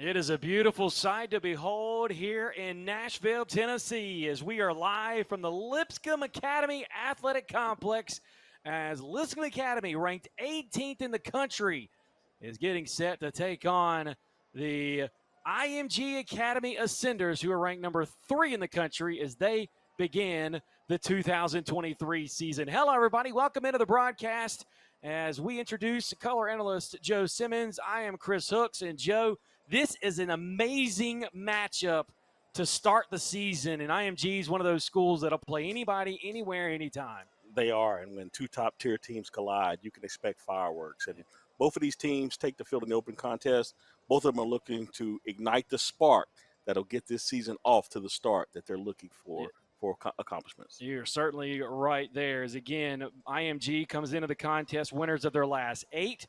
It is a beautiful sight to behold here in Nashville, Tennessee, as we are live from the Lipscomb Academy Athletic Complex, as Lipscomb Academy, ranked 18th in the country, is getting set to take on the IMG Academy Ascenders, who are ranked number 3 in the country as they begin the 2023 season. Hello, everybody. Welcome into the broadcast as we introduce color analyst Joe Simmons. I am Chris Hooks, and Joe, this is an amazing matchup to start the season, and IMG is one of those schools that'll play anybody, anywhere, anytime. They are, and when two top-tier teams collide, you can expect fireworks. And both of these teams take the field in the open contest. Both of them are looking to ignite the spark that'll get this season off to the start that they're looking for. For accomplishments. You're certainly right there. As again, IMG comes into the contest winners of their last 8.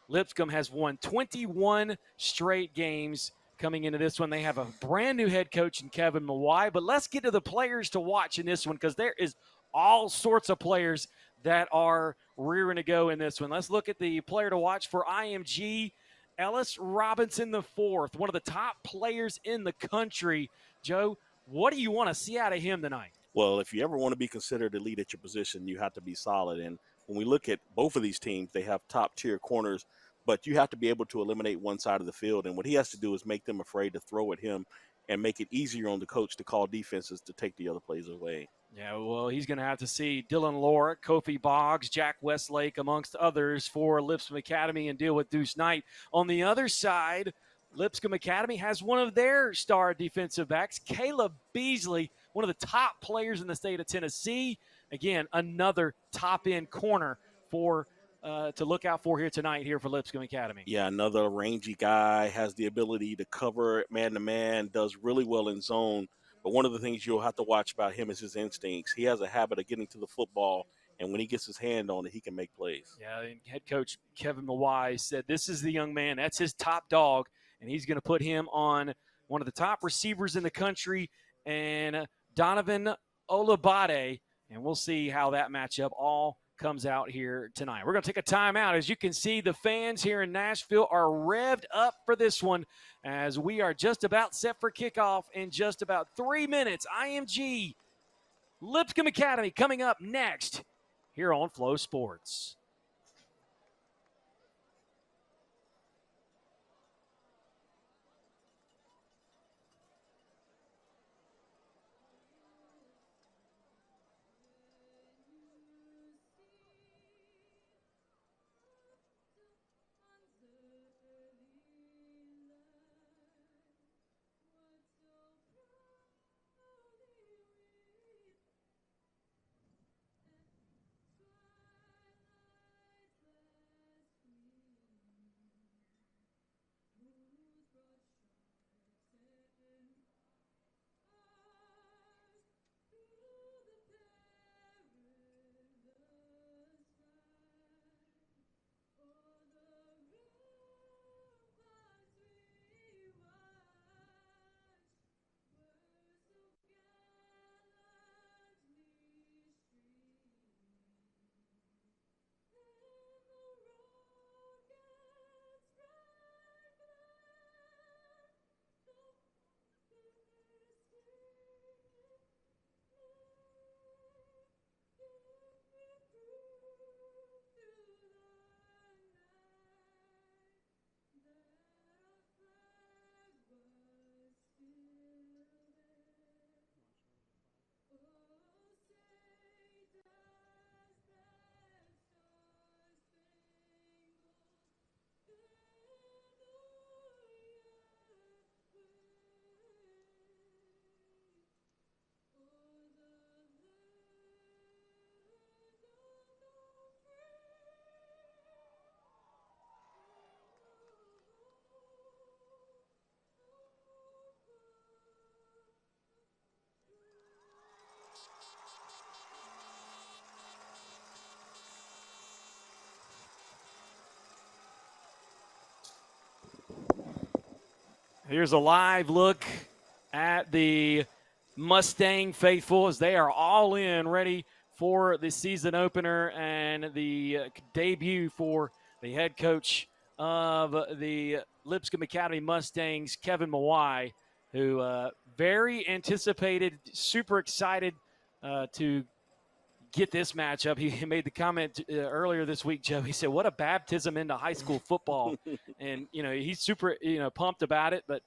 Lipscomb has won 21 straight games coming into this one. They have a brand new head coach in Kevin Mawai. But let's get to the players to watch in this one, because there is all sorts of players that are rearing to go in this one. Let's look at the player to watch for IMG. Ellis Robinson IV, one of the top players in the country. Joe, what do you want to see out of him tonight? Well, if you ever want to be considered elite at your position, you have to be solid. And when we look at both of these teams, they have top-tier corners, but you have to be able to eliminate one side of the field. And what he has to do is make them afraid to throw at him and make it easier on the coach to call defenses to take the other plays away. Yeah, well, he's going to have to see Dylan Lorick, Kofi Boggs, Jack Westlake, amongst others, for Lipscomb Academy and deal with Deuce Knight. On the other side, Lipscomb Academy has one of their star defensive backs, Caleb Beasley, one of the top players in the state of Tennessee. Again, another top-end corner for to look out for here tonight here for Lipscomb Academy. Yeah, another rangy guy, has the ability to cover man-to-man, does really well in zone. But one of the things you'll have to watch about him is his instincts. He has a habit of getting to the football, and when he gets his hand on it, he can make plays. Yeah, and head coach Kevin Mawai said this is the young man. That's his top dog, and he's going to put him on one of the top receivers in the country, and Donovan Olabade, and we'll see how that matchup all comes out here tonight. We're going to take a timeout. As you can see, the fans here in Nashville are revved up for this one, as we are just about set for kickoff in just about 3 minutes. IMG Lipscomb Academy coming up next here on Flow Sports. Here's a live look at the Mustang faithful as they are all in, ready for the season opener and the debut for the head coach of the Lipscomb Academy Mustangs, Kevin Mawai, who very anticipated, super excited to get this matchup. He made the comment earlier this week, Joe. He said, "What a baptism into high school football," and he's super pumped about it, but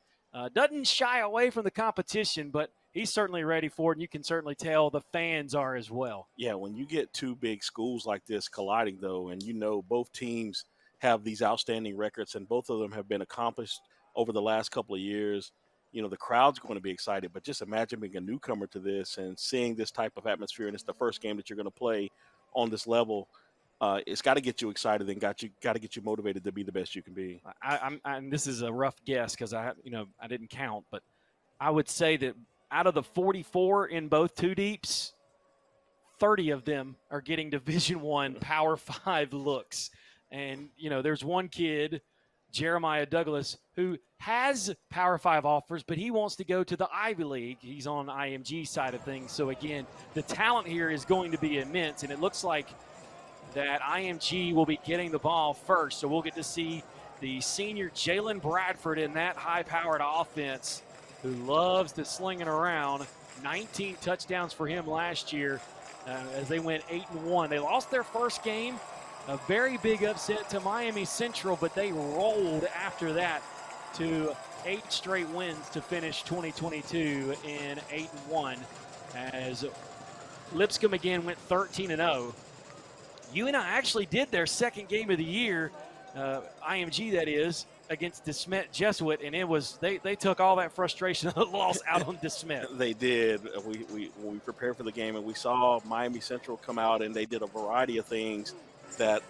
doesn't shy away from the competition. But he's certainly ready for it, and you can certainly tell the fans are as well. Yeah, when you get two big schools like this colliding, though, and both teams have these outstanding records, and both of them have been accomplished over the last couple of years. The crowd's going to be excited, but just imagine being a newcomer to this and seeing this type of atmosphere, and it's the first game that you're going to play on this level. It's got to get you excited and got to get you motivated to be the best you can be. And this is a rough guess because I didn't count, but I would say that out of the 44 in both two deeps, 30 of them are getting Division I Power 5 looks. And, there's one kid, Jeremiah Douglas, who has Power 5 offers, but he wants to go to the Ivy League. He's on IMG side of things. So, again, the talent here is going to be immense, and it looks like that IMG will be getting the ball first. So we'll get to see the senior Jalen Bradford in that high-powered offense who loves to sling it around. 19 touchdowns for him last year as they went 8-1. They lost their first game, a very big upset to Miami Central, but they rolled after that to 8 straight wins to finish 2022 in 8-1 as Lipscomb again went 13-0. UNI actually did their second game of the year, IMG that is, against DeSmet Jesuit, and it was they took all that frustration of the loss out on DeSmet. They did. We prepared for the game, and we saw Miami Central come out, and they did a variety of things that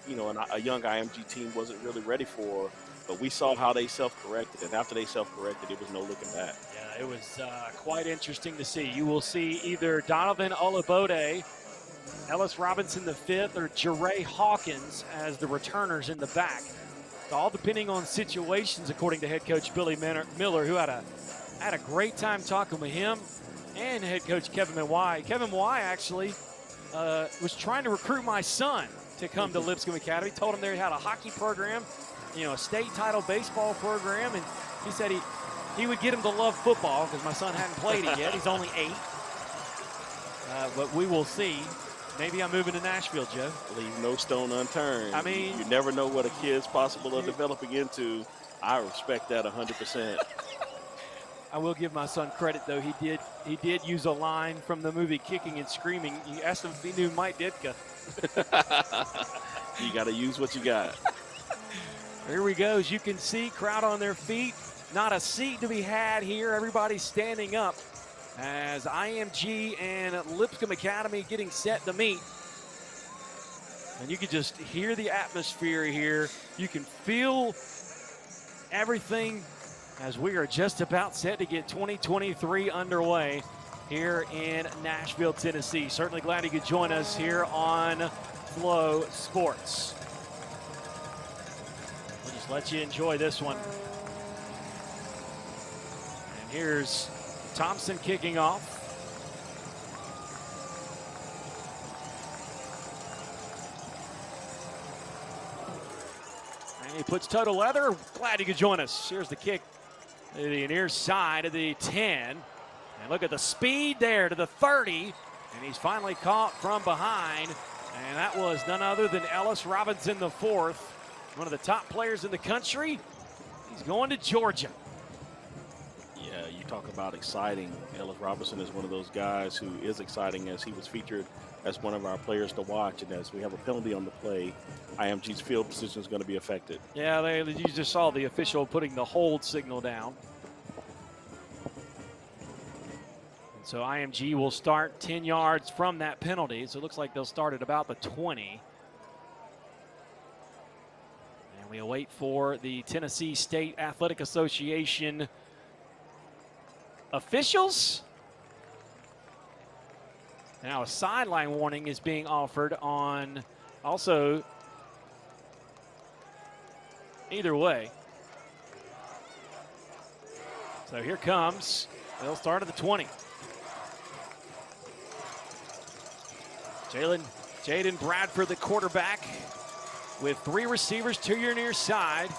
a young IMG team wasn't really ready for. But we saw how they self-corrected, and after they self-corrected, it was no looking back. Yeah, it was quite interesting to see. You will see either Donovan Olabode, Ellis Robinson the fifth, or Jeray Hawkins as the returners in the back. All depending on situations, according to head coach Billy Miller, who had a great time talking with him, and head coach Kevin Mawai. Kevin Mawai actually was trying to recruit my son to come to Lipscomb Academy. Told him they had a hockey program, a state title baseball program, and he said he would get him to love football because my son hadn't played it yet. He's only 8. But we will see. Maybe I'm moving to Nashville, Joe. Leave no stone unturned. I mean, you never know what a kid's possible of developing into. I respect that 100%. I will give my son credit, though. He did use a line from the movie Kicking and Screaming. He asked him if he knew Mike Ditka. You got to use what you got. Here we go. As you can see, crowd on their feet. Not a seat to be had here. Everybody's standing up as IMG and Lipscomb Academy getting set to meet. And you can just hear the atmosphere here. You can feel everything as we are just about set to get 2023 underway here in Nashville, Tennessee. Certainly glad you could join us here on Flow Sports. We'll just let you enjoy this one. And here's Thompson kicking off. And he puts toe to leather. Glad you could join us. Here's the kick to the near side of the 10. And look at the speed there to the 30. And he's finally caught from behind. And that was none other than Ellis Robinson the fourth, one of the top players in the country. He's going to Georgia. Yeah, you talk about exciting. Ellis Robinson is one of those guys who is exciting, as he was featured as one of our players to watch. And as we have a penalty on the play, IMG's field position is going to be affected. Yeah, you just saw the official putting the hold signal down. And so IMG will start 10 yards from that penalty. So it looks like they'll start at about the 20. And we await for the Tennessee State Athletic Association officials. Now a sideline warning is being offered on also either way. So here comes, they'll start at the 20. Jaden Bradford, the quarterback. with 3 receivers to your near side.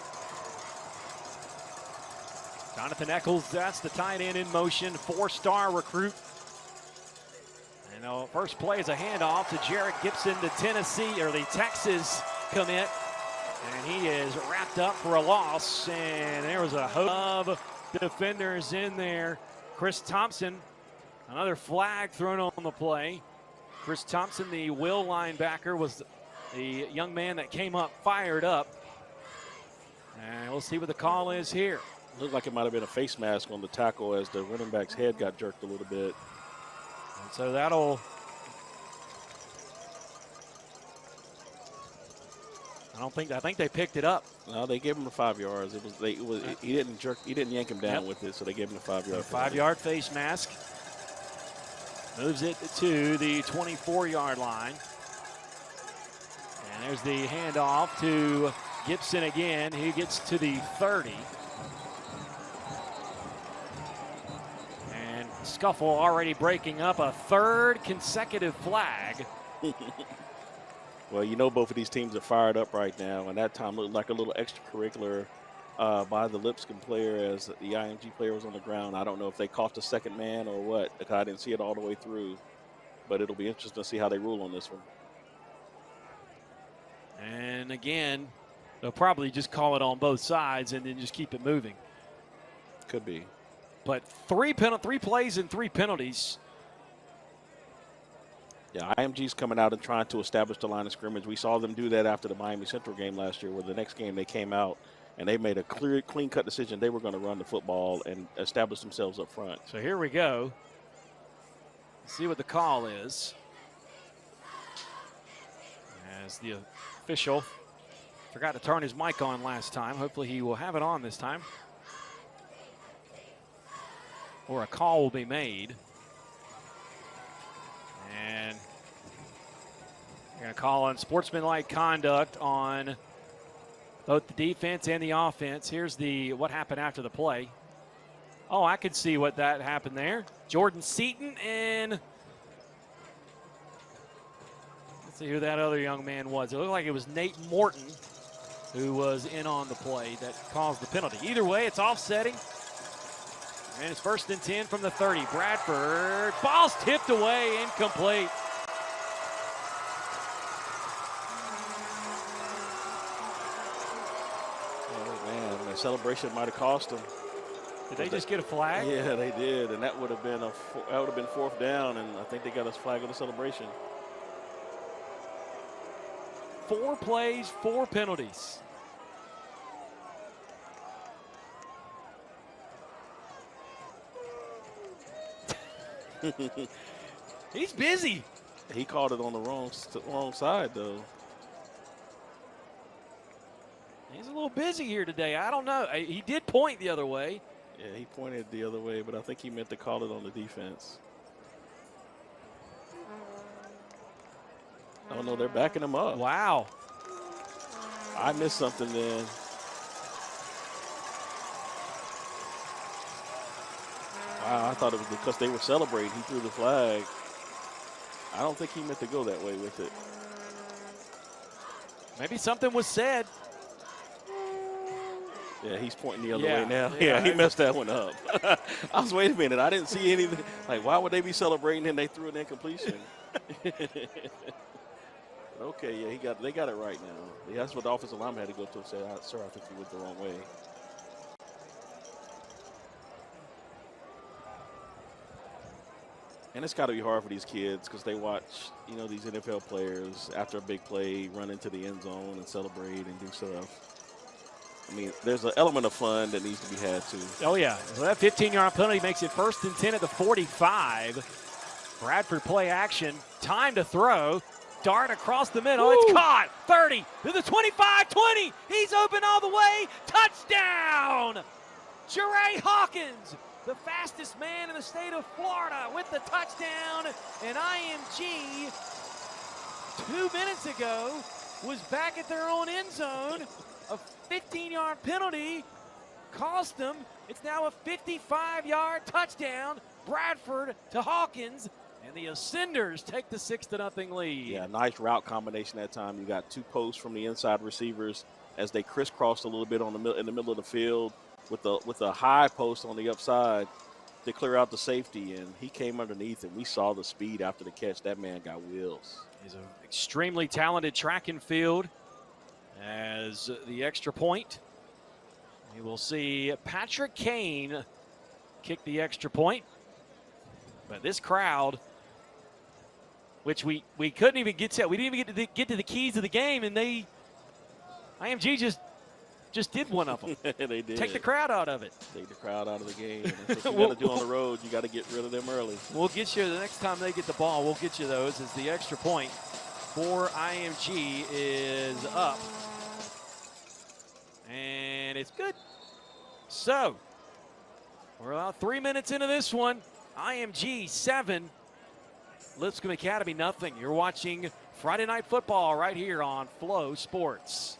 Jonathan Eccles, that's the tight end in motion, 4-star recruit. And the first play is a handoff to Jarrett Gibson, the Texas commit. And he is wrapped up for a loss. And there was a host of defenders in there. Chris Thompson, another flag thrown on the play. Chris Thompson, the will linebacker, was the young man that came up, fired up. And we'll see what the call is here. Looked like it might have been a face mask on the tackle as the running back's head got jerked a little bit. And so that'll, I think they picked it up. No, they gave him the 5 yards. He didn't yank him down with it, so they gave him the 5-yard. 5-yard face mask. Moves it to the 24-yard line. And there's the handoff to Gibson again. He gets to the 30. And scuffle already breaking up, a 3rd consecutive flag. Well, you know both of these teams are fired up right now, and that time looked like a little extracurricular by the Lipscomb player as the IMG player was on the ground. I don't know if they caught the second man or what, because I didn't see it all the way through. But it'll be interesting to see how they rule on this one. And again, they'll probably just call it on both sides and then just keep it moving. Could be. But 3 plays and 3 penalties. Yeah, IMG's coming out and trying to establish the line of scrimmage. We saw them do that after the Miami Central game last year, where the next game they came out and they made a clean-cut decision. They were going to run the football and establish themselves up front. So here we go. Let's see what the call is. As the official forgot to turn his mic on last time. Hopefully he will have it on this time. Or a call will be made. And you're going to call on sportsmanlike conduct on both the defense and the offense. Here's what happened after the play. Oh, I could see what that happened there. Jordan Seaton and let's see who that other young man was. It looked like it was Nate Morton who was in on the play that caused the penalty. Either way, it's offsetting. And it's 1st and 10 from the 30. Bradford, ball's tipped away, incomplete. Oh, man, the celebration might have cost them. Did they just get a flag? Yeah, they did, and that would have been 4th down, and I think they got a flag on the celebration. 4 plays, 4 penalties. He's busy. He called it on the wrong side, though. He's a little busy here today. I don't know. He did point the other way. Yeah, he pointed the other way, but I think he meant to call it on the defense. Oh, no, they're backing him up. Wow. I missed something then. Wow, I thought it was because they were celebrating. He threw the flag. I don't think he meant to go that way with it. Maybe something was said. Yeah, he's pointing the other way now. Yeah, he messed that one up. I was, wait a minute, I didn't see anything. Like, why would they be celebrating and they threw an incompletion? Okay, yeah, they got it right now. That's what the offensive lineman had to go to and say, sir, I think you went the wrong way. And it's got to be hard for these kids because they watch, these NFL players after a big play run into the end zone and celebrate and do stuff. I mean, there's an element of fun that needs to be had, too. Oh, yeah. Well, that 15-yard penalty makes it 1st and 10 at the 45. Bradford play action. Time to throw. Dart across the middle. Woo! It's caught. 30 to the 25, 20. He's open all the way. Touchdown! Jeray Hawkins, the fastest man in the state of Florida with the touchdown. And IMG, 2 minutes ago, was back at their own end zone. A 15-yard penalty cost them. It's now a 55-yard touchdown. Bradford to Hawkins. And the Ascenders take the 6-0 lead. Yeah, nice route combination that time. You got 2 posts from the inside receivers as they crisscrossed a little bit in the middle of the field with a high post on the upside to clear out the safety, and he came underneath, and we saw the speed after the catch. That man got wheels. He's an extremely talented track and field. As the extra point, we will see Patrick Kane kick the extra point. But this crowd, which we couldn't even get to, we didn't even get to the keys of the game, and IMG just did one of them. They did. Take the crowd out of it. Take the crowd out of the game. That's what you got to do on the road. You got to get rid of them early. We'll get you the next time they get the ball. We'll get you those as the extra point for IMG is up. And it's good. So, we're about 3 minutes into this one. IMG 7, Lipscomb Academy nothing. You're watching Friday Night Football right here on Flo Sports.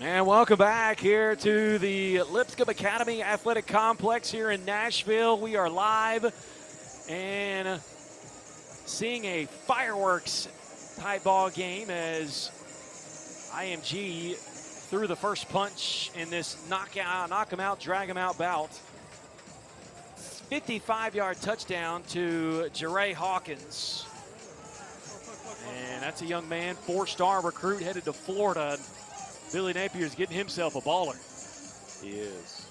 And welcome back here to the Lipscomb Academy Athletic Complex here in Nashville. We are live and seeing a fireworks type ball game as IMG threw the first punch in this knock 'em out, drag 'em out bout. 55-yard touchdown to Jeray Hawkins. And that's a young man, 4-star recruit headed to Florida. Billy Napier's getting himself a baller. He is.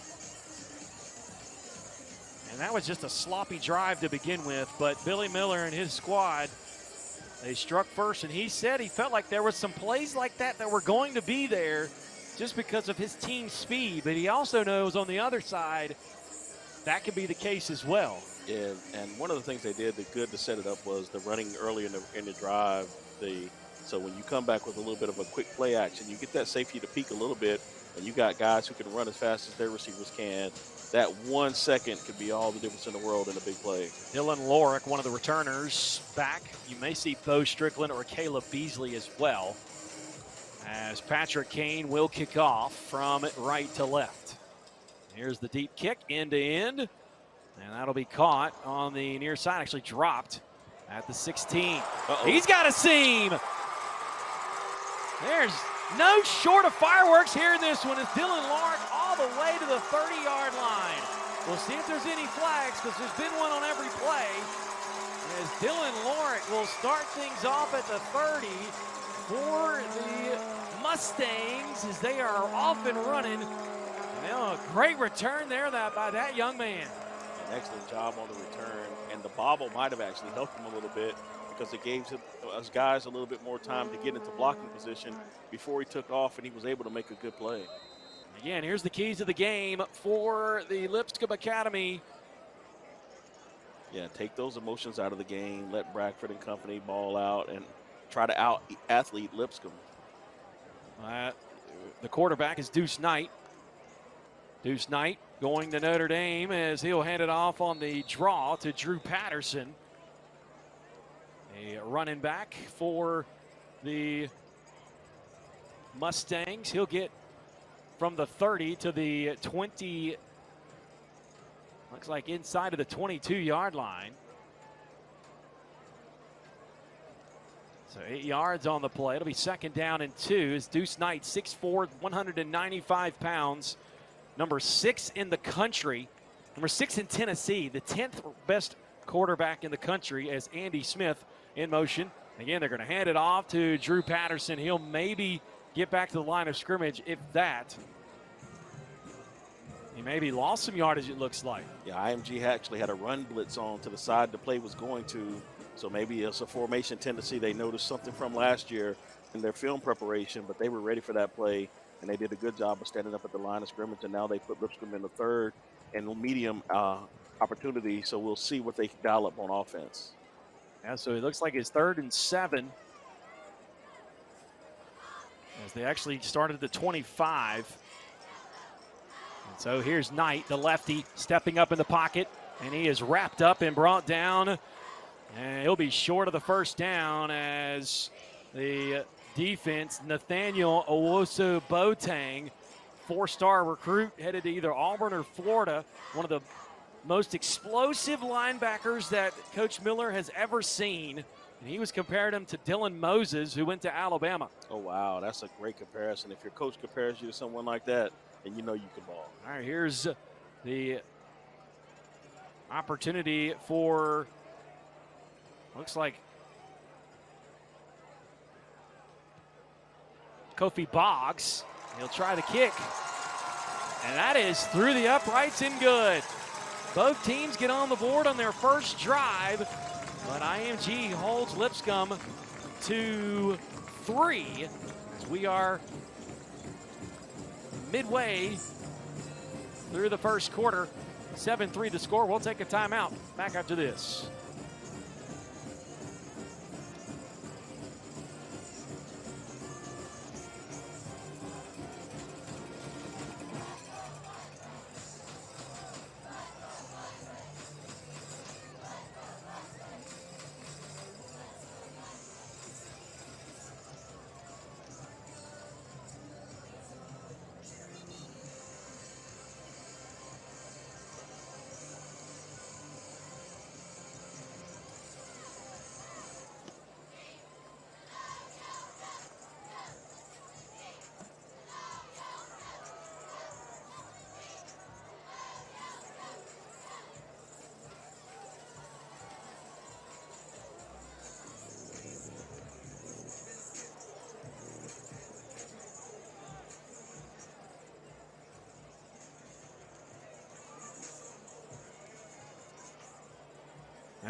And that was just a sloppy drive to begin with, but Billy Miller and his squad, they struck first, and he said he felt like there were some plays like that were going to be there just because of his team's speed, but he also knows on the other side that could be the case as well. Yeah, and one of the things they did that good to set it up was the running early in the drive. So when you come back with a little bit of a quick play action, you get that safety to peak a little bit, and you got guys who can run as fast as their receivers can. That 1 second could be all the difference in the world in a big play. Dylan Lorick, one of the returners, back. You may see Bo Strickland or Caleb Beasley as well, as Patrick Kane will kick off from right to left. Here's the deep kick, end to end, and that'll be caught on the near side, actually dropped at the 16. He's got a seam. There's no short of fireworks here in this one. It's Dylan Lorick all the way to the 30-yard line. We'll see if there's any flags because there's been one on every play. As Dylan Lorick will start things off at the 30 for the Mustangs as they are off and running. And a great return there by that young man. An excellent job on the return, and the bobble might have actually helped him a little bit because it gave us guys a little bit more time to get into blocking position before he took off, and he was able to make a good play. Again, here's the keys of the game for the Lipscomb Academy. Yeah, take those emotions out of the game, let Bradford and company ball out, and try to out-athlete Lipscomb. The quarterback is Deuce Knight. Deuce Knight going to Notre Dame as he'll hand it off on the draw to Drew Patterson. A running back for the Mustangs. He'll get from the 30 to the 20, looks like inside of the 22-yard line. So 8 yards on the play. It'll be 2nd down and 2. As Deuce Knight, 6'4", 195 pounds. Number 6 in the country. Number 6 in Tennessee. The 10th best quarterback in the country as Andy Smith in motion. Again, they're going to hand it off to Drew Patterson. He'll maybe get back to the line of scrimmage, if that. He maybe lost some yardage, it looks like. Yeah, IMG actually had a run blitz on to the side the play was going to. So maybe it's a formation tendency they noticed something from last year in their film preparation, but they were ready for that play, and they did a good job of standing up at the line of scrimmage, and now they put Lipscomb in the third and medium opportunity, so we'll see what they dial up on offense. Yeah, so it looks like it's 3rd and 7. As they actually started at the 25. And so here's Knight, the lefty, stepping up in the pocket, and he is wrapped up and brought down. And he'll be short of the first down as the defense, Nathaniel Owosu-Boateng, 4-star recruit headed to either Auburn or Florida, one of the most explosive linebackers that Coach Miller has ever seen. And he was comparing him to Dylan Moses, who went to Alabama. Oh, wow, that's a great comparison. If your coach compares you to someone like that, then you know you can ball. All right, here's the opportunity for, looks like, Kofi Boggs. He'll try the kick. And that is through the uprights and good. Both teams get on the board on their first drive, but IMG holds Lipscomb to 3 as we are midway through the first quarter. 7-3 the score. We'll take a timeout. Back after this.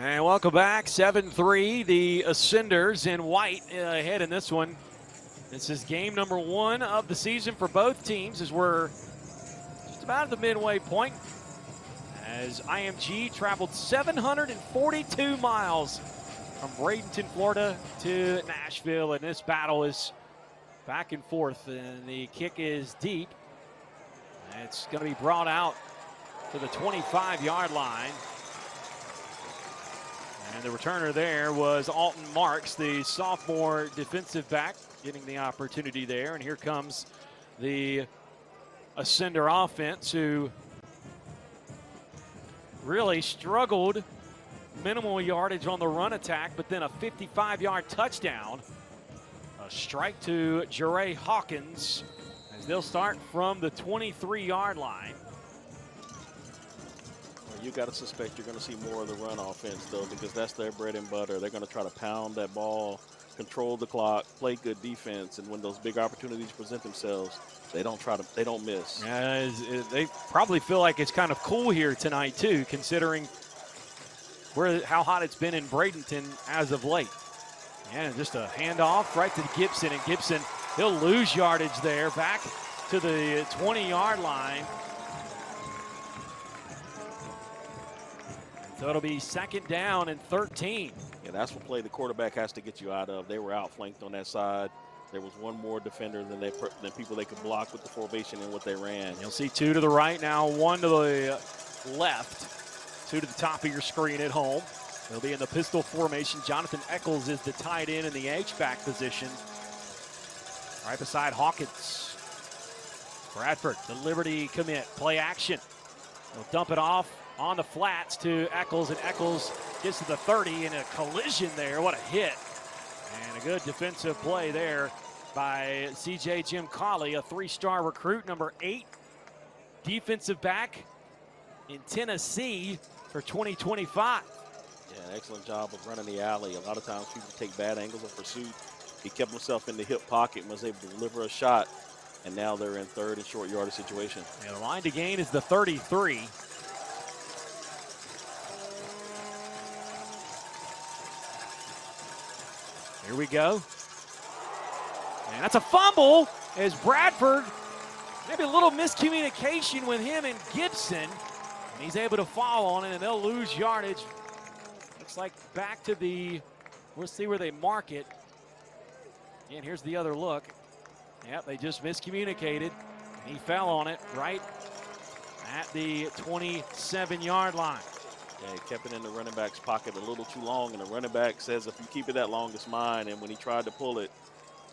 And welcome back, 7-3, the Ascenders in white ahead in this one. This is game number 1 of the season for both teams as we're just about at the midway point. As IMG traveled 742 miles from Bradenton, Florida to Nashville, and this battle is back and forth, and the kick is deep. It's going to be brought out to the 25-yard line. And the returner there was Alton Marks, the sophomore defensive back, getting the opportunity there. And here comes the Ascender offense, who really struggled. Minimal yardage on the run attack, but then a 55-yard touchdown. A strike to Jere Hawkins as they'll start from the 23-yard line. You got to suspect you're going to see more of the run offense, though, because that's their bread and butter. They're going to try to pound that ball, control the clock, play good defense, and when those big opportunities present themselves, they don't miss. They probably feel like it's kind of cool here tonight, too, considering how hot it's been in Bradenton as of late. And just a handoff right to Gibson, and Gibson, he'll lose yardage there, back to the 20-yard line. So it'll be 2nd down and 13. Yeah, that's what play the quarterback has to get you out of. They were outflanked on that side. There was one more defender than people they could block with the formation and what they ran. You'll see 2 to the right now, 1 to the left, 2 to the top of your screen at home. They'll be in the pistol formation. Jonathan Eccles is the tight end in the H-back position, right beside Hawkins. Bradford, the Liberty commit, play action. They'll dump it off on the flats to Eccles, and Eccles gets to the 30 in a collision there. What a hit. And a good defensive play there by CJ Jim Colley, a 3-star recruit, number 8 defensive back in Tennessee for 2025. Yeah, excellent job of running the alley. A lot of times people take bad angles of pursuit. He kept himself in the hip pocket and was able to deliver a shot And now they're in third and short yardage situation. And the line to gain is the 33. Here we go. And that's a fumble as Bradford, maybe a little miscommunication with him and Gibson. And he's able to fall on it, and they'll lose yardage. Looks like back to the, we'll see where they mark it. And here's the other look. Yep, they just miscommunicated. He fell on it right at the 27-yard line. Yeah, he kept it in the running back's pocket a little too long, and the running back says, if you keep it that long, it's mine. And when he tried to pull it,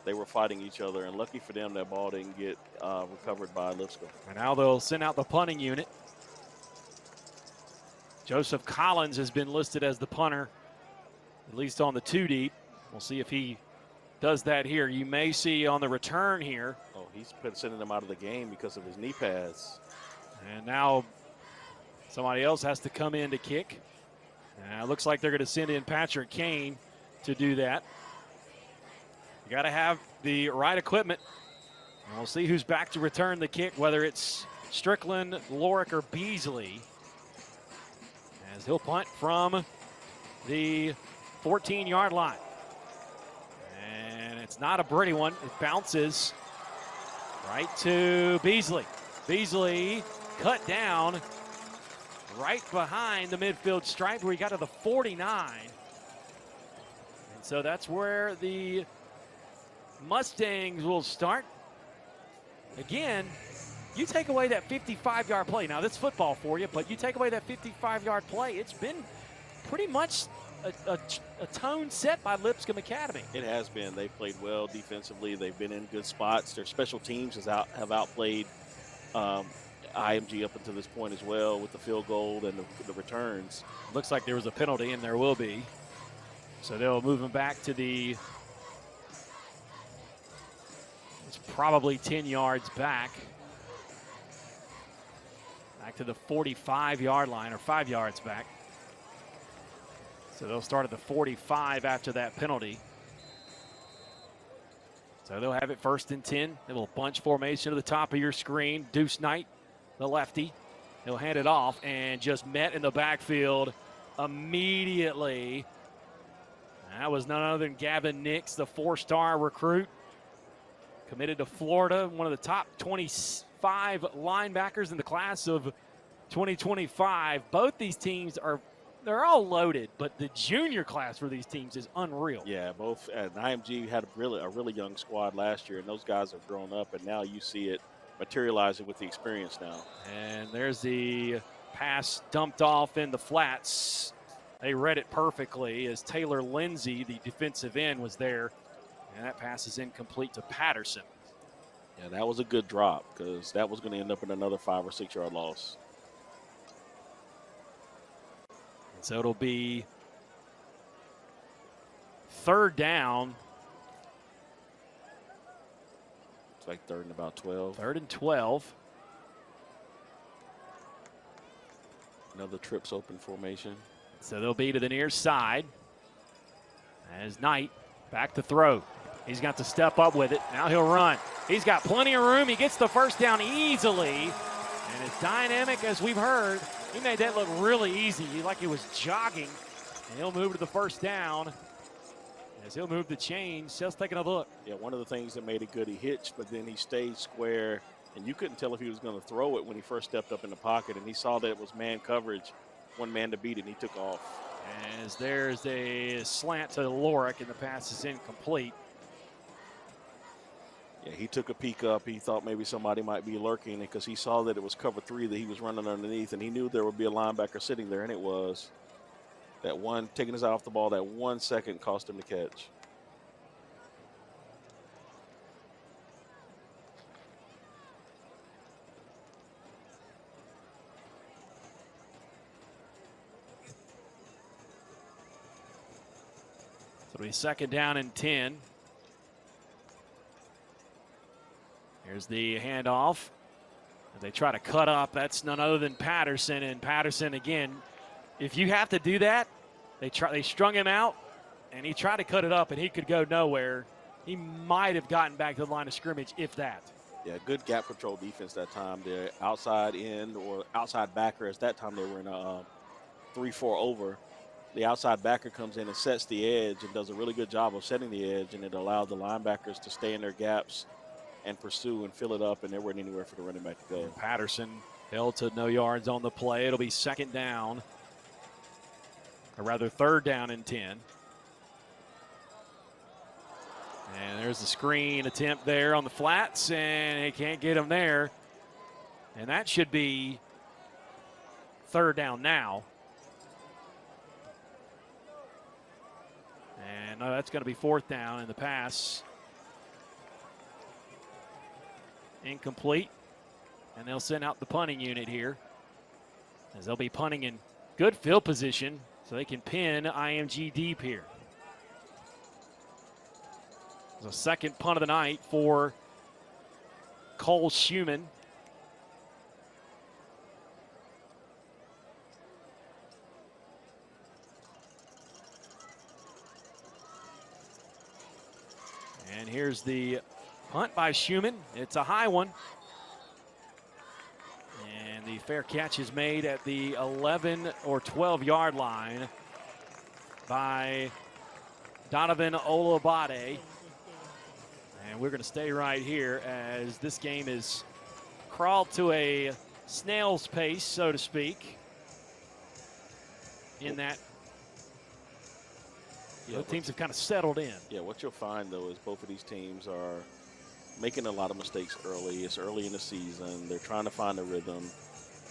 they were fighting each other. And lucky for them, that ball didn't get recovered by Lipscomb. And now they'll send out the punting unit. Joseph Collins has been listed as the punter, at least on the 2 deep. We'll see if he does that here. You may see on the return here. Oh, he's sending them out of the game because of his knee pads. And now somebody else has to come in to kick. And it looks like they're going to send in Patrick Kane to do that. You got to have the right equipment. And we'll see who's back to return the kick, whether it's Strickland, Lorick, or Beasley. As he'll punt from the 14-yard line. And it's not a pretty one. It bounces right to Beasley. Beasley cut down right behind the midfield stripe where he got to the 49. And so that's where the Mustangs will start. Again, you take away that 55-yard play. Now, that's football for you, but you take away that 55-yard play, it's been pretty much a tone set by Lipscomb Academy. It has been. They've played well defensively. They've been in good spots. Their special teams have outplayed IMG up until this point as well with the field goal and the returns. Looks like there was a penalty, and there will be. So they'll move him back to the, it's probably 10 yards back. Back to the 45-yard line, or 5 yards back. So they'll start at the 45 after that penalty. So they'll have it 1st and 10. A little bunch formation to the top of your screen. Deuce Knight, the lefty. He'll hand it off and just met in the backfield immediately. That was none other than Gavin Nix, the 4-star recruit. Committed to Florida, one of the top 25 linebackers in the class of 2025. Both these teams they're all loaded, but the junior class for these teams is unreal. Yeah, both. And IMG had a really young squad last year, and those guys have grown up, and now you see it materializing with the experience now. And there's the pass dumped off in the flats. They read it perfectly as Taylor Lindsay, the defensive end, was there. And that pass is incomplete to Patterson. Yeah, that was a good drop because that was going to end up in another 5 or 6 yard loss. And so it'll be 3rd down. It's like 3rd and about 12. 3rd and 12. Another trips open formation. So they'll be to the near side as Knight back to throw. He's got to step up with it. Now he'll run. He's got plenty of room. He gets the 1st down easily. And as dynamic as we've heard, he made that look really easy, like he was jogging. And he'll move to the 1st down as he'll move the chains. Just taking a look. Yeah, one of the things that made it good, he hitched, but then he stayed square. And you couldn't tell if he was going to throw it when he first stepped up in the pocket. And he saw that it was man coverage, one man to beat it, and he took off. As there's a slant to Lorick, and the pass is incomplete. Yeah, he took a peek up. He thought maybe somebody might be lurking because he saw that it was cover 3 that he was running underneath, and he knew there would be a linebacker sitting there, and it was. That one, taking his eye off the ball, that 1 second cost him the catch. So it'll be 2nd down and 10. Here's the handoff. They try to cut up. That's none other than Patterson. And Patterson, again, if you have to do that, they strung him out, and he tried to cut it up, and he could go nowhere. He might have gotten back to the line of scrimmage, if that. Yeah, good gap control defense that time. Their outside end or outside backer, as that time they were in a 3-4 over. The outside backer comes in and sets the edge and does a really good job of setting the edge, and it allowed the linebackers to stay in their gaps and pursue and fill it up, and there wasn't anywhere for the running back to go. And Patterson held to no yards on the play. It'll be second down, or rather third down and 10. And there's the screen attempt there on the flats, and he can't get him there. And that should be third down now. And no, that's going to be fourth down, and the pass incomplete. And they'll send out the punting unit here, as they'll be punting in good field position so they can pin IMG deep here. The second punt of the night for Cole Schumann. And here's the punt by Schumann. It's a high one. And the fair catch is made at the 11 or 12-yard line by Donovan Olabade. And we're going to stay right here as this game is crawled to a snail's pace, so to speak, in that both teams have kind of settled in. Yeah, what you'll find, though, is both of these teams are making a lot of mistakes early. It's early in the season. They're trying to find a rhythm.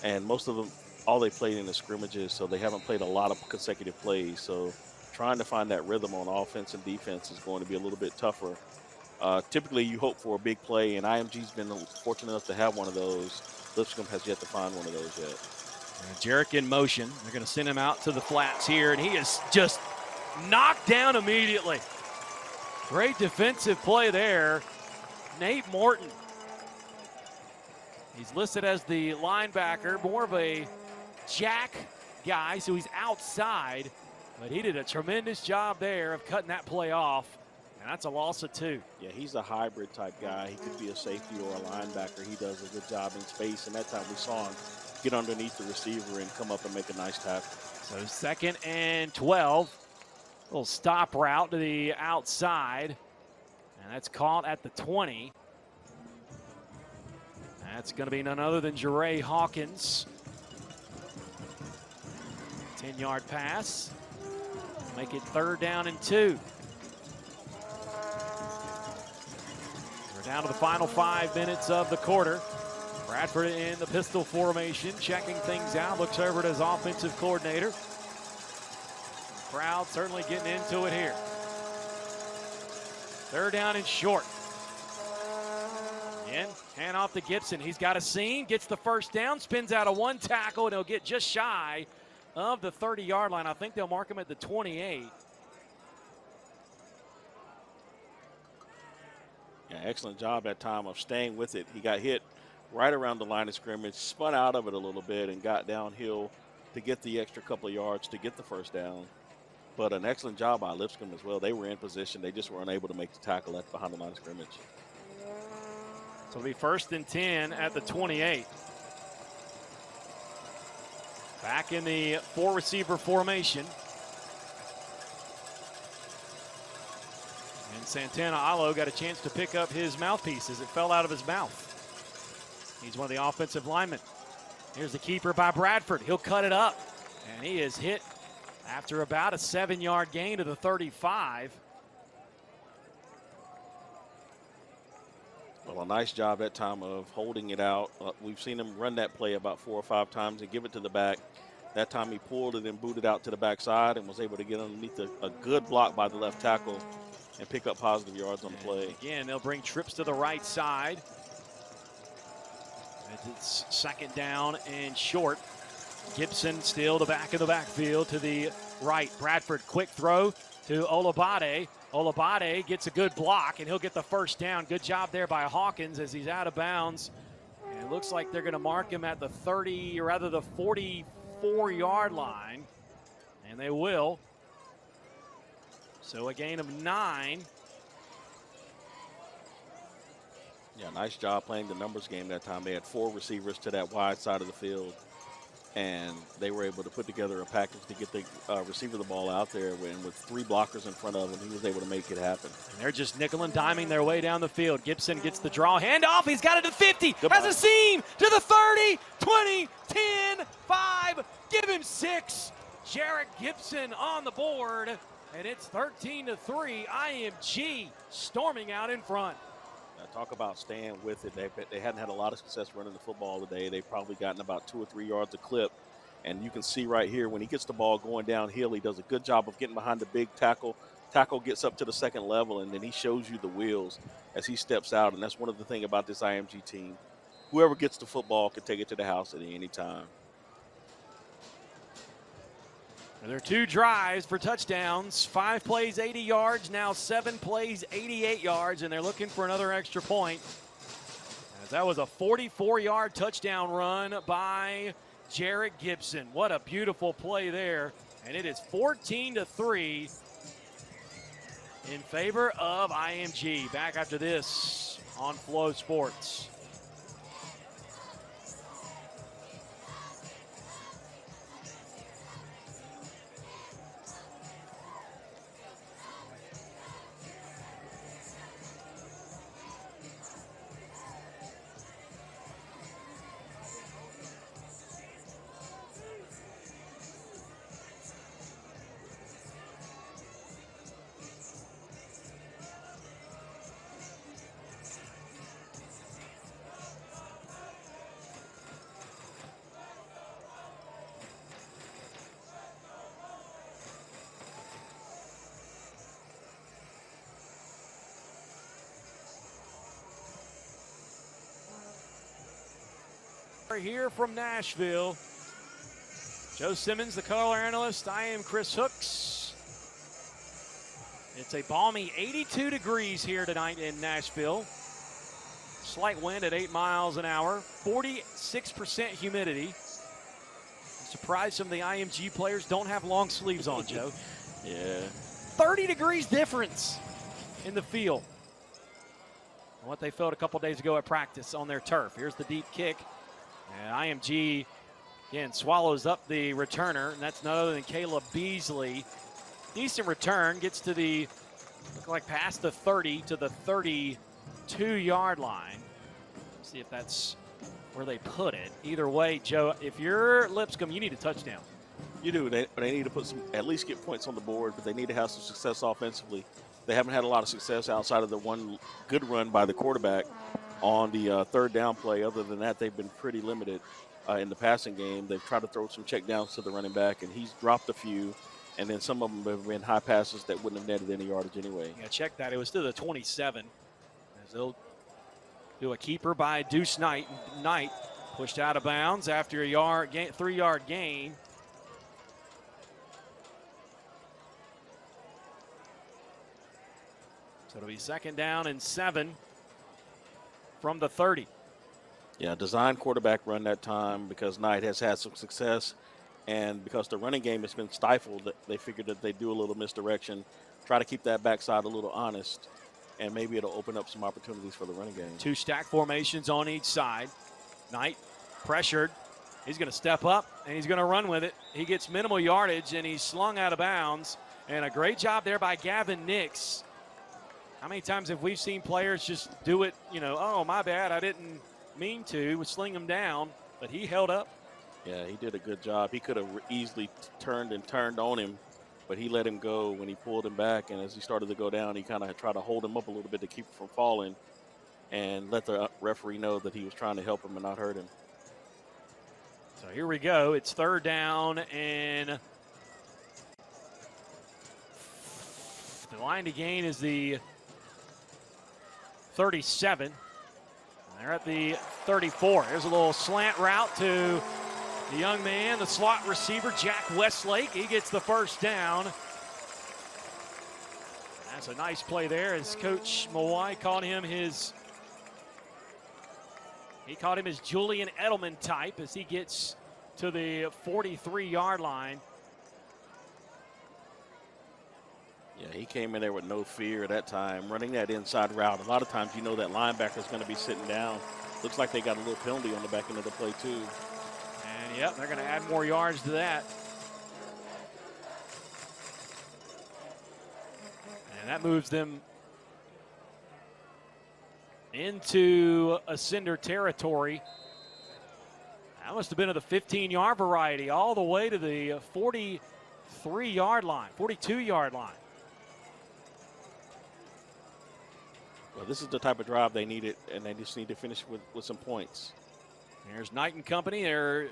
And most of them, all they played in the scrimmages, so they haven't played a lot of consecutive plays. So trying to find that rhythm on offense and defense is going to be a little bit tougher. Typically, you hope for a big play, and IMG's been fortunate enough to have one of those. Lipscomb has yet to find one of those yet. Jarek in motion. They're going to send him out to the flats here, and he is just knocked down immediately. Great defensive play there. Nate Morton. He's listed as the linebacker, more of a jack guy, so he's outside, but he did a tremendous job there of cutting that play off. And that's a loss of 2. Yeah, he's a hybrid type guy. He could be a safety or a linebacker. He does a good job in space, and that time we saw him get underneath the receiver and come up and make a nice tackle. So second and 12. Little stop route to the outside, and that's caught at the 20. That's going to be none other than Jeray Hawkins. 10-yard pass. Make it third down and 2. Down to the final 5 minutes of the quarter. Bradford in the pistol formation, checking things out. Looks over at his offensive coordinator. Crowd certainly getting into it here. Third down and short. Again, hand off to Gibson. He's got a seam, gets the first down, spins out of one tackle, and he'll get just shy of the 30-yard line. I think they'll mark him at the 28. Yeah, excellent job that time of staying with it. He got hit right around the line of scrimmage, spun out of it a little bit, and got downhill to get the extra couple of yards to get the first down. But an excellent job by Lipscomb as well. They were in position. They just were unable to make the tackle at behind the line of scrimmage. So it'll be first and 10 at the 28. Back in the 4-receiver formation. And Santana Alo got a chance to pick up his mouthpiece as it fell out of his mouth. He's one of the offensive linemen. Here's the keeper by Bradford. He'll cut it up. And he is hit after about a 7-yard gain to the 35. Well, a nice job that time of holding it out. We've seen him run that play about 4 or 5 times and give it to the back. That time he pulled it and booted out to the backside and was able to get underneath a good block by the left tackle and pick up positive yards on the play. Again, they'll bring trips to the right side. It's second down and short. Gibson still the back of the backfield to the right. Bradford, quick throw to Olabade. Olabade gets a good block, and he'll get the first down. Good job there by Hawkins as he's out of bounds. And it looks like they're going to mark him at the 30, or rather the 44-yard line, and they will. So a gain of 9. Yeah, nice job playing the numbers game that time. They had 4 receivers to that wide side of the field, and they were able to put together a package to get the receiver the ball out there. And with 3 blockers in front of him, he was able to make it happen. And they're just nickel and diming their way down the field. Gibson gets the draw, handoff. He's got it to 50. Goodbye. Has a seam to the 30, 20, 10, 5. Give him 6. Jarrett Gibson on the board, and it's 13-3. IMG storming out in front. Talk about staying with it. They hadn't had a lot of success running the football today. They've probably gotten about 2 or 3 yards a clip. And you can see right here when he gets the ball going downhill, he does a good job of getting behind the big tackle. Tackle gets up to the second level, and then he shows you the wheels as he steps out. And that's one of the things about this IMG team. Whoever gets the football can take it to the house at any time. There are 2 drives for touchdowns, 5 plays, 80 yards, now 7 plays, 88 yards, and they're looking for another extra point. As that was a 44-yard touchdown run by Jarrett Gibson. What a beautiful play there. And it is 14-3 in favor of IMG. Back after this on Flow Sports. Here from Nashville, Joe Simmons, the color analyst. I am Chris Hooks. It's a balmy 82 degrees here tonight in Nashville. Slight wind at 8 miles an hour, 46% humidity. I'm surprised some of the IMG players don't have long sleeves on, Joe. Yeah. 30 degrees difference in the field. And what they felt a couple days ago at practice on their turf. Here's the deep kick. And IMG, again, swallows up the returner, and that's none other than Caleb Beasley. Decent return, gets to the, look like past the 30 to the 32-yard line. See if that's where they put it. Either way, Joe, if you're Lipscomb, you need a touchdown. You do. They need to put some, at least get points on the board, but they need to have some success offensively. They haven't had a lot of success outside of the one good run by the quarterback on the third down play. Other than that, they've been pretty limited in the passing game. They've tried to throw some check downs to the running back, and he's dropped a few. And then some of them have been high passes that wouldn't have netted any yardage anyway. Yeah, check that. It was to the 27. As they'll do a keeper by Deuce Knight. Knight pushed out of bounds after a 3-yard gain. So it'll be 2nd down and 7 from the 30. Yeah, design quarterback run that time because Knight has had some success. And because the running game has been stifled, they figured that they'd do a little misdirection, try to keep that backside a little honest, and maybe it'll open up some opportunities for the running game. 2 stack formations on each side. Knight pressured. He's going to step up, and he's going to run with it. He gets minimal yardage, and he's slung out of bounds. And a great job there by Gavin Nix. How many times have we seen players just do it, oh, my bad, I didn't mean to, sling him down, but he held up. Yeah, he did a good job. He could have easily turned on him, but he let him go when he pulled him back. And as he started to go down, he kind of tried to hold him up a little bit to keep him from falling and let the referee know that he was trying to help him and not hurt him. So here we go. It's 3rd down, and the line to gain is the 37. They're at the 34. Here's a little slant route to the young man, the slot receiver, Jack Westlake. He gets the 1st down. That's a nice play there as Coach Mawai called him his Julian Edelman type as he gets to the 43-yard line. Yeah, he came in there with no fear that time, running that inside route. A lot of times you know that linebacker is going to be sitting down. Looks like they got a little penalty on the back end of the play, too. And, yep, they're going to add more yards to that. And that moves them into Ascender territory. That must have been of the 15-yard variety all the way to the 43-yard line, 42-yard line. Well, this is the type of drive they needed, and they just need to finish with some points. There's Knight and company. They're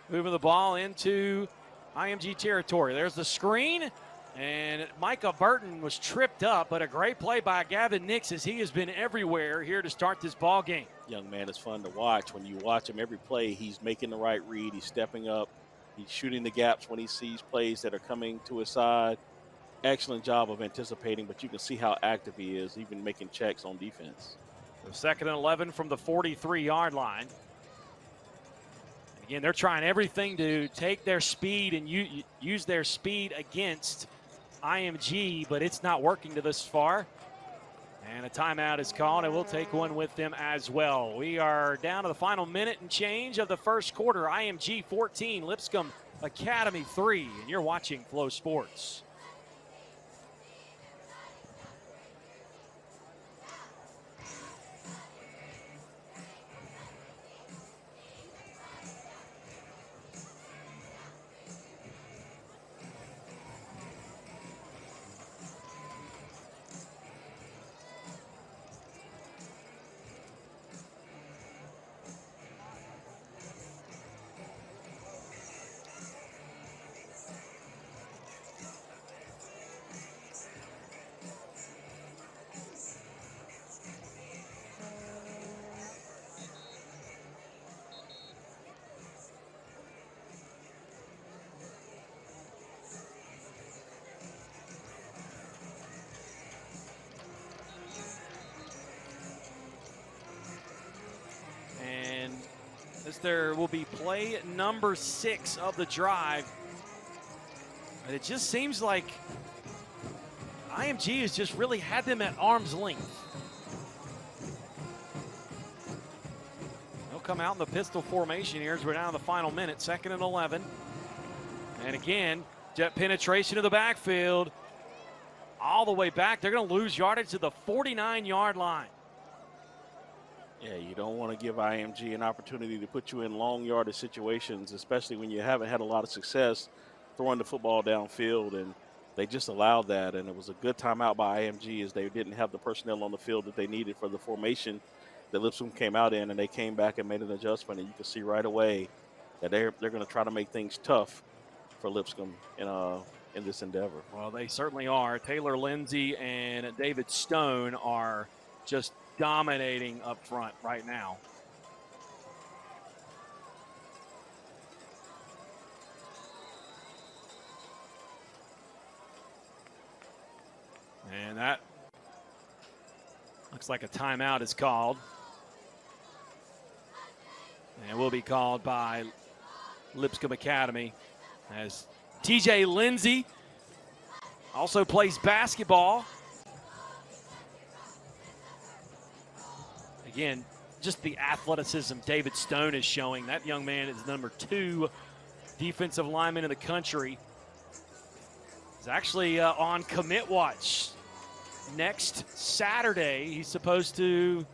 moving the ball into IMG territory. There's the screen, and Micah Burton was tripped up, but a great play by Gavin Nix as he has been everywhere here to start this ball game. Young man is fun to watch. When you watch him every play, he's making the right read. He's stepping up. He's shooting the gaps when he sees plays that are coming to his side. Excellent job of anticipating, but you can see how active he is, even making checks on defense. So 2nd and 11 from the 43-yard line. Again, they're trying everything to take their speed and use their speed against IMG, but it's not working to this far. And a timeout is called, and we'll take one with them as well. We are down to the final minute and change of the first quarter. IMG 14, Lipscomb Academy 3, and you're watching Flow Sports. As there will be play number 6 of the drive. And it just seems like IMG has just really had them at arm's length. They'll come out in the pistol formation here as we're down to the final minute, 2nd and 11. And again, jet penetration of the backfield. All the way back. They're going to lose yardage to the 49-yard line. Yeah, you don't want to give IMG an opportunity to put you in long yardage situations, especially when you haven't had a lot of success throwing the football downfield, and they just allowed that. And it was a good timeout by IMG as they didn't have the personnel on the field that they needed for the formation that Lipscomb came out in, and they came back and made an adjustment. And you can see right away that they're going to try to make things tough for Lipscomb in this endeavor. Well, they certainly are. Taylor Lindsay and David Stone are just dominating up front right now. And that looks like a timeout is called. And it will be called by Lipscomb Academy as TJ Lindsay also plays basketball. Again, just the athleticism David Stone is showing. That young man is number 2 defensive lineman in the country. He's actually on commit watch. Next Saturday, he's supposed to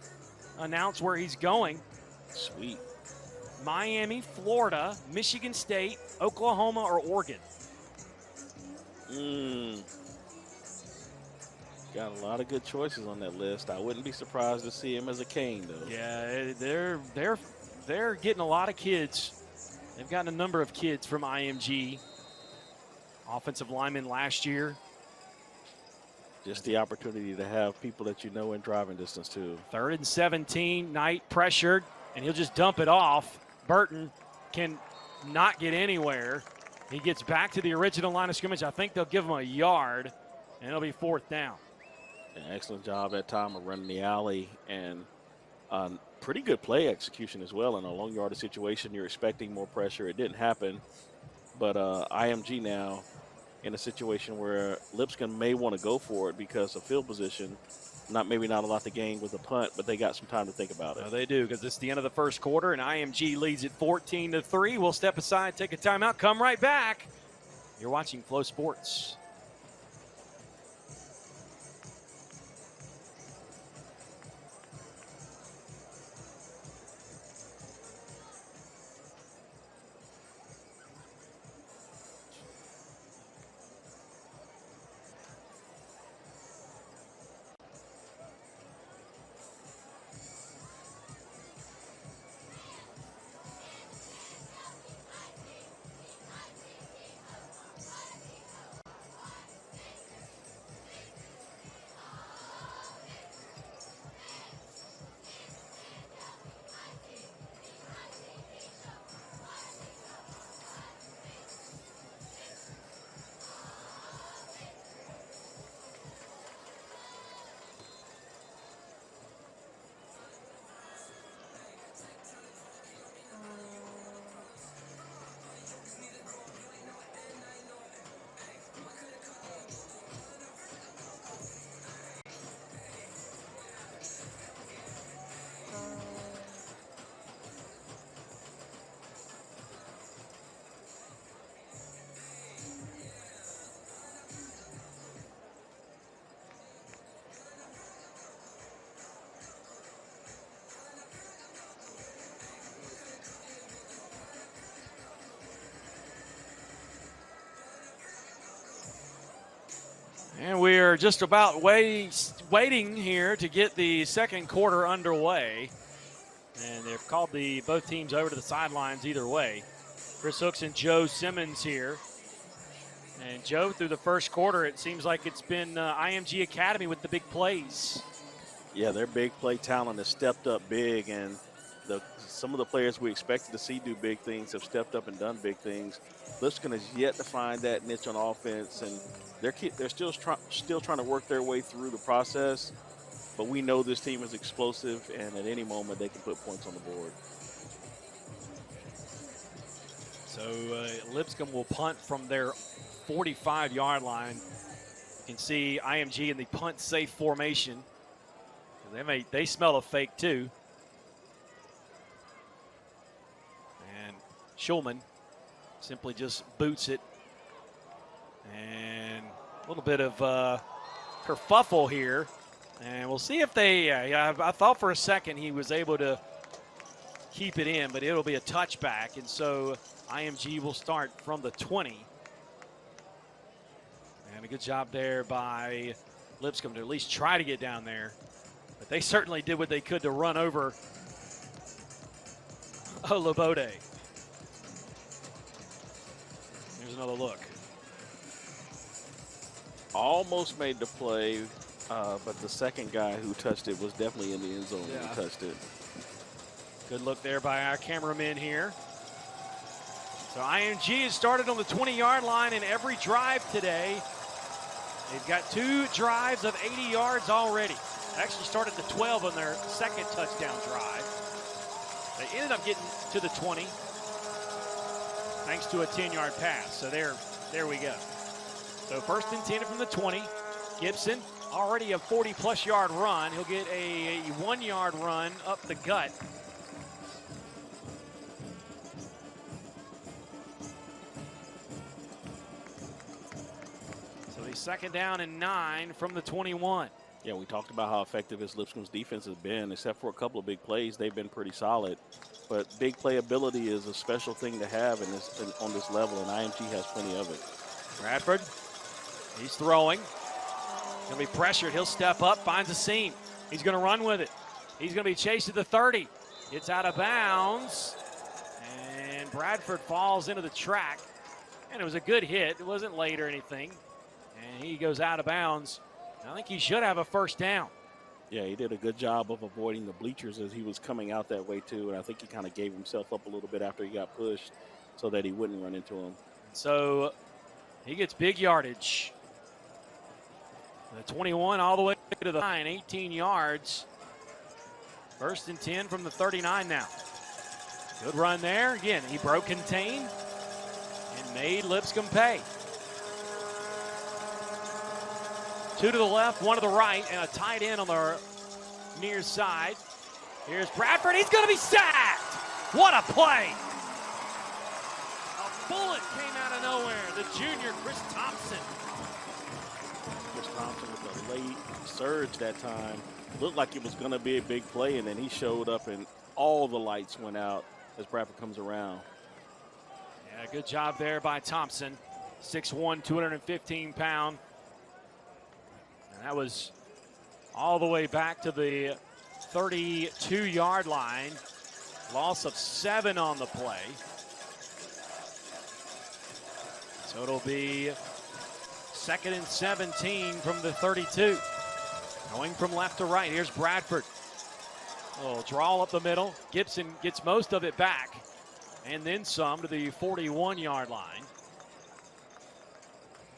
announce where he's going. Sweet. Miami, Florida, Michigan State, Oklahoma, or Oregon. Got a lot of good choices on that list. I wouldn't be surprised to see him as a Cane, though. Yeah, they're getting a lot of kids. They've gotten a number of kids from IMG. Offensive lineman last year. Just the opportunity to have people that you know in driving distance, too. 3rd and 17, Knight pressured, and he'll just dump it off. Burton can not get anywhere. He gets back to the original line of scrimmage. I think they'll give him a yard, and it'll be 4th down. An excellent job that time of running the alley, and pretty good play execution as well in a long yardage situation. You're expecting more pressure. It didn't happen, but IMG now in a situation where Lipscomb may want to go for it because of field position. Maybe not a lot to gain with a punt, but they got some time to think about it. No, they do, because it's the end of the first quarter, and IMG leads it 14-3. We'll step aside, take a timeout, come right back. You're watching Flow Sports. And we are just about waiting here to get the second quarter underway. And they've called both teams over to the sidelines either way. Chris Hooks and Joe Simmons here. And Joe, through the first quarter, it seems like it's been IMG Academy with the big plays. Yeah, their big play talent has stepped up big, and some of the players we expected to see do big things have stepped up and done big things. Lipscomb has yet to find that niche on offense, and they're still trying to work their way through the process. But we know this team is explosive, and at any moment they can put points on the board. So Lipscomb will punt from their 45-yard line. You can see IMG in the punt safe formation. They smell a fake too. And Schulman simply just boots it. And a little bit of kerfuffle here. And we'll see if I thought for a second he was able to keep it in, but it'll be a touchback. And so IMG will start from the 20. And a good job there by Lipscomb to at least try to get down there. But they certainly did what they could to run over Olabode. Here's another look. Almost made the play, but the second guy who touched it was definitely in the end zone when he touched it. Good look there by our cameraman here. So IMG has started on the 20-yard line in every drive today. They've got 2 drives of 80 yards already. Actually started the 12 on their second touchdown drive. They ended up getting to the 20 thanks to a 10-yard pass. So there we go. So first and 10 from the 20. Gibson, already a 40-plus yard run. He'll get a 1-yard run up the gut. So a second down and 9 from the 21. Yeah, we talked about how effective his Lipscomb's defense has been. Except for a couple of big plays, they've been pretty solid. But big playability is a special thing to have on this level, and IMG has plenty of it. Bradford, he's throwing. Going to be pressured. He'll step up, finds a seam. He's going to run with it. He's going to be chased to the 30. Gets out of bounds. And Bradford falls into the track. And it was a good hit. It wasn't late or anything. And he goes out of bounds. I think he should have a first down. Yeah, he did a good job of avoiding the bleachers as he was coming out that way too. And I think he kind of gave himself up a little bit after he got pushed so that he wouldn't run into him. So he gets big yardage. The 21 all the way to the 9, 18 yards. First and 10 from the 39 now. Good run there. Again, he broke contain and made Lipscomb pay. Two to the left, one to the right, and a tight end on the near side. Here's Bradford. He's going to be sacked. What a play. A bullet came out of nowhere. The junior, Chris Thompson. Chris Thompson with a late surge that time. Looked like it was going to be a big play, and then he showed up, and all the lights went out as Bradford comes around. Yeah, good job there by Thompson. 6'1", 215 pound. And that was all the way back to the 32-yard line. Loss of 7 on the play. So it'll be 2nd and 17 from the 32. Going from left to right, here's Bradford. A little draw up the middle. Gibson gets most of it back, and then some to the 41-yard line.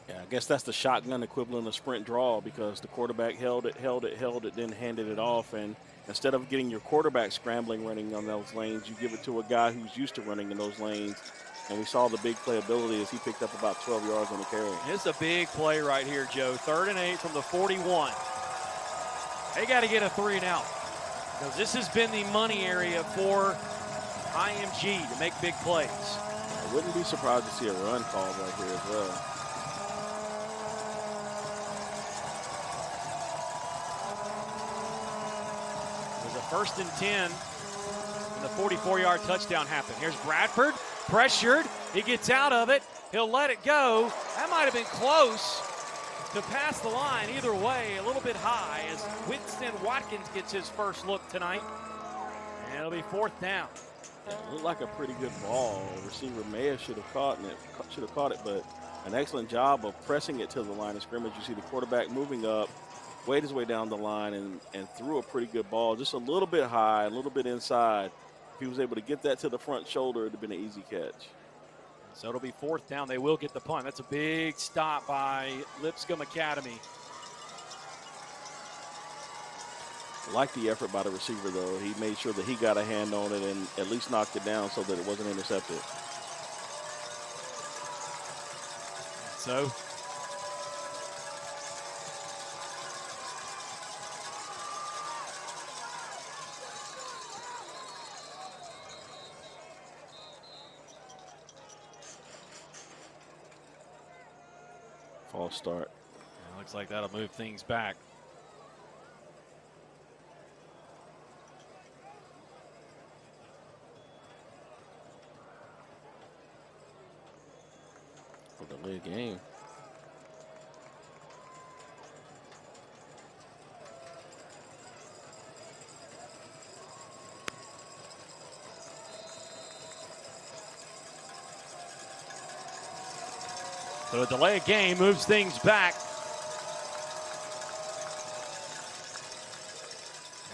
Yeah, I guess that's the shotgun equivalent of sprint draw, because the quarterback held it, then handed it off. And instead of getting your quarterback scrambling running on those lanes, you give it to a guy who's used to running in those lanes. And we saw the big playability as he picked up about 12 yards on the carry. It's a big play right here, Joe. 3rd and 8 from the 41. They got to get a 3 and out, because this has been the money area for IMG to make big plays. I wouldn't be surprised to see a run called right here as well. There's a 1st and 10, and the 44-yard touchdown happened. Here's Bradford, pressured. He gets out of it. He'll let it go. That might have been close to pass the line. Either way, a little bit high as Winston Watkins gets his first look tonight. And it'll be 4th down. It looked like a pretty good ball. Receiver Mayer should have caught it, but an excellent job of pressing it to the line of scrimmage. You see the quarterback moving up, weighed his way down the line, and threw a pretty good ball, just a little bit high, a little bit inside. If he was able to get that to the front shoulder, it would have been an easy catch. So it'll be 4th down. They will get the punt. That's a big stop by Lipscomb Academy. I like the effort by the receiver, though. He made sure that he got a hand on it and at least knocked it down so that it wasn't intercepted. So false start. looks like that'll move things back. For the lead game. So a delay of game moves things back.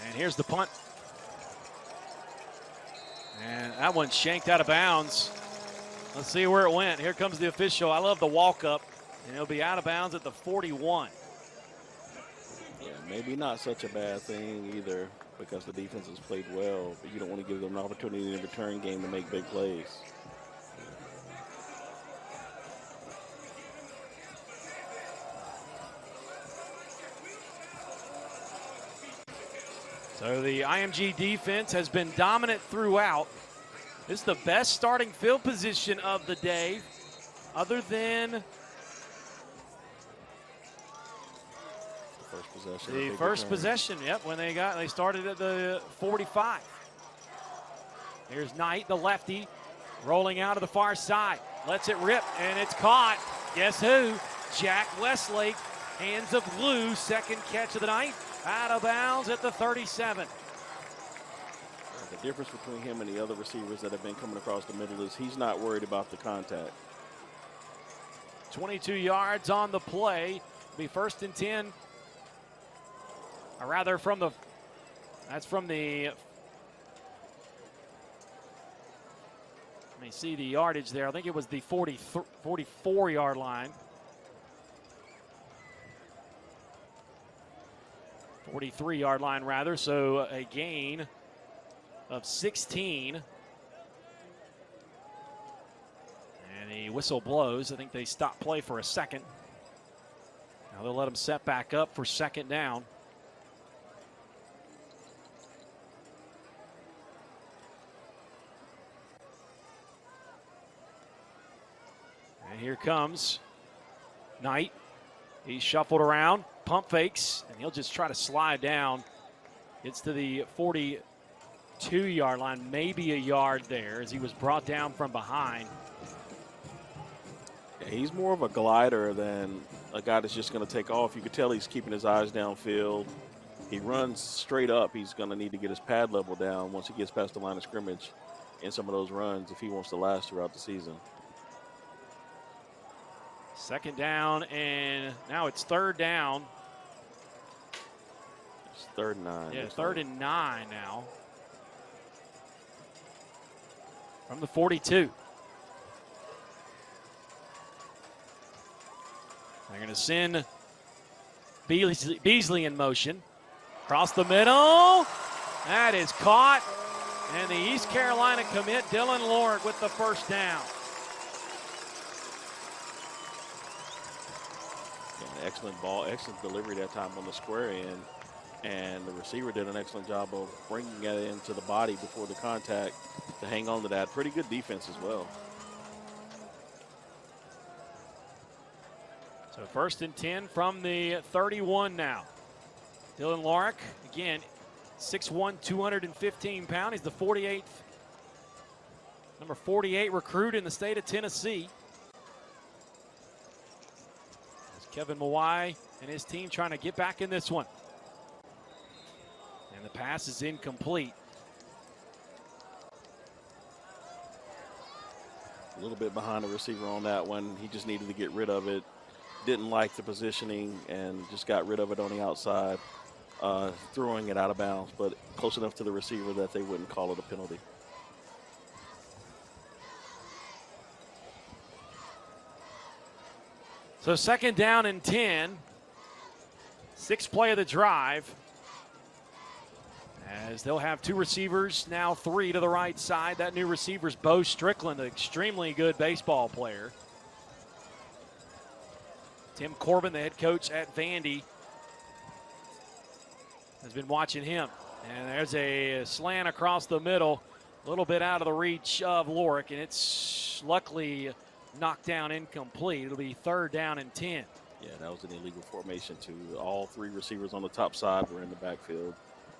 And here's the punt. And that one's shanked out of bounds. Let's see where it went. Here comes the official. I love the walk-up. And it'll be out of bounds at the 41. Yeah, maybe not such a bad thing either, because the defense has played well, but you don't want to give them an opportunity in the return game to make big plays. So the IMG defense has been dominant throughout. This is the best starting field position of the day, other than the first possession. Yep, when they started at the 45. Here's Knight, the lefty, rolling out to the far side. Lets it rip, and it's caught. Guess who? Jack Westlake, hands of glue, 2nd catch of the night. Out of bounds at the 37. The difference between him and the other receivers that have been coming across the middle is he's not worried about the contact. 22 yards on the play. Be 1st and 10. Or rather that's from the, let me see the yardage there. I think it was the 44-yard line. 43-yard line, rather. So a gain of 16. And the whistle blows. I think they stop play for a second. Now they'll let him set back up for second down. And here comes Knight. He's shuffled around, pump fakes, and he'll just try to slide down. Gets to the 42-yard line, maybe a yard there as he was brought down from behind. Yeah, he's more of a glider than a guy that's just going to take off. You could tell he's keeping his eyes downfield. He runs straight up. He's going to need to get his pad level down once he gets past the line of scrimmage in some of those runs if he wants to last throughout the season. Second down, and now it's third down. It's 3rd and 9. Yeah, 3rd and 9 now. From the 42. They're going to send Beasley in motion. Across the middle. That is caught. And the East Carolina commit, Dylan Lork, with the first down. Yeah, excellent ball, excellent delivery that time on the square end. And the receiver did an excellent job of bringing it into the body before the contact to hang on to that. Pretty good defense as well. So 1st and 10 from the 31 now. Dylan Lork, again, 6'1", 215 pounds. He's the 48th, number 48 recruit in the state of Tennessee. As Kevin Mawai and his team trying to get back in this one. And the pass is incomplete. A little bit behind the receiver on that one. He just needed to get rid of it. Didn't like the positioning and just got rid of it on the outside, throwing it out of bounds, but close enough to the receiver that they wouldn't call it a penalty. So 2nd down and 10. 6th play of the drive. As they'll have 2 receivers, now 3 to the right side. That new receiver's Bo Strickland, an extremely good baseball player. Tim Corbin, the head coach at Vandy, has been watching him. And there's a slant across the middle, a little bit out of the reach of Lork, and it's luckily knocked down incomplete. It'll be 3rd down and 10. Yeah, that was an illegal formation too. All 3 receivers on the top side were in the backfield.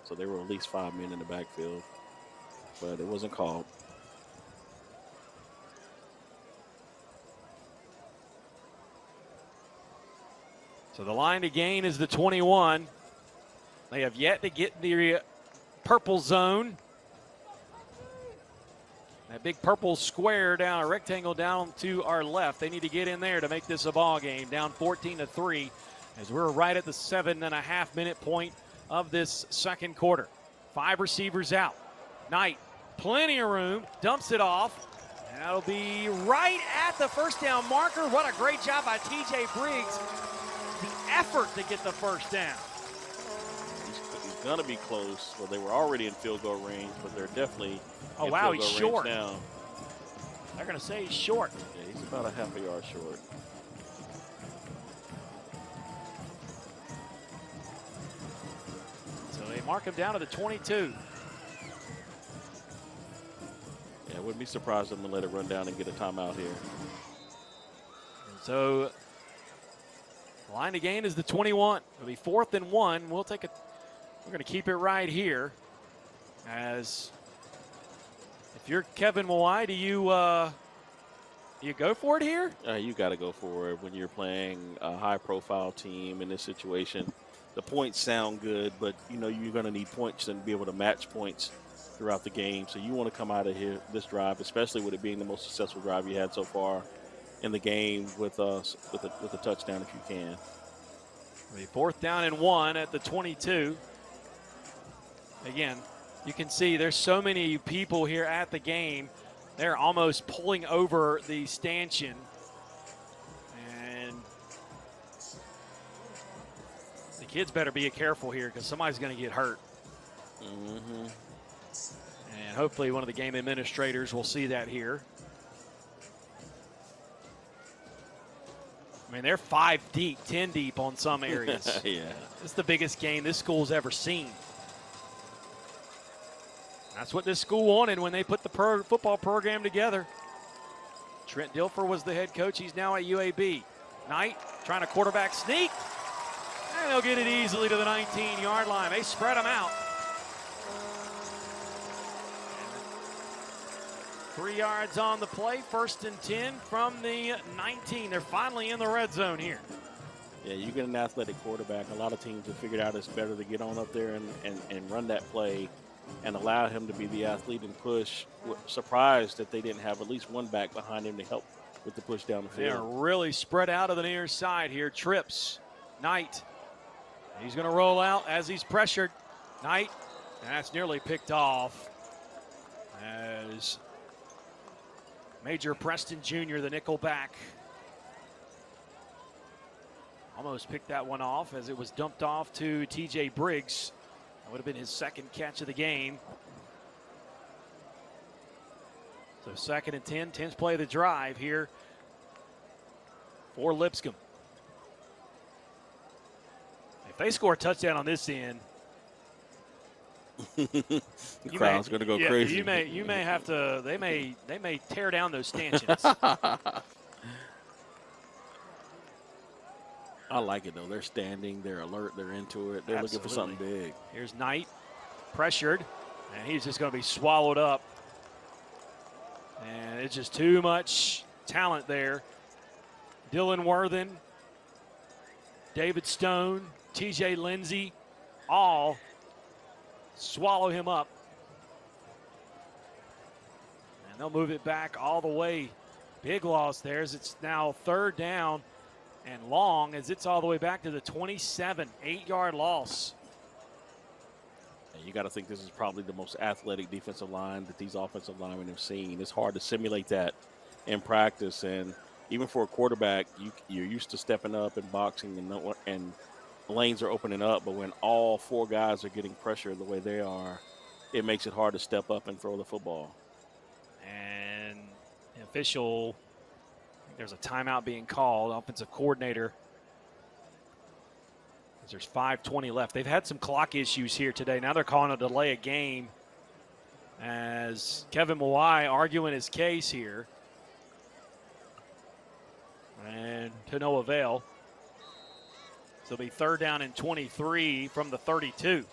So there were at least 5 men in the backfield, but it wasn't called. So the line to gain is the 21. They have yet to get the purple zone. That big purple square down, a rectangle down to our left. They need to get in there to make this a ball game. Down 14-3 as we're right at the 7.5-minute point of this second quarter. 5 receivers out. Knight, plenty of room, dumps it off. And that'll be right at the first down marker. What a great job by TJ Briggs. The effort to get the first down. He's going to be close. Well, they were already in field goal range, but they're definitely oh, in wow, field he's goal short. range now. They're going to say he's short. Yeah, he's about a half a yard short. So they mark him down to the 22. Yeah, I wouldn't be surprised if them to let it run down and get a timeout here. And so the line to gain is the 21. It'll be 4th and 1. We're going to keep it right here. As if you're Kevin Mawai, do you go for it here? You got to go for it when you're playing a high-profile team in this situation. The points sound good, but you know you're going to need points and be able to match points throughout the game. So you want to come out of here this drive, especially with it being the most successful drive you had so far in the game with a touchdown if you can. It'll be 4th down and 1 at the 22. Again, you can see there's so many people here at the game. They're almost pulling over the stanchion. And the kids better be careful here because somebody's going to get hurt. Mm-hmm. And hopefully one of the game administrators will see that here. I mean, they're 5 deep, 10 deep on some areas. Yeah. It's the biggest game this school's ever seen. That's what this school wanted when they put the football program together. Trent Dilfer was the head coach. He's now at UAB. Knight trying to quarterback sneak. And they'll get it easily to the 19-yard line. They spread them out. 3 yards on the play. 1st and 10 from the 19. They're finally in the red zone here. Yeah, you get an athletic quarterback. A lot of teams have figured out it's better to get on up there and run that play and allow him to be the athlete and push. Surprised that they didn't have at least one back behind him to help with the push down the field. They're really spread out to the near side here. Trips, Knight. He's going to roll out as he's pressured. Knight, and that's nearly picked off as Major Preston Jr., the nickel back, almost picked that one off as it was dumped off to TJ Briggs. That would have been his 2nd catch of the game. So 2nd and 10, 10th play of the drive here for Lipscomb. If they score a touchdown on this end, the crowd's going to go crazy. You may have to. They may tear down those stanchions. I like it though. They're standing. They're alert. They're into it. They're Absolutely. looking for something big. Here's Knight, pressured, and he's just going to be swallowed up. And it's just too much talent there. Dylan Worthen, David Stone, TJ Lindsay, all swallow him up. And they'll move it back all the way. Big loss there as it's now 3rd down and long as it's all the way back to the 27, 8-yard loss. And you got to think this is probably the most athletic defensive line that these offensive linemen have seen. It's hard to simulate that in practice, and even for a quarterback, you're used to stepping up and boxing and lanes are opening up, but when all 4 guys are getting pressure the way they are, it makes it hard to step up and throw the football. And the official, I think there's a timeout being called, offensive coordinator. There's 5:20 left. They've had some clock issues here today. Now they're calling a delay of game as Kevin Mawai arguing his case here. And to no avail. So it'll be 3rd down and 23 from the 32.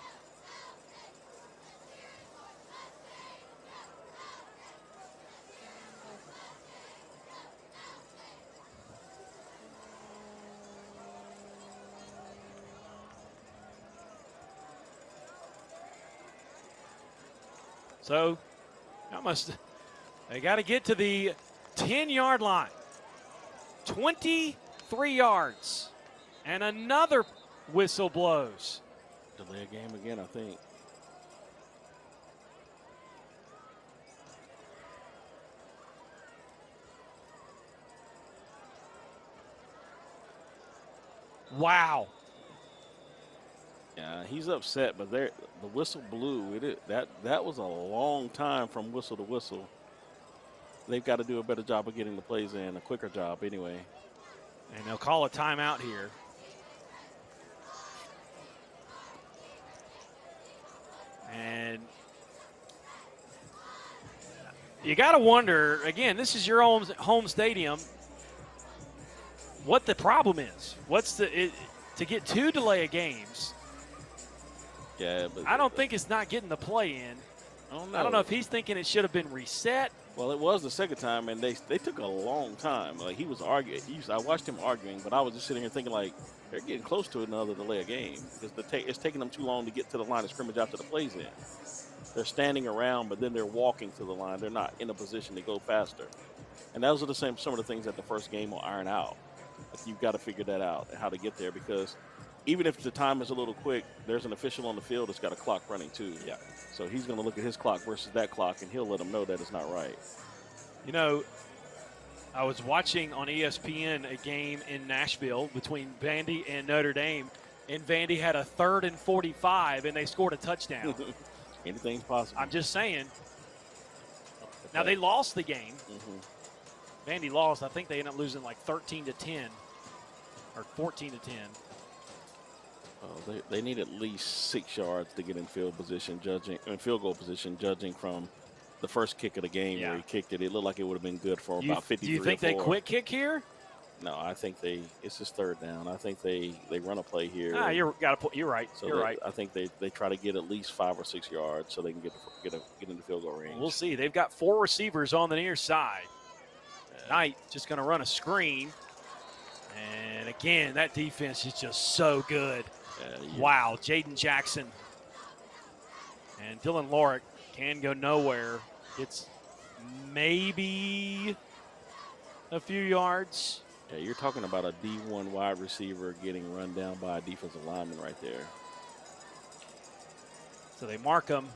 So they got to get to the 10-yard line. 23 yards. And another whistle blows. Delay a game again, I think. Wow. Yeah, he's upset, but the whistle blew. That was a long time from whistle to whistle. They've got to do a better job of getting the plays in, a quicker job anyway. And they'll call a timeout here. And you got to wonder, again, this is your home stadium, what the problem is. To get 2 delay of games. Yeah, but I don't think it's not getting the play in. I don't know if he's thinking it should have been reset. Well, it was the 2nd time, and they took a long time. Like, he was arguing. I watched him arguing, but I was just sitting here thinking, like, they're getting close to another delay of game because it's taking them too long to get to the line of scrimmage after the play's in. They're standing around, but then they're walking to the line. They're not in a position to go faster. And those are some of the things that the first game will iron out. Like, you've got to figure that out, how to get there, because even if the time is a little quick, there's an official on the field that's got a clock running too. Yeah. So he's going to look at his clock versus that clock, and he'll let them know that it's not right. You know, I was watching on ESPN a game in Nashville between Vandy and Notre Dame, and Vandy had a 3rd and 45, and they scored a touchdown. Anything's possible. I'm just saying. Now, they lost the game. Mm-hmm. Vandy lost. I think they ended up losing like 13-10. or 14 to 10. They need at least 6 yards to get in field goal position, judging from the first kick of the game where he kicked it. It looked like it would have been good for about 53 Do you think they quit kick here? No, I think it's just third down. I think they run a play here. You're right. So you're right. I think they try to get at least 5 or 6 yards so they can get into field goal range. We'll see. They've got 4 receivers on the near side. Knight just going to run a screen. And again, that defense is just so good. Wow, Jaden Jackson and Dylan Lorick can go nowhere. It's maybe a few yards. Yeah, you're talking about a D1 wide receiver getting run down by a defensive lineman right there. So they mark him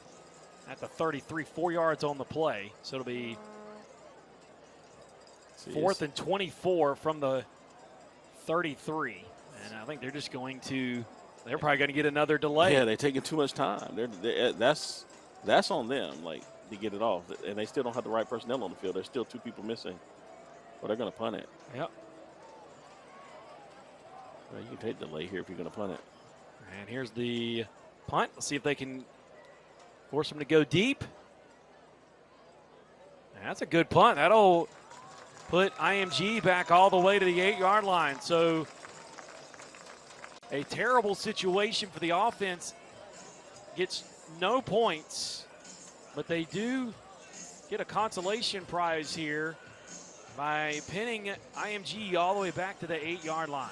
at the 33, 4 yards on the play. So it'll be 4th and 24 from the 33. And I think they're just going to, they're probably going to get another delay. Yeah, they're taking too much time. That's on them, like, to get it off. And they still don't have the right personnel on the field. There's still 2 people missing. But they're going to punt it. Yep. Well, you can take the delay here if you're going to punt it. And here's the punt. Let's see if they can force them to go deep. And that's a good punt. That'll put IMG back all the way to the 8-yard line. So a terrible situation for the offense. Gets no points, but they do get a consolation prize here by pinning IMG all the way back to the 8-yard line.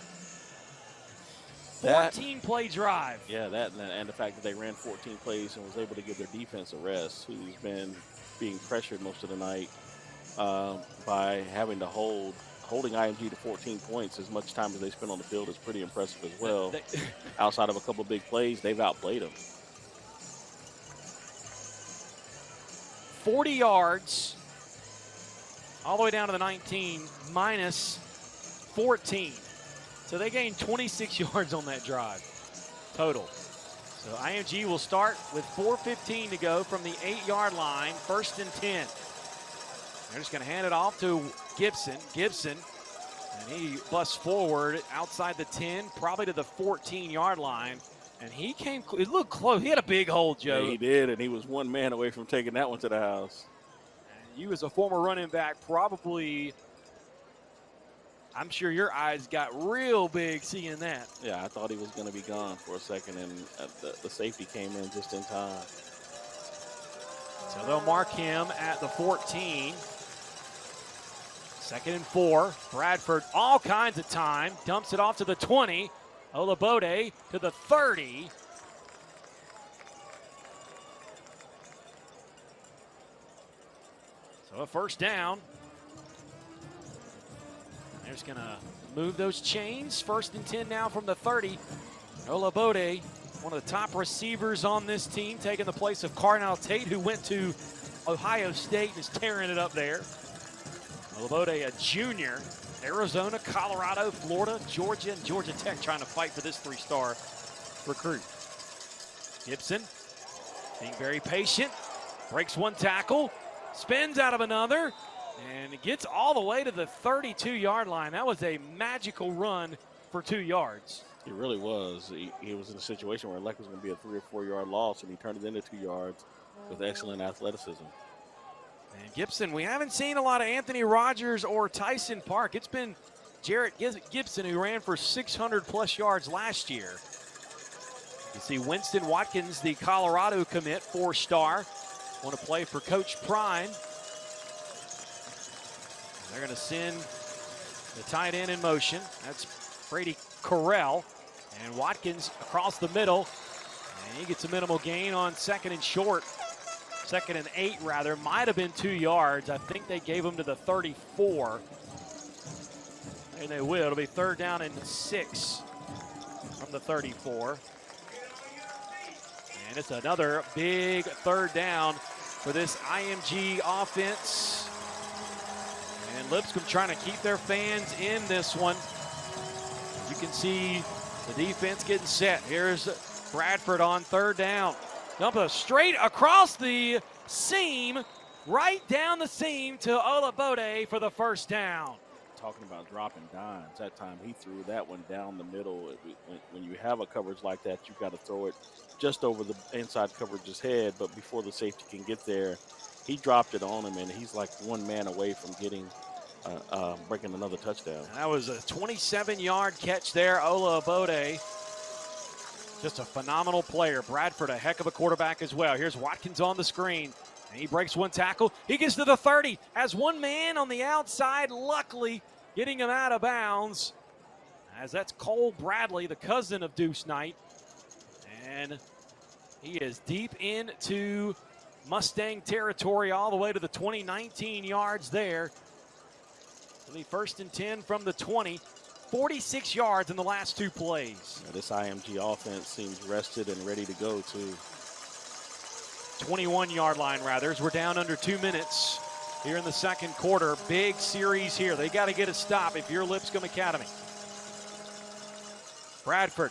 14-play drive. Yeah, that and the fact that they ran 14 plays and was able to give their defense a rest, who's been being pressured most of the night by having to holding IMG to 14 points as much time as they spent on the field is pretty impressive as well. Outside of a couple big plays, they've outplayed them. 40 yards all the way down to the 19 minus 14. So they gained 26 yards on that drive total. So IMG will start with 4:15 to go from the 8-yard line, 1st and 10. They're just going to hand it off to Gibson. And he busts forward outside the 10, probably to the 14-yard line. And he came, it looked close. He had a big hole, Joe. Yeah, he did, and he was one man away from taking that one to the house. And you as a former running back probably, I'm sure your eyes got real big seeing that. Yeah, I thought he was going to be gone for a second, and the safety came in just in time. So they'll mark him at the 14. 2nd and 4. Bradford, all kinds of time. Dumps it off to the 20. Olabode to the 30. So a 1st down. They're just going to move those chains. 1st and 10 now from the 30. Olabode, one of the top receivers on this team, taking the place of Carnell Tate, who went to Ohio State and is tearing it up there. Olabode, a junior. Arizona, Colorado, Florida, Georgia, and Georgia Tech trying to fight for this 3-star recruit. Gibson being very patient. Breaks one tackle. Spins out of another. And gets all the way to the 32-yard line. That was a magical run for 2 yards. It really was. He was in a situation where it was going to be a 3 or 4 yard loss, and he turned it into 2 yards with excellent athleticism. And Gibson, we haven't seen a lot of Anthony Rogers or Tyson Park. It's been Jarrett Gibson, who ran for 600-plus yards last year. You see Winston Watkins, the Colorado commit, 4-star. Want to play for Coach Prime. They're going to send the tight end in motion. That's Brady Correll. And Watkins across the middle. And he gets a minimal gain on 2nd and short. 2nd and 8, rather. Might have been 2 yards. I think they gave him to the 34. And they will. It'll be 3rd down and 6 from the 34. And it's another big 3rd down for this IMG offense. And Lipscomb trying to keep their fans in this one. You can see the defense getting set. Here's Bradford on 3rd down. Dump it straight across the seam, right down the seam to Olabode for the 1st down. talking about dropping dimes. That time he threw that one down the middle. When you have a coverage like that, you've got to throw it just over the inside coverage's head. But before the safety can get there, he dropped it on him, and he's like one man away from getting breaking another touchdown. And that was a 27-yard catch there. Ola Abode, just a phenomenal player. Bradford, a heck of a quarterback as well. Here's Watkins on the screen. And he breaks one tackle. He gets to the 30. Has one man on the outside, luckily getting him out of bounds. As that's Cole Bradley, the cousin of Deuce Knight. And he is deep into Mustang territory all the way to the 20, 19 yards there. The 1st and 10 from the 20. 46 yards in the last 2 plays. Yeah, this IMG offense seems rested and ready to go, too. 21-yard line, rather, as we're down under 2 minutes here in the second quarter. Big series here. They got to get a stop if you're Lipscomb Academy. Bradford,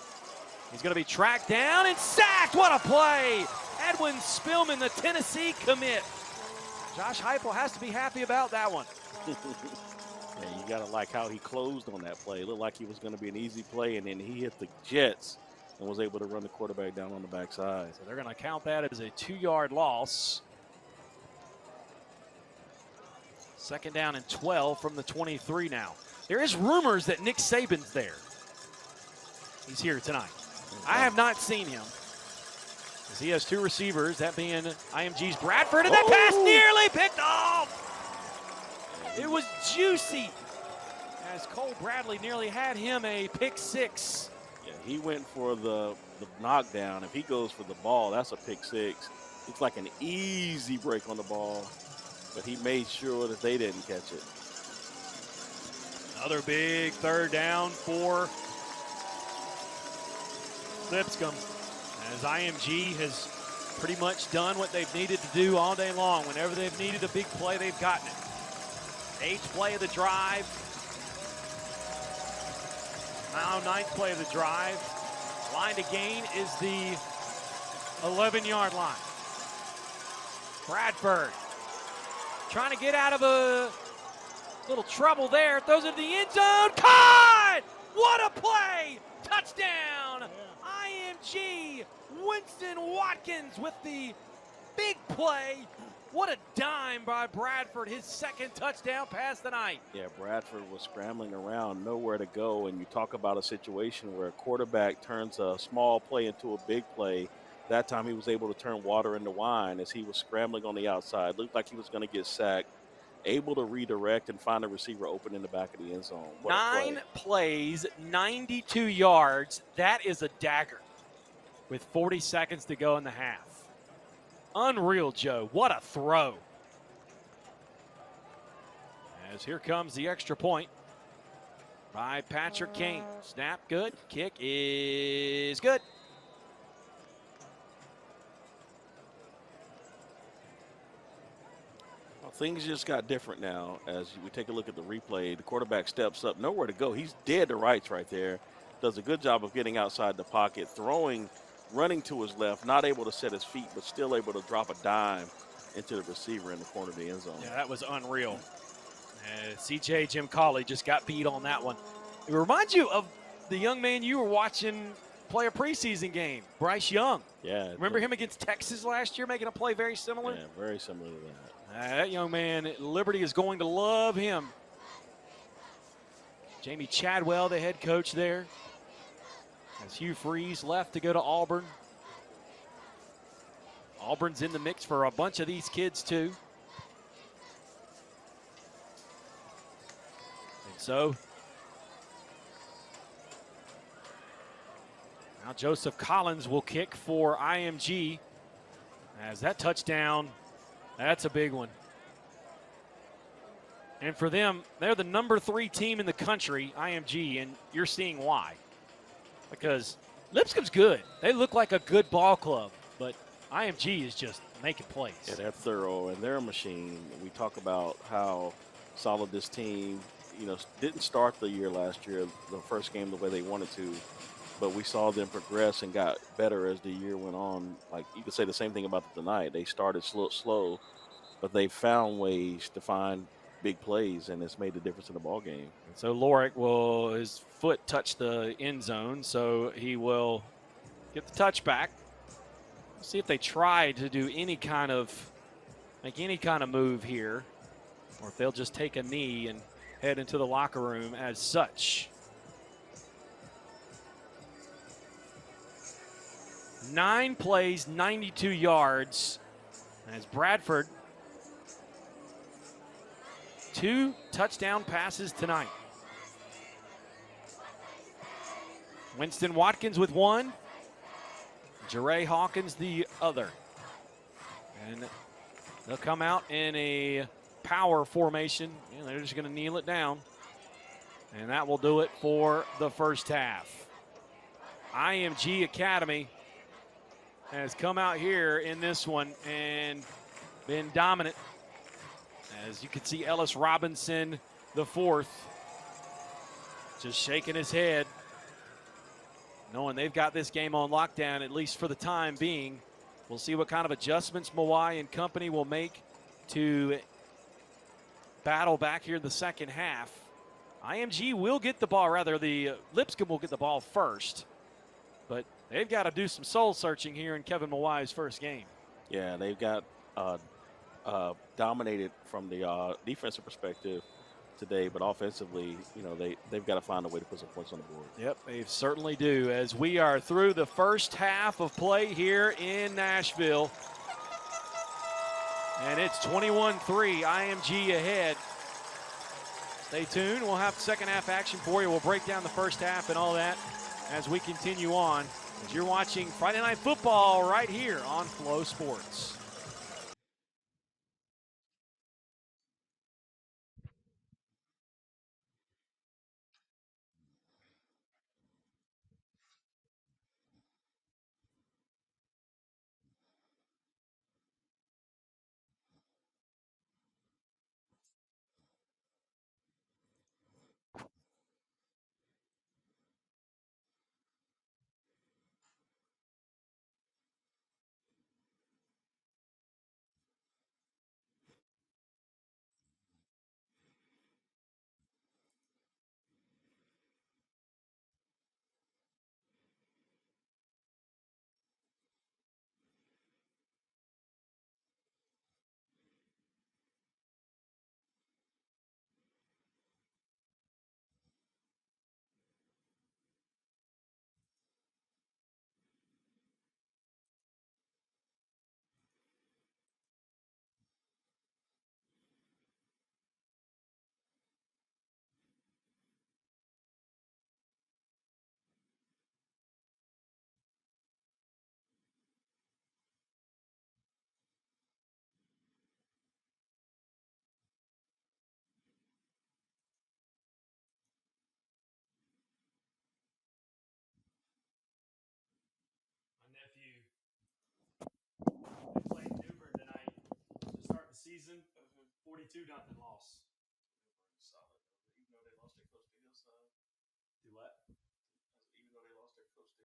he's going to be tracked down and sacked. What a play! Edwin Spillman, the Tennessee commit. Josh Heupel has to be happy about that one. Yeah, you got to like how he closed on that play. It looked like he was going to be an easy play, and then he hit the jets and was able to run the quarterback down on the backside. So they're going to count that as a 2-yard loss. 2nd down and 12 from the 23 now. There is rumors that Nick Saban's there. He's here tonight. I have not seen him. As he has 2 receivers, that being IMG's Bradford, and that pass nearly picked off. It was juicy as Cole Bradley nearly had him a pick 6. Yeah, he went for the knockdown. If he goes for the ball, that's a pick 6. It's like an easy break on the ball, but he made sure that they didn't catch it. Another big 3rd down for Lipscomb, as IMG has pretty much done what they've needed to do all day long. Whenever they've needed a big play, they've gotten it. 8th play of the drive. Now 9th play of the drive. Line to gain is the 11-yard line. Bradford trying to get out of a little trouble there. Throws it to the end zone. Caught! What a play! Touchdown! IMG. Winston Watkins with the big play. What a dime by Bradford, his 2nd touchdown pass tonight. Yeah, Bradford was scrambling around, nowhere to go, and you talk about a situation where a quarterback turns a small play into a big play. That time he was able to turn water into wine as he was scrambling on the outside. Looked like he was going to get sacked, able to redirect and find a receiver open in the back of the end zone. What 9 plays, 92 yards. That is a dagger with 40 seconds to go in the half. Unreal, Joe. What a throw. As here comes the extra point by Patrick Kane. Snap, good. Kick is good. Well, things just got different now as we take a look at the replay. The quarterback steps up, nowhere to go. He's dead to rights right there. Does a good job of getting outside the pocket, throwing, running to his left, not able to set his feet, but still able to drop a dime into the receiver in the corner of the end zone. Yeah, that was unreal. CJ Jim Colley just got beat on that one. It reminds you of the young man you were watching play a preseason game, Bryce Young. Yeah. Remember him against Texas last year making a play very similar? Yeah, very similar to that. That young man, Liberty is going to love him. Jamie Chadwell, the head coach there. As Hugh Freeze left to go to Auburn. Auburn's in the mix for a bunch of these kids too. And so now Joseph Collins will kick for IMG. As that touchdown, that's a big one. And for them, they're the number 3 team in the country, IMG, and you're seeing why. Because Lipscomb's good. They look like a good ball club, but IMG is just making plays. Yeah, they're thorough, and they're a machine. We talk about how solid this team, didn't start the year last year, the first game the way they wanted to, but we saw them progress and got better as the year went on. Like, you could say the same thing about tonight. They started slow, but they found ways to find big plays, and it's made the difference in the ball game. And so Lorick will, his foot touch the end zone, so he will get the touchback. See if they try to do any kind of, make any kind of move here, or if they'll just take a knee and head into the locker room as such. 9 plays, 92 yards, as Bradford, 2 touchdown passes tonight. Winston Watkins with 1, Jeray Hawkins the other. And they'll come out in a power formation, and they're just going to kneel it down. And that will do it for the first half. IMG Academy has come out here in this one and been dominant. As you can see, Ellis Robinson, the 4th, just shaking his head, knowing they've got this game on lockdown, at least for the time being. We'll see what kind of adjustments Mawai and company will make to battle back here in the second half. IMG will get the ball, rather the Lipscomb will get the ball first, but they've got to do some soul searching here in Kevin Mawai's first game. Yeah, they've got dominated from the defensive perspective today, but offensively, you know, they've got to find a way to put some points on the board. Yep, they certainly do, as we are through the first half of play here in Nashville. And it's 21-3, IMG ahead. Stay tuned, we'll have second half action for you. We'll break down the first half and all that as we continue on. As you're watching Friday Night Football right here on Flow Sports. Played Newbern tonight to start the season. 42-0 loss. Solid. Even though they lost their coach to Hillside. Do what? Even though they lost their coach to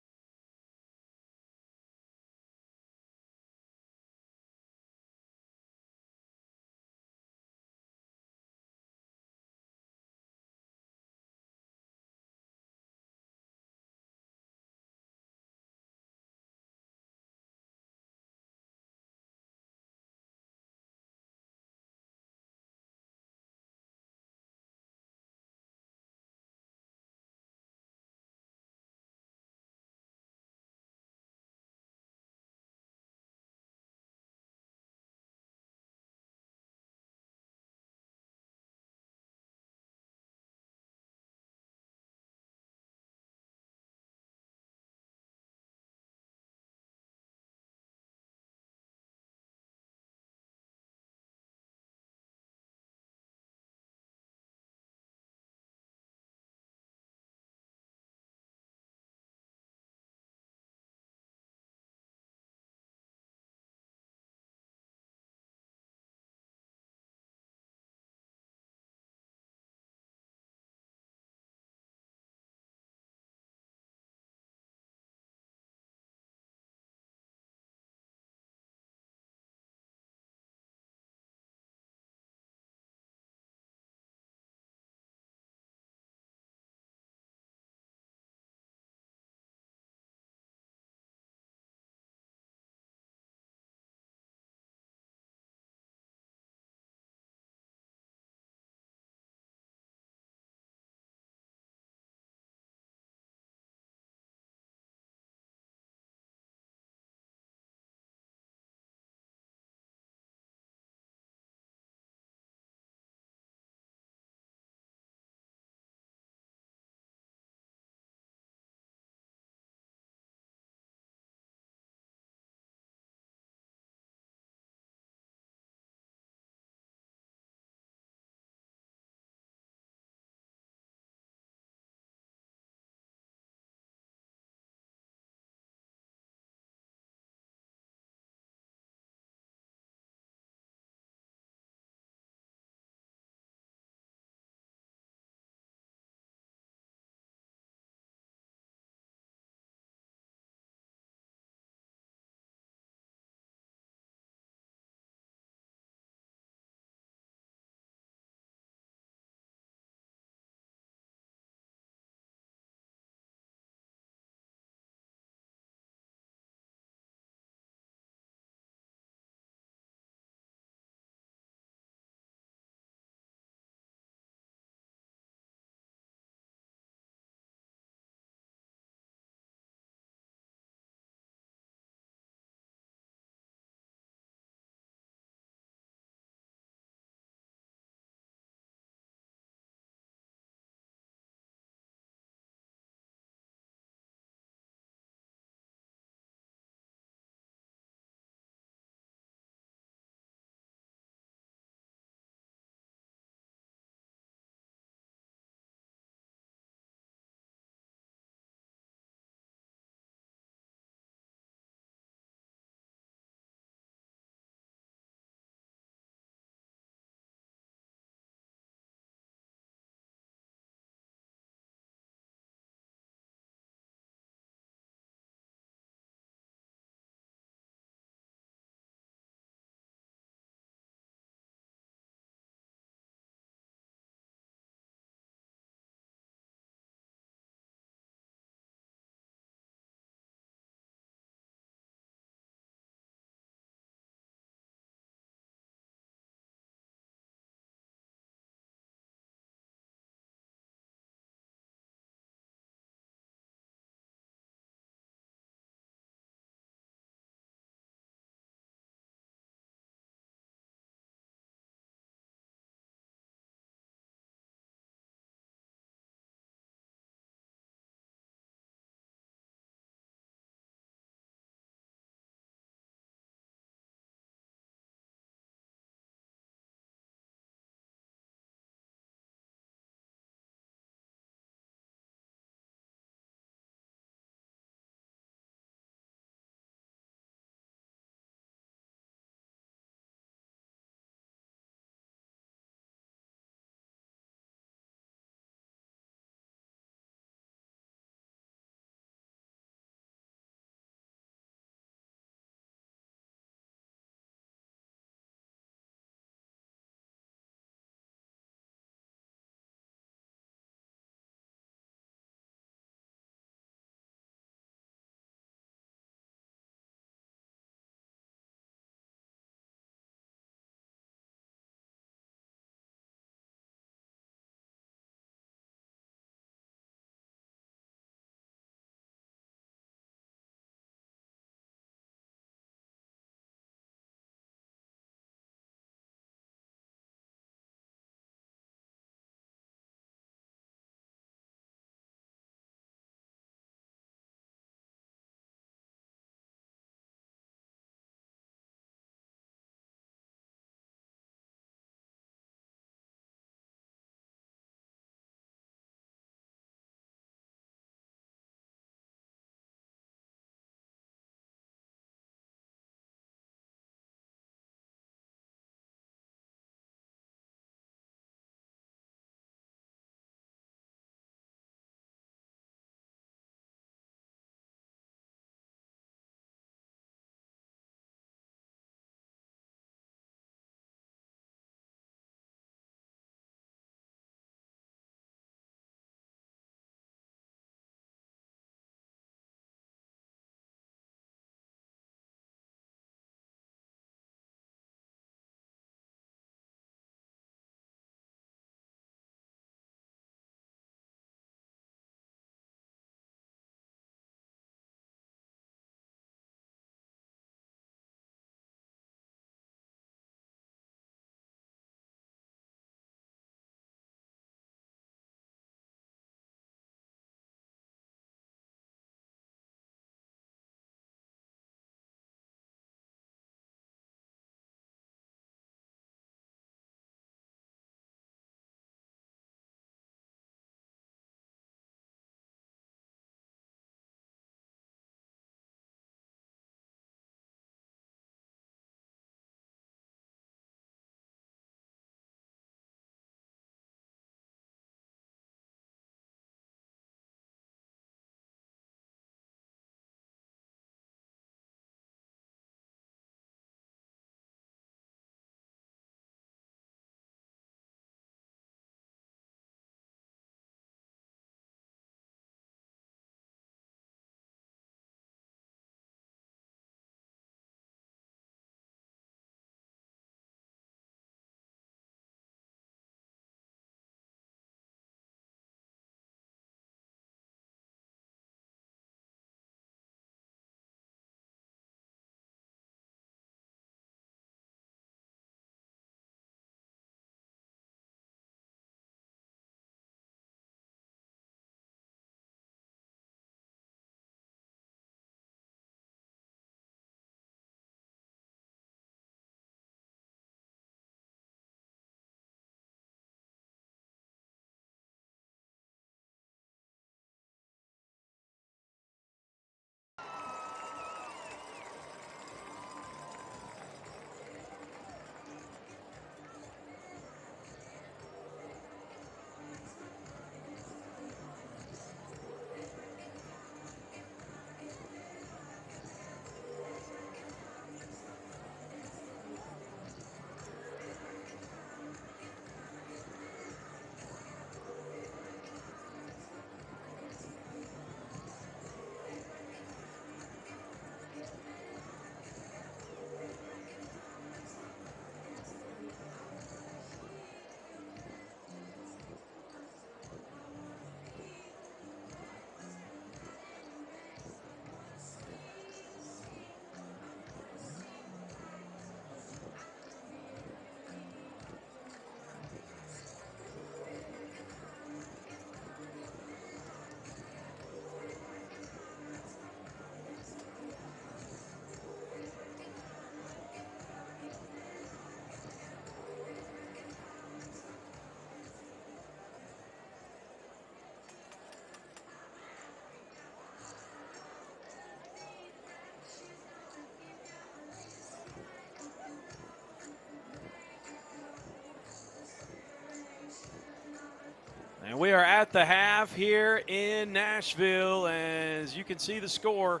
And we are at the half here in Nashville. As you can see the score.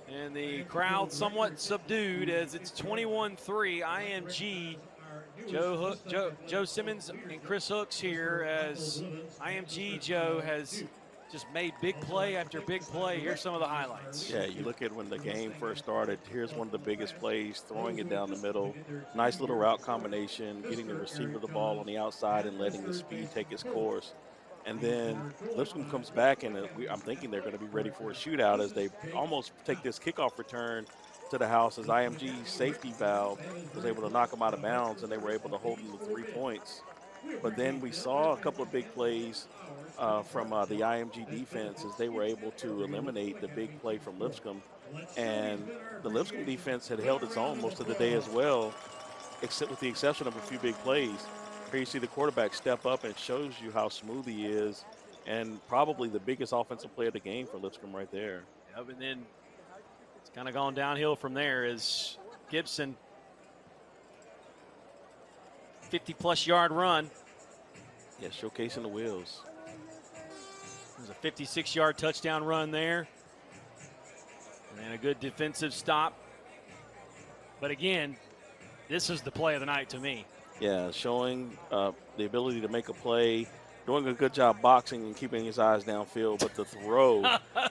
And the crowd somewhat subdued as it's 21-3 IMG. Joe Simmons and Chris Hooks here as IMG Joe has just made big play after big play. Here's some of the highlights. Yeah, you look at when the game first started, here's one of the biggest plays, throwing it down the middle. Nice little route combination, getting the receiver the ball on the outside and letting the speed take its course. And then Lipscomb comes back, and I'm thinking they're going to be ready for a shootout as they almost take this kickoff return to the house as IMG's safety valve was able to knock them out of bounds, and they were able to hold them to 3 points. But then we saw a couple of big plays from the IMG defense as they were able to eliminate the big play from Lipscomb. And the Lipscomb defense had held its own most of the day as well, except with the exception of a few big plays. Here you see the quarterback step up and shows you how smooth he is, and probably the biggest offensive play of the game for Lipscomb right there. Yep, and then it's kind of gone downhill from there as Gibson, 50-plus yard run. Yeah, showcasing the wheels. There's a 56-yard touchdown run there. And then a good defensive stop. But again, this is the play of the night to me. Yeah, showing the ability to make a play, doing a good job boxing and keeping his eyes downfield, but the throw,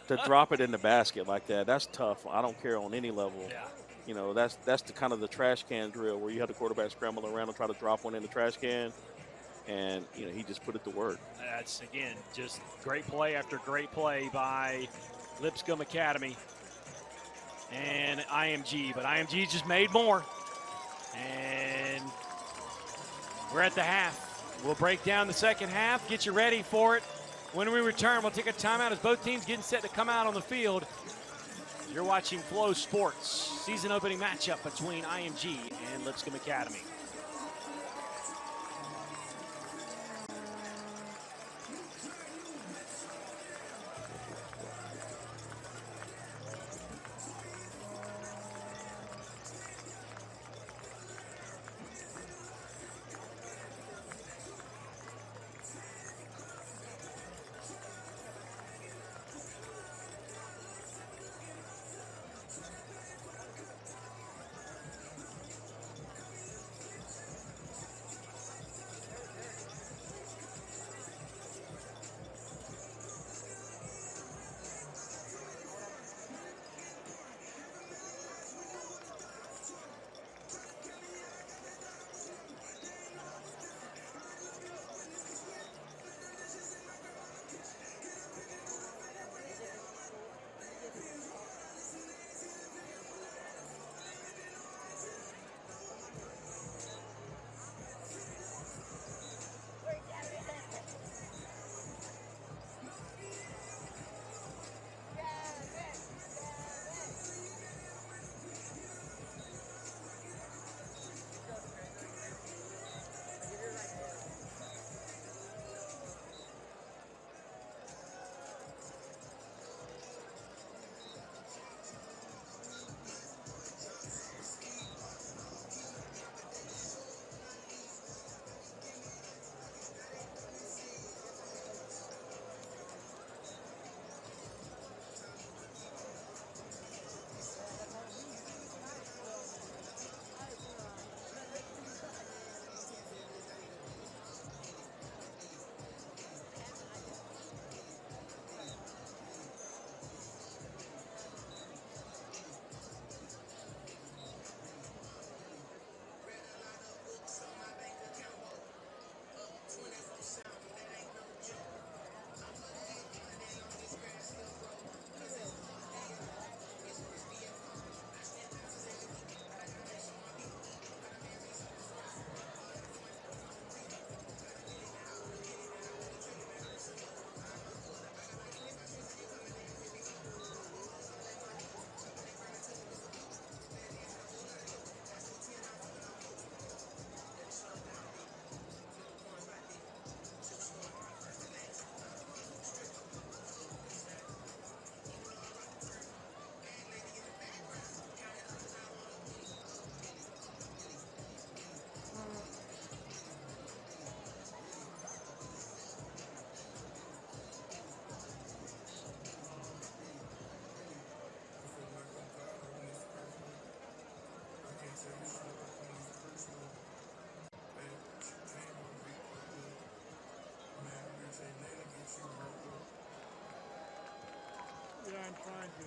to drop it in the basket like that, that's tough. I don't care on any level. Yeah. You know, that's the kind of the trash can drill where you have the quarterback scramble around and try to drop one in the trash can, and, you know, he just put it to work. That's, again, just great play after great play by Lipscomb Academy and IMG, but IMG just made more. And we're at the half. We'll break down the second half, get you ready for it. When we return, we'll take a timeout as both teams getting set to come out on the field. You're watching Flow Sports, season opening matchup between IMG and Lipscomb Academy. trying to.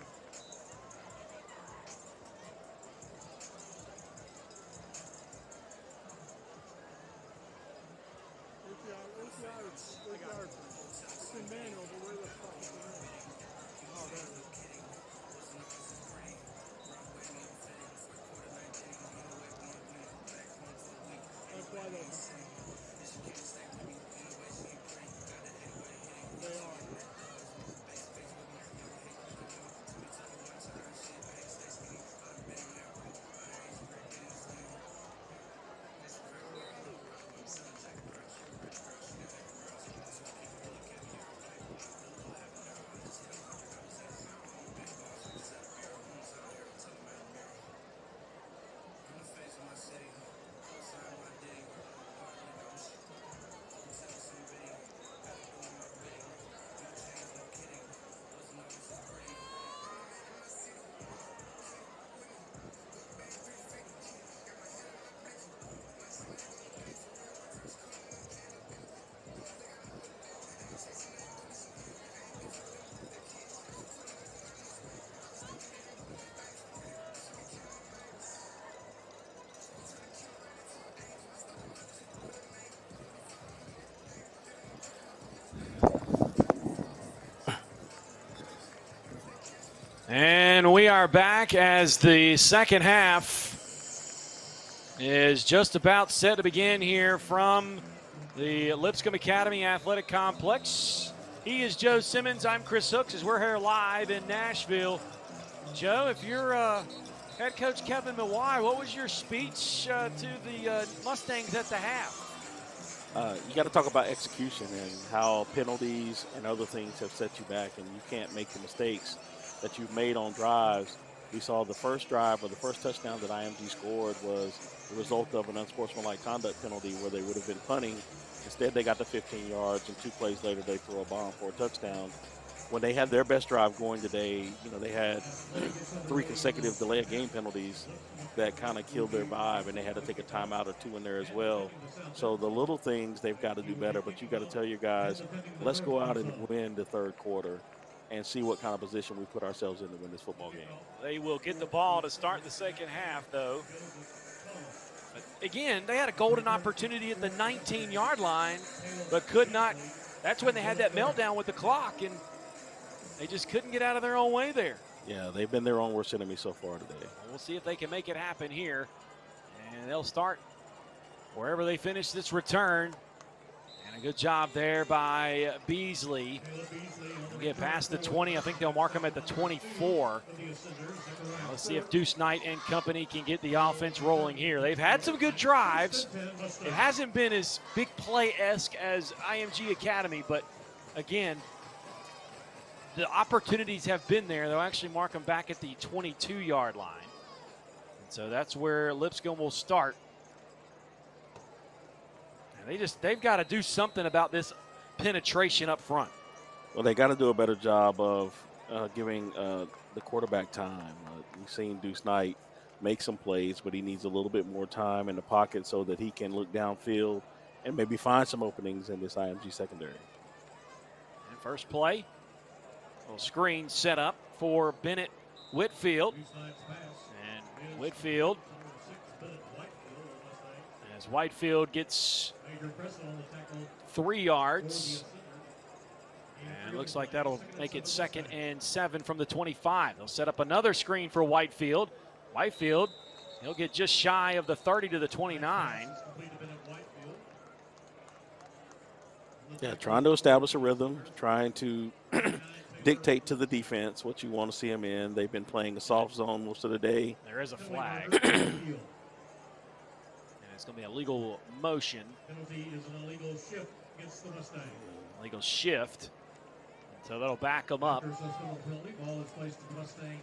It's in manual, but where the fuck is the ring? Oh, there it is. That's why they are. And we are back as the second half is just about set to begin here from the Lipscomb Academy Athletic Complex. He is Joe Simmons. I'm Chris Hooks as we're here live in Nashville. Joe, if you're head coach Kevin Mawai, what was your speech to the Mustangs at the half? You got to talk about execution and how penalties and other things have set you back, and you can't make the mistakes that you've made on drives. We saw the first drive or the first touchdown that IMG scored was the result of an unsportsmanlike conduct penalty where they would have been punting. Instead, they got to 15 yards, and 2 plays later, they threw a bomb for a touchdown. When they had their best drive going today, they had 3 consecutive delay of game penalties that kind of killed their vibe, and they had to take a timeout or 2 in there as well. So the little things they've got to do better, but you got to tell your guys, let's go out and win the third quarter and see what kind of position we put ourselves in to win this football game. They will get the ball to start the second half, though. But again, they had a golden opportunity at the 19-yard line, but could not. That's when they had that meltdown with the clock, and they just couldn't get out of their own way there. Yeah, they've been their own worst enemy so far today. We'll see if they can make it happen here. And they'll start wherever they finish this return. And a good job there by Beasley. They'll get past the 20. I think they'll mark them at the 24. Let's see if Deuce Knight and company can get the offense rolling here. They've had some good drives. It hasn't been as big play-esque as IMG Academy, but again, the opportunities have been there. They'll actually mark them back at the 22-yard line. And so that's where Lipscomb will start. And they've got to do something about this penetration up front. Well, they got to do a better job of giving the quarterback time. We've seen Deuce Knight make some plays, but he needs a little bit more time in the pocket so that he can look downfield and maybe find some openings in this IMG secondary. And first play, a little screen set up for Bennett Whitfield. And Whitfield, as Whitefield gets 3 yards. And it looks like that'll make it 2nd and 7 from the 25. They'll set up another screen for Whitefield. Whitefield, he'll get just shy of the 30 to the 29. Yeah, trying to establish a rhythm, trying to dictate to the defense what you want to see them in. They've been playing a soft zone most of the day. There is a flag. It's going to be a legal motion. Penalty is an illegal shift against the Mustangs. Legal shift. So that'll back them up. Ball is placed to the Mustang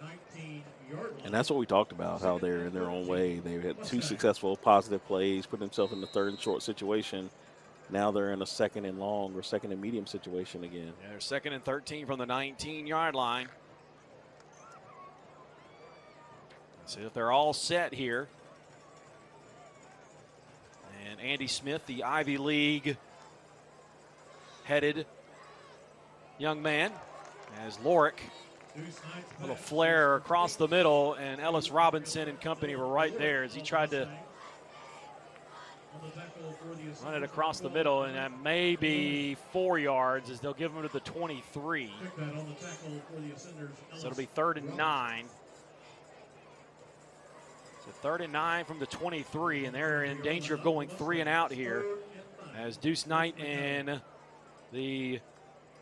19-yard line. And that's what we talked about, how they're in their own way. They've had 2 successful positive plays, put themselves in the 3rd and short situation. Now they're in a 2nd and long or 2nd and medium situation again. Yeah, they're 2nd and 13 from the 19-yard line. Let's see if they're all set here. And Andy Smith, the Ivy League headed young man, as Lorick, a little flare across the middle, and Ellis Robinson and company were right there as he tried to run it across the middle, and that may be 4 yards as they'll give him to the 23. So it'll be 3rd and 9. So 3rd and 9 from the 23, and they're in danger of going 3 and out here as Deuce Knight and the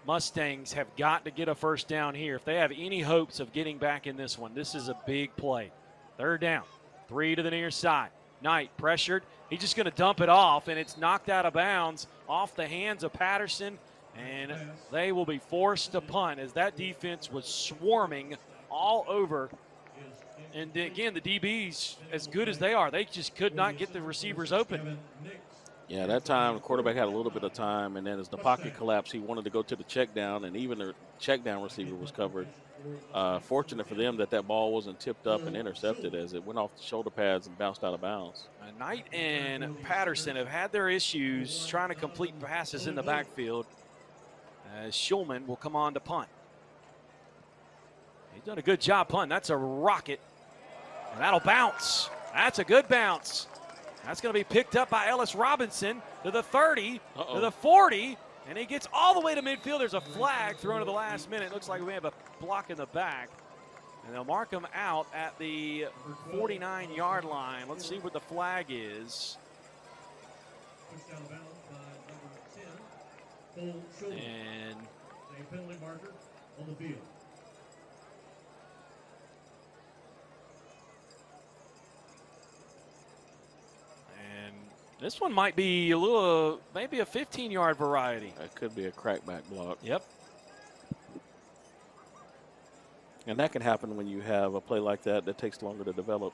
Mustangs have got to get a first down here. If they have any hopes of getting back in this one, this is a big play. 3rd down, 3 to the near side. Knight pressured. He's just going to dump it off, and it's knocked out of bounds off the hands of Patterson, and they will be forced to punt as that defense was swarming all over. And again, the DBs, as good as they are, they just could not get the receivers open. Yeah, that time the quarterback had a little bit of time, and then as the pocket collapsed, he wanted to go to the check down, and even the check down receiver was covered. Fortunate for them that that ball wasn't tipped up and intercepted as it went off the shoulder pads and bounced out of bounds. Knight and Patterson have had their issues trying to complete passes in the backfield as Schulman will come on to punt. He's done a good job punting. That's a rocket, and that'll bounce. That's a good bounce. That's going to be picked up by Ellis Robinson to the 30, to the 40, and he gets all the way to midfield. There's a flag thrown at the last minute. Looks like we have a block in the back, and they'll mark him out at the 49-yard line. Let's see what the flag is. And penalty marker on the field. This one might be a little, maybe a 15-yard variety. That could be a crackback block. Yep. And that can happen when you have a play like that that takes longer to develop.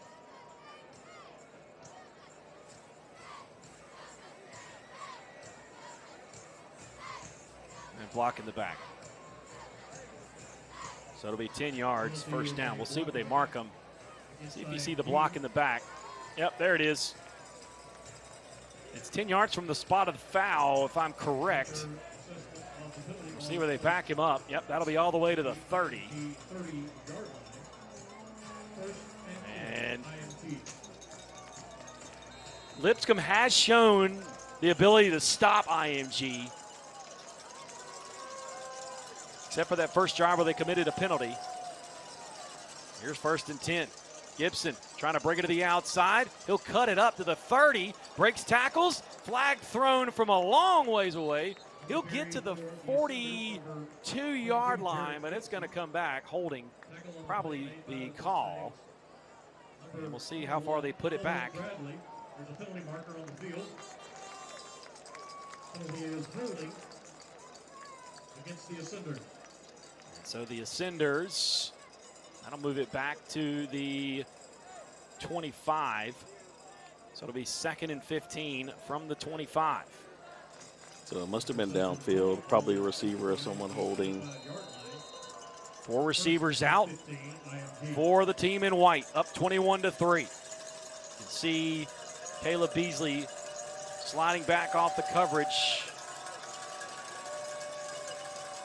And block in the back. So it'll be 10 yards, first down. We'll see what they mark them. See if you see the block in the back. Yep, there it is. It's 10 yards from the spot of the foul, if I'm correct. We'll see where they back him up. Yep, that'll be all the way to the 30. And Lipscomb has shown the ability to stop IMG, except for that first drive where they committed a penalty. Here's 1st and 10. Gibson trying to bring it to the outside. He'll cut it up to the 30, breaks tackles, flag thrown from a long ways away. He'll get to the 42-yard line, but it's going to come back, holding probably the call. And we'll see how far they put it back. There's a penalty marker on the field. Penalty is holding against the Ascenders. So the Ascenders, that'll move it back to the 25. So it'll be 2nd and 15 from the 25. So it must have been downfield, probably a receiver or someone holding. 4 receivers out for the team in white, up 21-3. You can see Caleb Beasley sliding back off the coverage.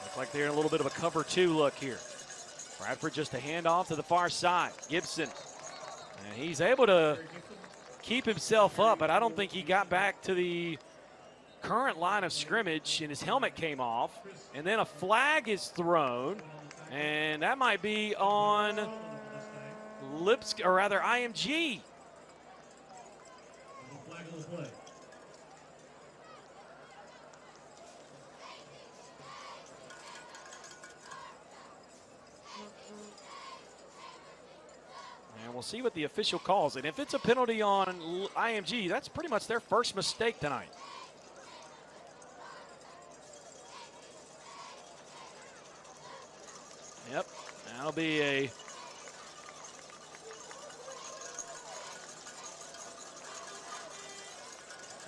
Looks like they're in a little bit of a cover 2 look here. Bradford just a handoff to the far side. Gibson, and he's able to keep himself up, but I don't think he got back to the current line of scrimmage, and his helmet came off, and then a flag is thrown, and that might be on Lipscomb, or rather IMG. And we'll see what the official calls. And if it's a penalty on IMG, that's pretty much their first mistake tonight. Yep, that'll be a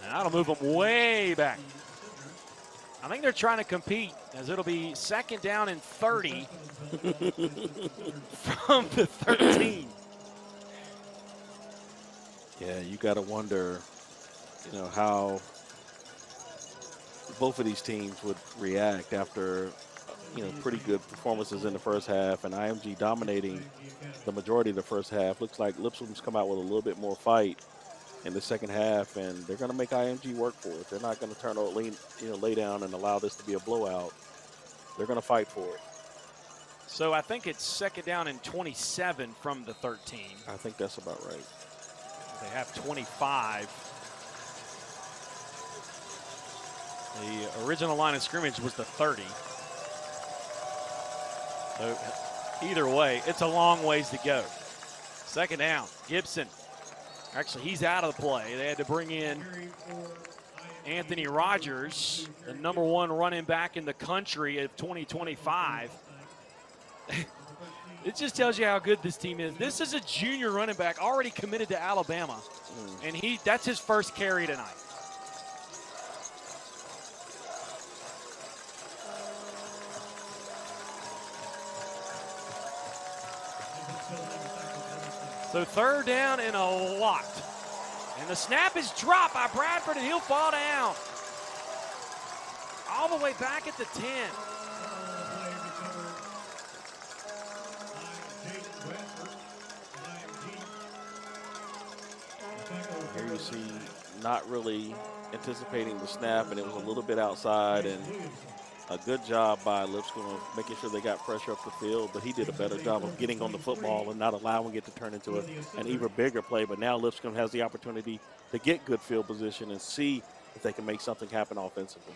and that'll move them way back. I think they're trying to compete, as it'll be 2nd down and 30 from the 13. Yeah, you got to wonder, you know, how both of these teams would react after pretty good performances in the first half, and IMG dominating the majority of the first half. Looks like Lipscomb's come out with a little bit more fight in the second half, and they're going to make IMG work for it. They're not going to lay down and allow this to be a blowout. They're going to fight for it. So I think it's second down and 27 from the 13. I think that's about right. They have 25. The original line of scrimmage was the 30. So either way, it's a long ways to go. Second down, Gibson. Actually, he's out of the play. They had to bring in Anthony Rogers, the #1 running back in the country of 2025. It just tells you how good this team is. This is a junior running back already committed to Alabama, and that's his first carry tonight. So third down and a lot. And the snap is dropped by Bradford, and he'll fall down. All the way back at the 10. Here you see not really anticipating the snap, and it was a little bit outside, and a good job by Lipscomb of making sure they got pressure up the field, but he did a better job of getting on the football and not allowing it to turn into an even bigger play. But now Lipscomb has the opportunity to get good field position and see if they can make something happen offensively.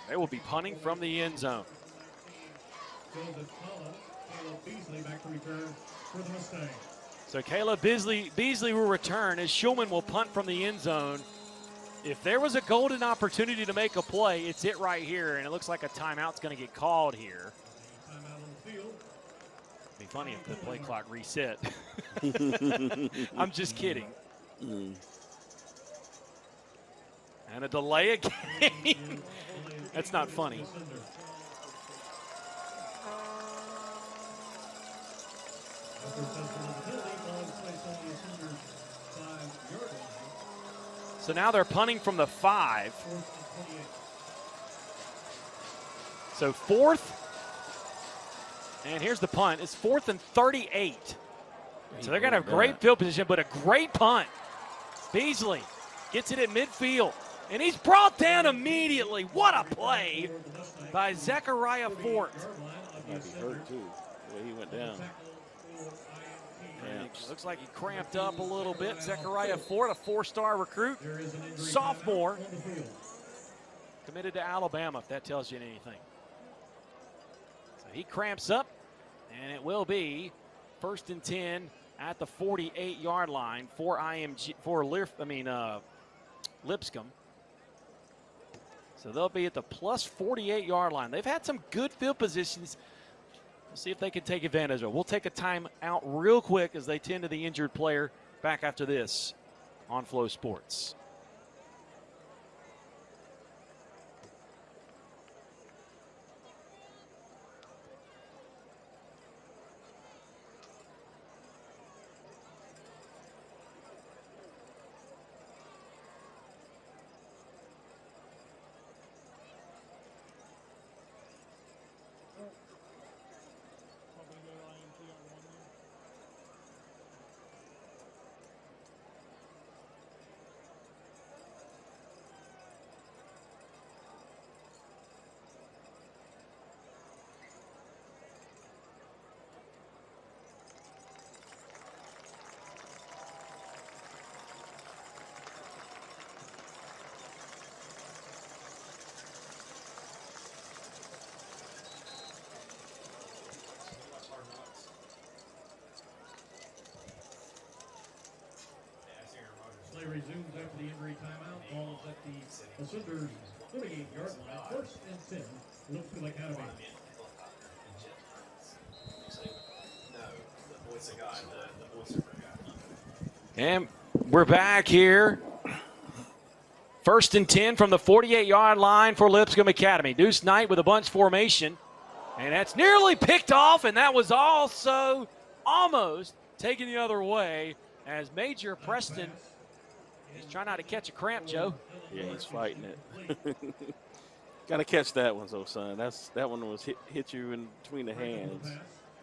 They will be punting from the end zone. So Caleb Beasley will return as Schulman will punt from the end zone. If there was a golden opportunity to make a play, it's it right here, and it looks like a timeout's going to get called here. It'd be funny if the play clock reset. I'm just kidding. And a delay again. That's not funny. So now they're punting from the 5. So fourth, and here's the punt. It's 4th and 38. So they're going to have great field position, but a great punt. Beasley gets it at midfield, and he's brought down immediately. What a play by Zechariah Fort. He might be hurt, too, the way he went down. Looks like he cramped up a little bit. Zechariah Fort, a 4-star recruit, sophomore, committed to Alabama, if that tells you anything. So he cramps up, and it will be 1st and 10 at the 48-yard line for Lipscomb. So they'll be at the plus 48-yard line. They've had some good field positions. We'll see if they can take advantage of it. We'll take a time out real quick as they tend to the injured player. Back after this on Flow Sports. Resumes after the injury timeout. Ball's at the Cinders 48-yard line. 1st and 10. Lipscomb Academy. And we're back here. 1st and 10 from the 48-yard line for Lipscomb Academy. Deuce Knight with a bunch formation. And that's nearly picked off, and that was also almost taken the other way as Major Preston. He's trying not to catch a cramp, Joe. Yeah, he's fighting it. Got to catch that one, though, son. That one was hit you in between the hands.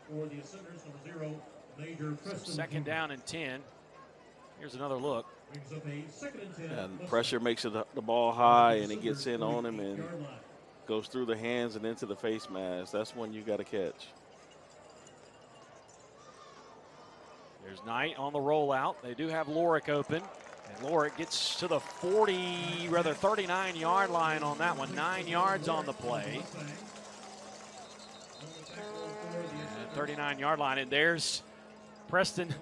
For the Ascenders, number 0, Major So Preston second Jr. down and 10. Here's another look. Brings up a 2nd and 10. And pressure makes the ball high, and it gets in on him and goes through the hands and into the face mask. That's one you got to catch. There's Knight on the rollout. They do have Lorick open. And Lorick gets to the 39-yard line on that one. 9 yards on the play. 39-yard line. And there's Preston,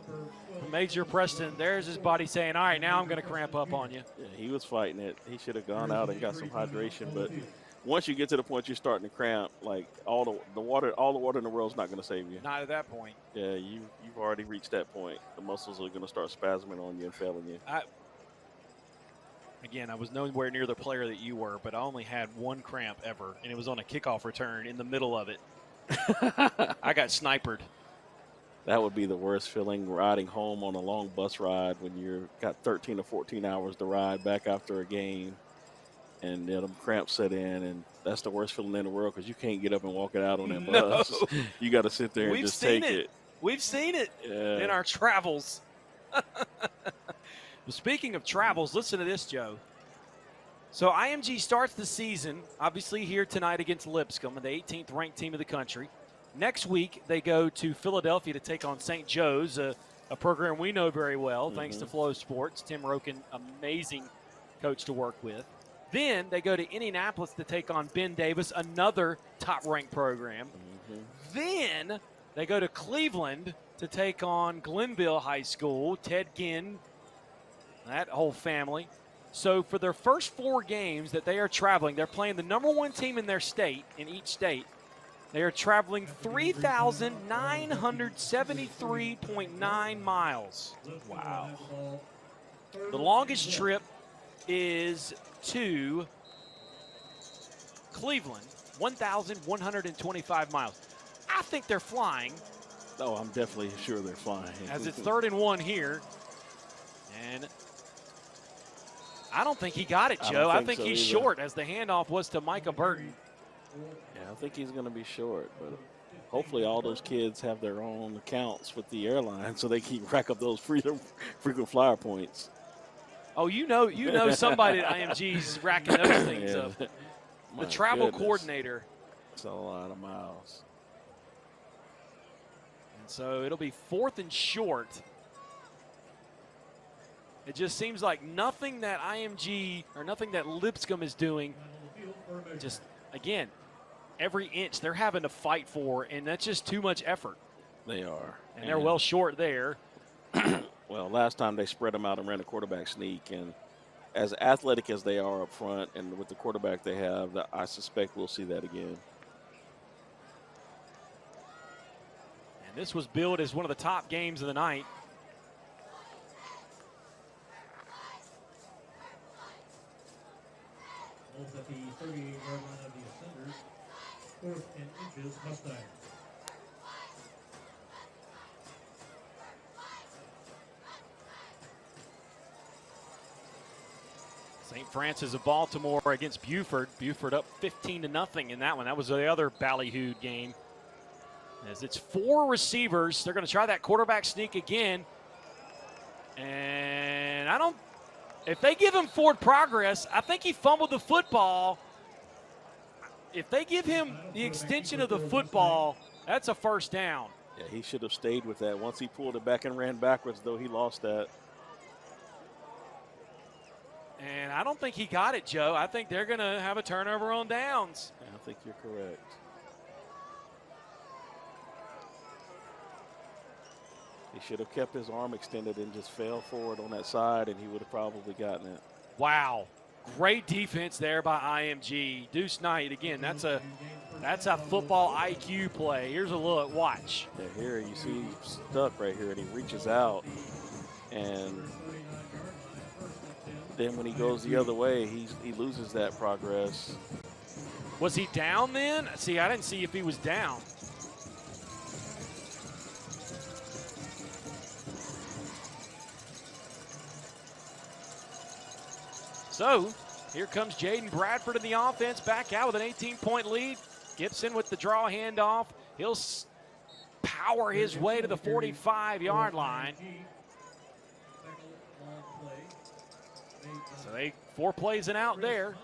Major Preston. There's his body saying, all right, now I'm going to cramp up on you. Yeah, he was fighting it. He should have gone out and got some hydration. But once you get to the point you're starting to cramp, like all the water in the world is not going to save you. Not at that point. Yeah, you've already reached that point. The muscles are going to start spasming on you and failing you. Again, I was nowhere near the player that you were, but I only had one cramp ever, and it was on a kickoff return in the middle of it. I got sniped. That would be the worst feeling, riding home on a long bus ride when you've got 13 or 14 hours to ride back after a game, and them cramps set in, and that's the worst feeling in the world because you can't get up and walk it out on that bus. You got to sit there and just take it. We've seen it in our travels. Well, speaking of travels, listen to this, Joe. So IMG starts the season, obviously here tonight against Lipscomb, the 18th ranked team of the country. Next week, they go to Philadelphia to take on St. Joe's, a program we know very well, thanks to Flow Sports. Tim Roken, amazing coach to work with. Then they go to Indianapolis to take on Ben Davis, another top-ranked program. Then they go to Cleveland to take on Glenville High School, Ted Ginn, that whole family. So for their first 4 games that they are traveling, they're playing the number 1 team in their state, in each state. They are traveling 3,973.9 miles. Wow. The longest trip is to Cleveland, 1,125 miles. I think they're flying. Oh, I'm definitely sure they're flying. As it's 3rd and 1 here. And I don't think he got it, Joe. I think so he's either. short, as the handoff was to Micah Burton. Yeah, I think he's going to be short, but hopefully all those kids have their own accounts with the airline so they can rack up those frequent flyer points. Oh, you know somebody at IMG's racking those things up. The travel coordinator. It's a lot of miles. And so it'll be 4th and short. It just seems like nothing that IMG or nothing that Lipscomb is doing, just, again, every inch they're having to fight for, and that's just too much effort. They are. And they're well short there. Well, last time they spread them out and ran a quarterback sneak, and as athletic as they are up front and with the quarterback they have, I suspect we'll see that again. And this was billed as one of the top games of the night. Almost at the 38-yard line of the Ascenders, 4th and inches, Mustang. St. Francis of Baltimore against Buford. Buford up 15-0 in that one. That was the other ballyhooed game. As it's 4 receivers, they're going to try that quarterback sneak again. And if they give him forward progress, I think he fumbled the football. If they give him the extension of the football, that's a first down. Yeah, he should have stayed with that. Once he pulled it back and ran backwards, though, he lost that. And I don't think he got it, Joe. I think they're going to have a turnover on downs. Yeah, I think you're correct. He should have kept his arm extended and just fell forward on that side, and he would have probably gotten it. Wow. Great defense there by IMG. Deuce Knight, again, that's a football IQ play. Here's a look. Watch. Yeah, here you see he's stuck right here, and he reaches out. And then when he goes the other way, he loses that progress. Was he down then? See, I didn't see if he was down. So, Here comes Jaden Bradford in the offense, back out with an 18-point lead. Gibson with the draw handoff. He'll power his way to the 45-yard line. So 4 plays and out there.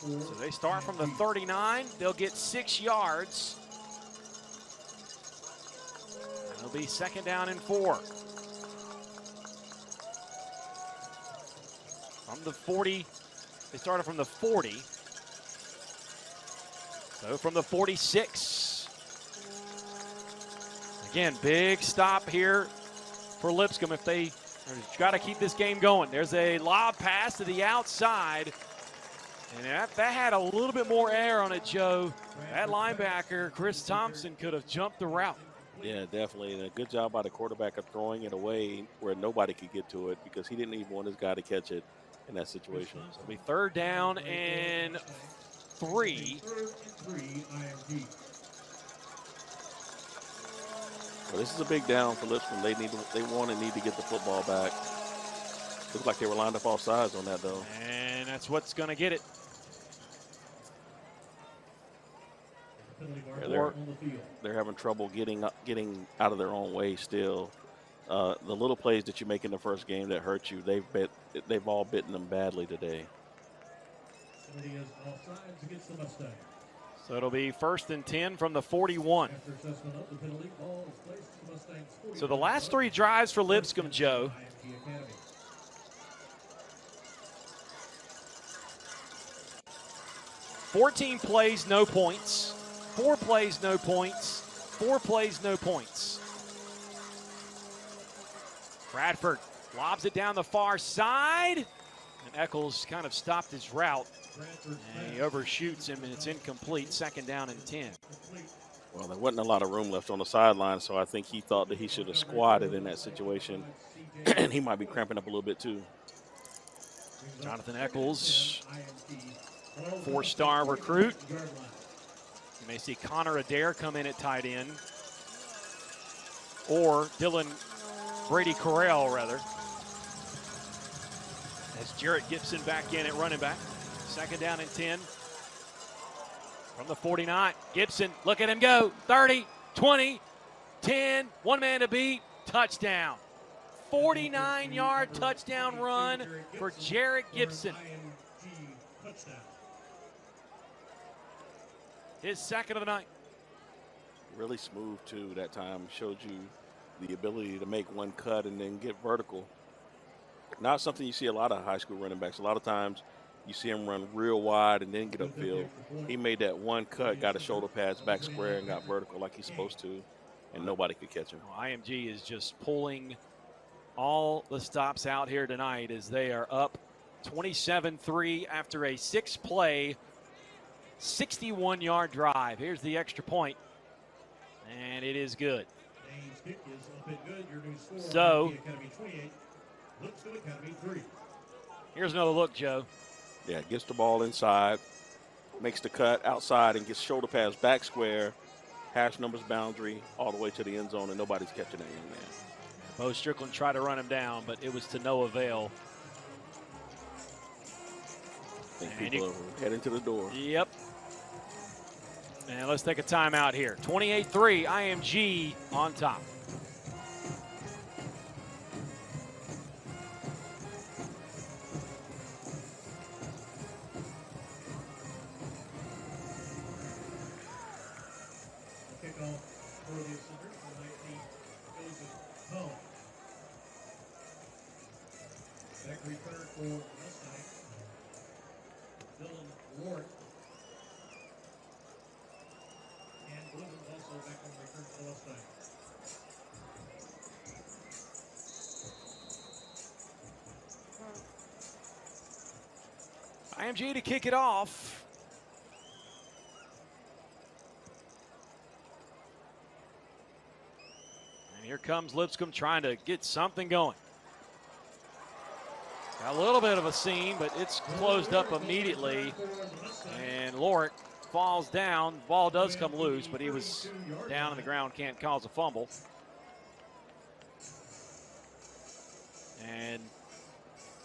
So they start from the 39. They'll get 6 yards. It'll be 2nd down and 4. From the 40, they started from the 40. So from the 46. Again, big stop here for Lipscomb if they've got to keep this game going. There's a lob pass to the outside. And that had a little bit more air on it, Joe. That linebacker, Chris Thompson, could have jumped the route. Yeah, definitely. And a good job by the quarterback of throwing it away where nobody could get to it because he didn't even want his guy to catch it in that situation. So it'll be 3rd down and 3. Well, this is a big down for Lipscomb. They need to get the football back. Looks like they were lined up all sides on that, though. And that's what's going to get it. They're having trouble getting out of their own way still. The little plays that you make in the first game that hurt you, they've all bitten them badly today. So it'll be 1st and 10 from the 41. So the last 3 drives for Lipscomb, Joe. "14 plays, no points. 4 plays, no points. 4 plays, no points." Bradford lobs it down the far side. And Eccles kind of stopped his route. And he overshoots him, and it's incomplete. 2nd down and 10. Well, there wasn't a lot of room left on the sideline, so I think he thought that he should have squatted in that situation. And he might be cramping up a little bit, too. Jonathan Eccles, 4-star recruit. You may see Connor Adair come in at tight end. Or Brady Corral, rather. As Jarrett Gibson back in at running back. 2nd down and 10. From the 49, Gibson, look at him go. 30, 20, 10, 1 man to beat, touchdown. 49-yard touchdown run for Jarrett Gibson. His 2nd of the night. Really smooth, too, that time. Showed you the ability to make one cut and then get vertical. Not something you see a lot of high school running backs. A lot of times you see him run real wide and then get upfield. He made that one cut, got a shoulder pass back square, and got vertical like he's supposed to, and nobody could catch him. Well, IMG is just pulling all the stops out here tonight as they are up 27-3 after a 6-play, 61-yard drive. Here's the extra point, and it is good. So, here's another look, Joe. Yeah, gets the ball inside, makes the cut outside, and gets shoulder pass back square, hash numbers boundary, all the way to the end zone, and nobody's catching that young man. Bo Strickland tried to run him down, but it was to no avail. I think people are heading to the door. Yep. And let's take a timeout here. 28-3, IMG on top. Return for Lipscomb. Dylan Ward. And Williams also back on return for Lipscomb. IMG to kick it off. And here comes Lipscomb trying to get something going. Got a little bit of a seam, but it's closed up immediately. And Lorick falls down. Ball does come loose, but he was down on the ground, can't cause a fumble. And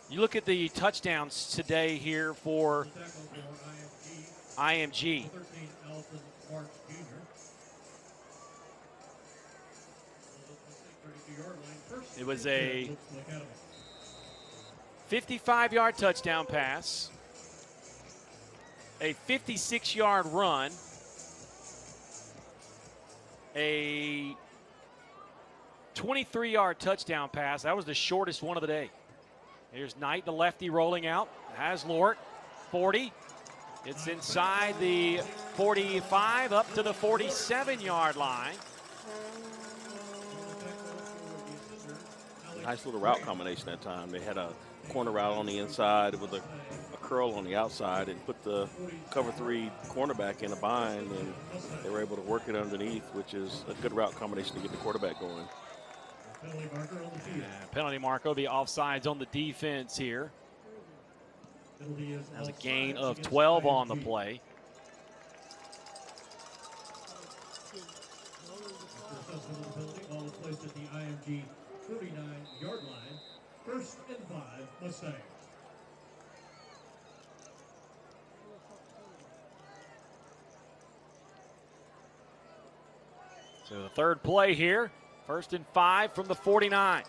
you look at the touchdowns today here for IMG. It was a 55-yard touchdown pass, a 56-yard run, a 23-yard touchdown pass. That was the shortest one of the day. Here's Knight, the lefty, rolling out. Has Lort, 40. It's inside the 45, up to the 47-yard line. Nice little route combination that time. They had a corner route on the inside with a curl on the outside and put the cover 3 cornerback in a bind, and they were able to work it underneath, which is a good route combination to get the quarterback going. Penalty mark will be offsides on the defense here. That's a gain of 12 on the play. Ball is placed at the IMG 39-yard line. 1st and 5, Mustangs. So the third play here. 1st and 5 from the 49.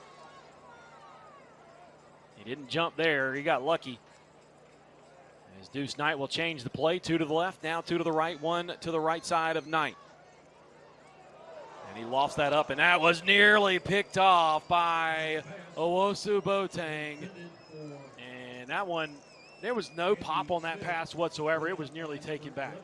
He didn't jump there. He got lucky. As Deuce Knight will change the play. 2 to the left, now 2 to the right, 1 to the right side of Knight. And he lofts that up, and that was nearly picked off by Owosu Boateng. And that one, there was no pop on that pass whatsoever. It was nearly taken back.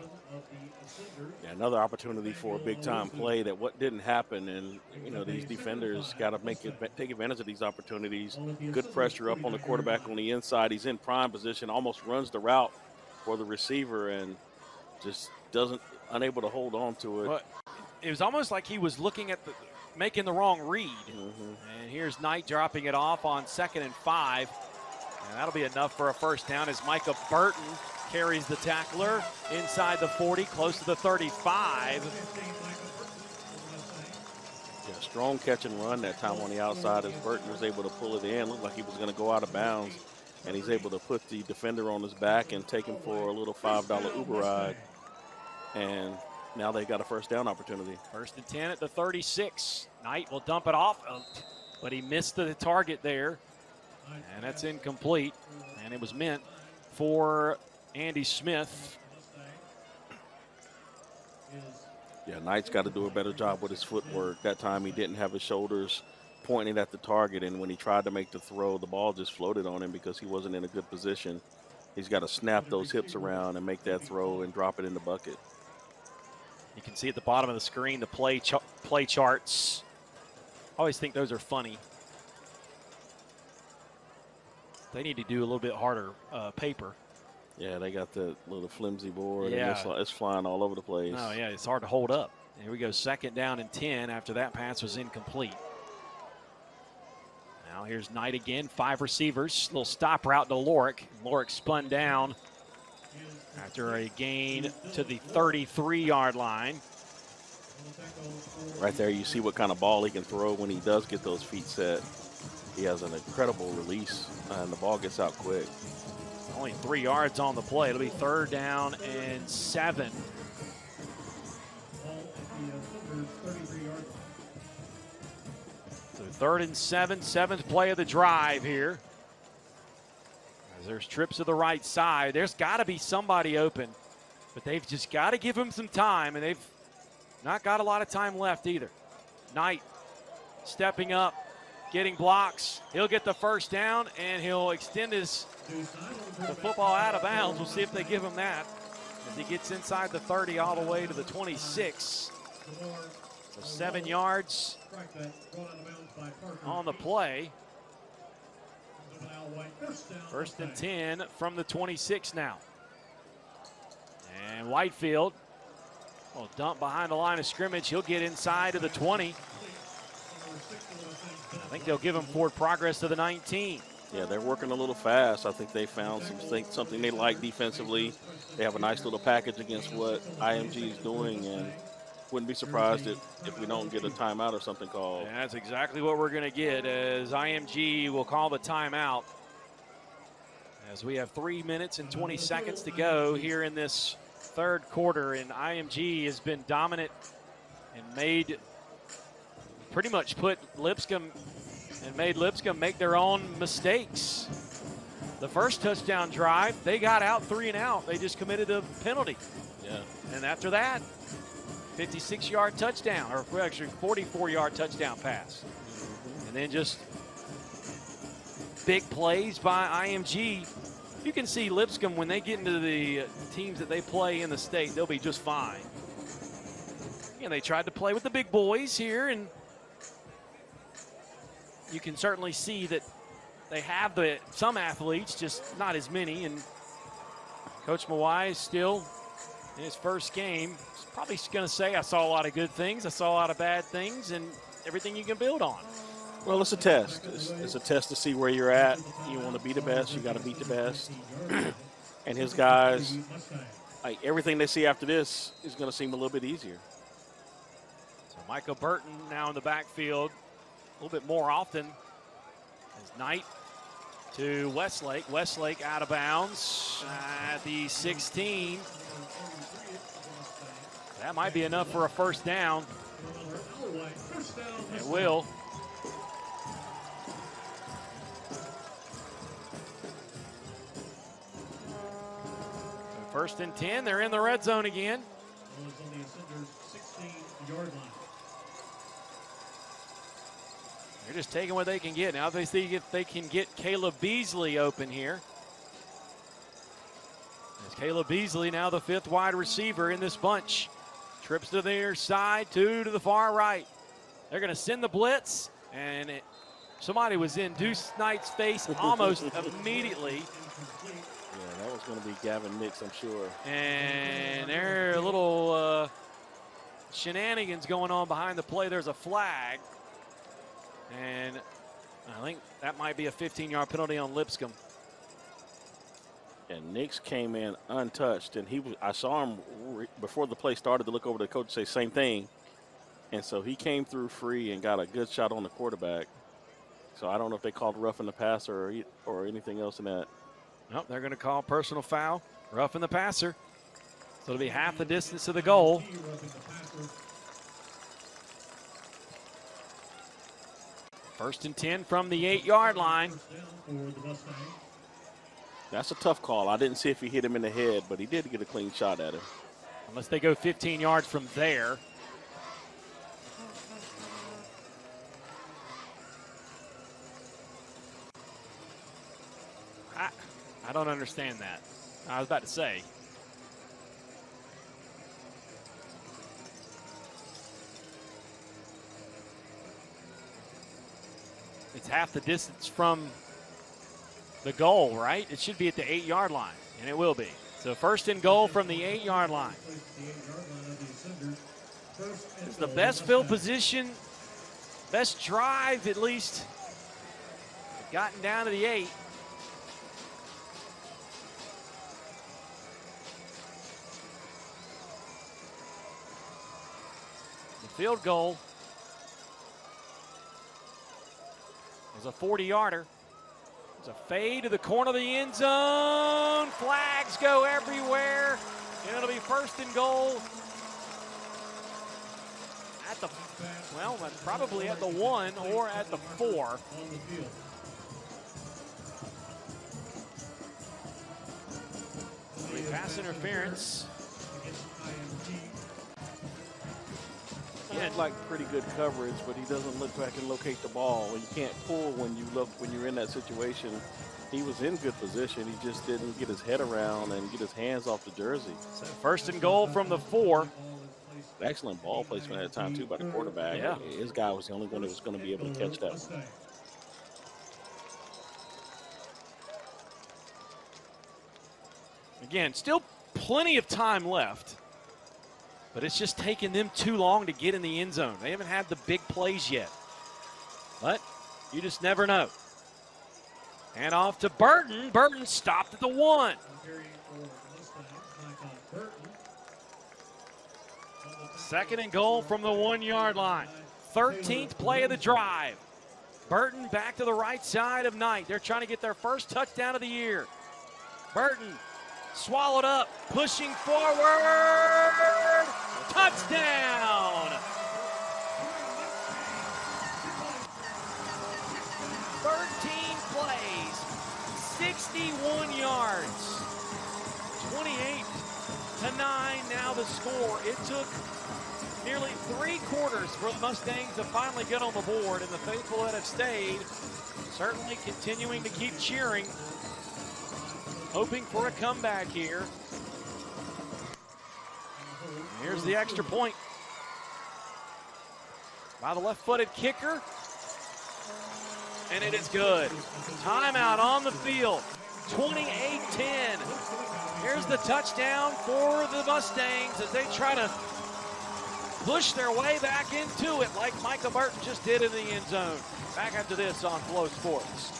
Yeah, another opportunity for a big-time play that what didn't happen, and you know these defenders got to take advantage of these opportunities. Good pressure up on the quarterback on the inside. He's in prime position, almost runs the route for the receiver, and just unable to hold on to it. But it was almost like he was looking at making the wrong read. And here's Knight dropping it off on 2nd and 5, and that'll be enough for a first down as Micah Burton carries the tackler inside the 40, close to the 35. Yeah, strong catch and run that time on the outside as Burton was able to pull it in. Looked like he was going to go out of bounds, and he's able to put the defender on his back and take him for a little $5 Uber ride. And now they've got a first down opportunity. 1st and 10 at the 36. Knight will dump it off, but he missed the target there, and that's incomplete, and it was meant for Andy Smith. Yeah, Knight's got to do a better job with his footwork. That time he didn't have his shoulders pointing at the target, and when he tried to make the throw, the ball just floated on him because he wasn't in a good position. He's got to snap those hips around and make that throw and drop it in the bucket. You can see at the bottom of the screen the play charts. I always think those are funny. They need to do a little bit harder paper. Yeah, they got the little flimsy board, Yeah. and it's flying all over the place. Oh, yeah, it's hard to hold up. Here we go, 2nd down and 10 after that pass was incomplete. Now here's Knight again, 5 receivers. Little stop route to Lorick. Lorick spun down after a gain to the 33-yard line. Right there, you see what kind of ball he can throw when he does get those feet set. He has an incredible release, and the ball gets out quick. Only 3 yards on the play. It'll be 3rd down and 7. So 3rd and 7, 7th play of the drive here. As there's trips to the right side. There's got to be somebody open, but they've just got to give him some time, and they've not got a lot of time left either. Knight stepping up, getting blocks. He'll get the first down, and he'll extend the football out of bounds. We'll see if they give him that as he gets inside the 30 all the way to the 26. So 7 yards on the play. 1st and 10 from the 26 now. And Whitefield will dump behind the line of scrimmage. He'll get inside to the 20. I think they'll give him forward progress to the 19. Yeah, they're working a little fast. I think they found something they like defensively. They have a nice little package against what IMG is doing, and Wouldn't be surprised if we don't get a timeout or something called. And that's exactly what we're going to get, as IMG will call the timeout, as we have 3 minutes and 20 seconds to go here in this third quarter. And IMG has been dominant and pretty much put Lipscomb and made Lipscomb make their own mistakes. The first touchdown drive, they got out 3 and out. They just committed a penalty. Yeah. And after that, 56-yard touchdown, or actually 44-yard touchdown pass. And then just big plays by IMG. You can see Lipscomb, when they get into the teams that they play in the state, they'll be just fine. And they tried to play with the big boys here, and you can certainly see that they have some athletes, just not as many. And Coach Mawai is still in his first game. He's probably going to say, I saw a lot of good things, I saw a lot of bad things, and everything you can build on. Well, it's a test. It's a test to see where you're at. You want to be the best, you got to beat the best. And his guys, like, everything they see after this is going to seem a little bit easier. So Michael Burton now in the backfield a little bit more often as Knight to Westlake. Westlake out of bounds at the 16. That might be enough for a first down. It will. First and 10, they're in the red zone again. They're just taking what they can get. Now they see if they can get Caleb Beasley open here. As Caleb Beasley, now the 5th wide receiver in this bunch. Trips to their side, 2 to the far right. They're going to send the blitz, and somebody was in Deuce Knight's face almost immediately. Yeah, that was going to be Gavin Nix, I'm sure. And there are a little shenanigans going on behind the play. There's a flag. And I think that might be a 15-yard penalty on Lipscomb. And Nix came in untouched, and I saw him before the play started to look over to the coach and say same thing. And so he came through free and got a good shot on the quarterback. So I don't know if they called roughing the passer or anything else in that. Nope, they're going to call personal foul, roughing the passer. So it'll be half the distance to the goal. First and 10 from the 8-yard line. That's a tough call. I didn't see if he hit him in the head, but he did get a clean shot at him. Unless they go 15 yards from there. I don't understand that. I was about to say. It's half the distance from the goal, right? It should be at the 8-yard line, and it will be. So first and goal from the 8-yard line. It's the best field position, best drive at least. Gotten down to the 8. The field goal was a 40-yarder. It's a fade to the corner of the end zone. Flags go everywhere. And it'll be first and goal at the, well, probably at the 1 or at the 4. Pass interference. He had like pretty good coverage, but he doesn't look like he can locate the ball. You can't pull when you're in that situation. He was in good position. He just didn't get his head around and get his hands off the jersey. So first and goal from the 4. Excellent ball placement at the time too by the quarterback. Yeah. His guy was the only one that was going to be able to catch that one. Again, still plenty of time left, but it's just taken them too long to get in the end zone. They haven't had the big plays yet, but you just never know. And off to Burton. Burton stopped at the 1. Second and goal from the 1-yard line. 13th play of the drive. Burton back to the right side of Knight. They're trying to get their first touchdown of the year. Burton swallowed up, pushing forward. Touchdown! 13 plays, 61 yards. 28-9 now the score. It took nearly 3 quarters for the Mustangs to finally get on the board, and the faithful that have stayed certainly continuing to keep cheering, hoping for a comeback here. Here's the extra point by the left-footed kicker, and it is good. Timeout on the field, 28-10. Here's the touchdown for the Mustangs as they try to push their way back into it like Micah Burton just did in the end zone. Back after this on Flow Sports.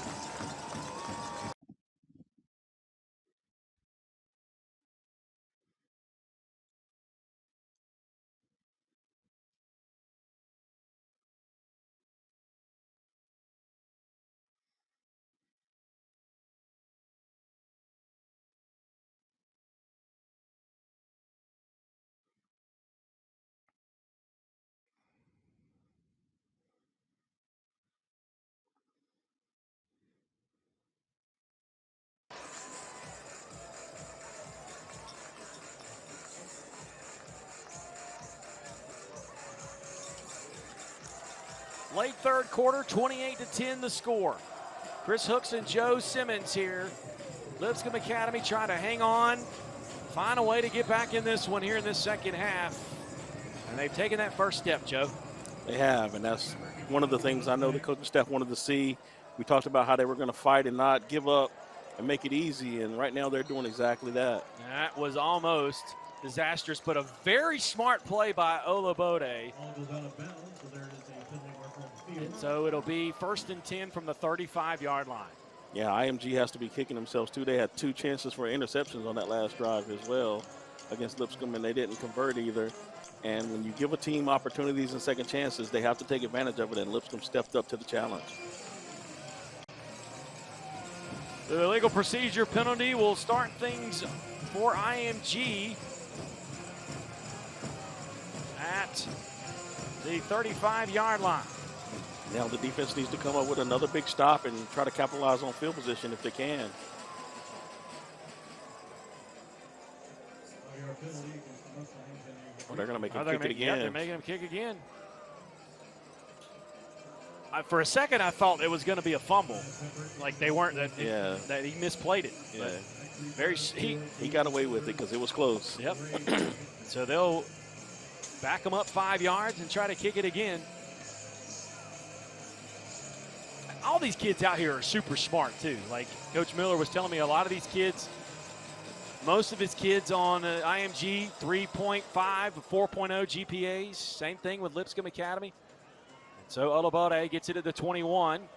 Late third quarter, 28-10 the score. Chris Hooks and Joe Simmons here. Lipscomb Academy trying to hang on, find a way to get back in this one here in this second half. And they've taken that first step, Joe. They have, and that's one of the things I know the coaching staff wanted to see. We talked about how they were going to fight and not give up and make it easy, and right now they're doing exactly that. That was almost disastrous, but a very smart play by Olabode. And so it'll be 1st and 10 from the 35-yard line. Yeah, IMG has to be kicking themselves too. They had 2 chances for interceptions on that last drive as well against Lipscomb, and they didn't convert either. And when you give a team opportunities and second chances, they have to take advantage of it, and Lipscomb stepped up to the challenge. The illegal procedure penalty will start things for IMG at the 35-yard line. Now the defense needs to come up with another big stop and try to capitalize on field position if they can. Oh, they're going to make him kick it again. Yeah, they're making him kick again. For a second, I thought it was going to be a fumble, like they weren't. That he misplayed it. Yeah. He got away with it because it was close. Yep. So they'll back him up 5 yards and try to kick it again. All these kids out here are super smart too. Like Coach Miller was telling me, a lot of these kids, most of his kids on IMG 3.5, 4.0 GPAs. Same thing with Lipscomb Academy. So Olabode gets it at the 21. And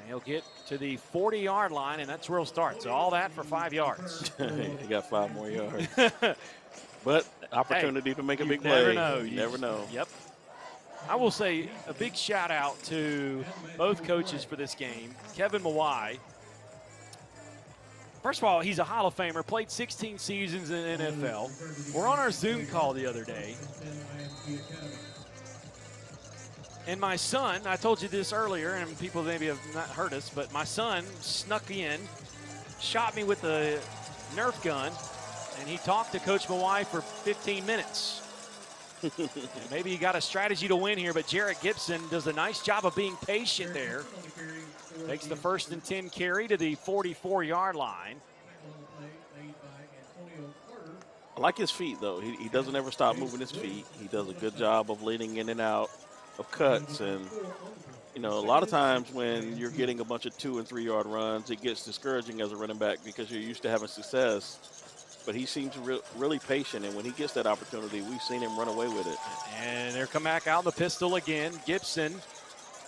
he'll get to the 40-yard line, and that's where he'll start. So all that for 5 yards. He got 5 more yards. But opportunity to make a big play. Never know. You never know. Yep. I will say a big shout out to both coaches for this game. Kevin Mawai. First of all, he's a Hall of Famer, played 16 seasons in the NFL. We're on our Zoom call the other day. And my son, I told you this earlier, and people maybe have not heard us, but my son snuck in, shot me with a Nerf gun, and he talked to Coach Mawai for 15 minutes. Maybe he got a strategy to win here, but Jarrett Gibson does a nice job of being patient there. Takes the 1st and 10 carry to the 44-yard line. I like his feet, though. He doesn't ever stop moving his feet. He does a good job of leaning in and out of cuts. And, you know, a lot of times when you're getting a bunch of 2- and 3-yard runs, it gets discouraging as a running back because you're used to having success. But he seems really patient, and when he gets that opportunity, we've seen him run away with it. And they're come back out in the pistol again. Gibson,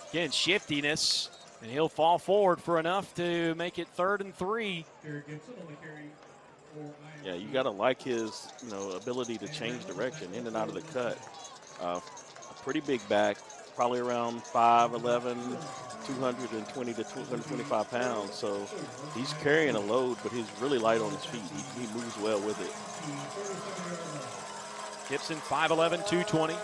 again, shiftiness, and he'll fall forward for enough to make it 3rd and 3. Gibson on the carry for IMG. Yeah, you got to like his, ability to change direction in and out of the cut. A pretty big back, probably around 5'11", 220 to 225 pounds. So he's carrying a load, but he's really light on his feet. He moves well with it. Gibson, 5'11", 220.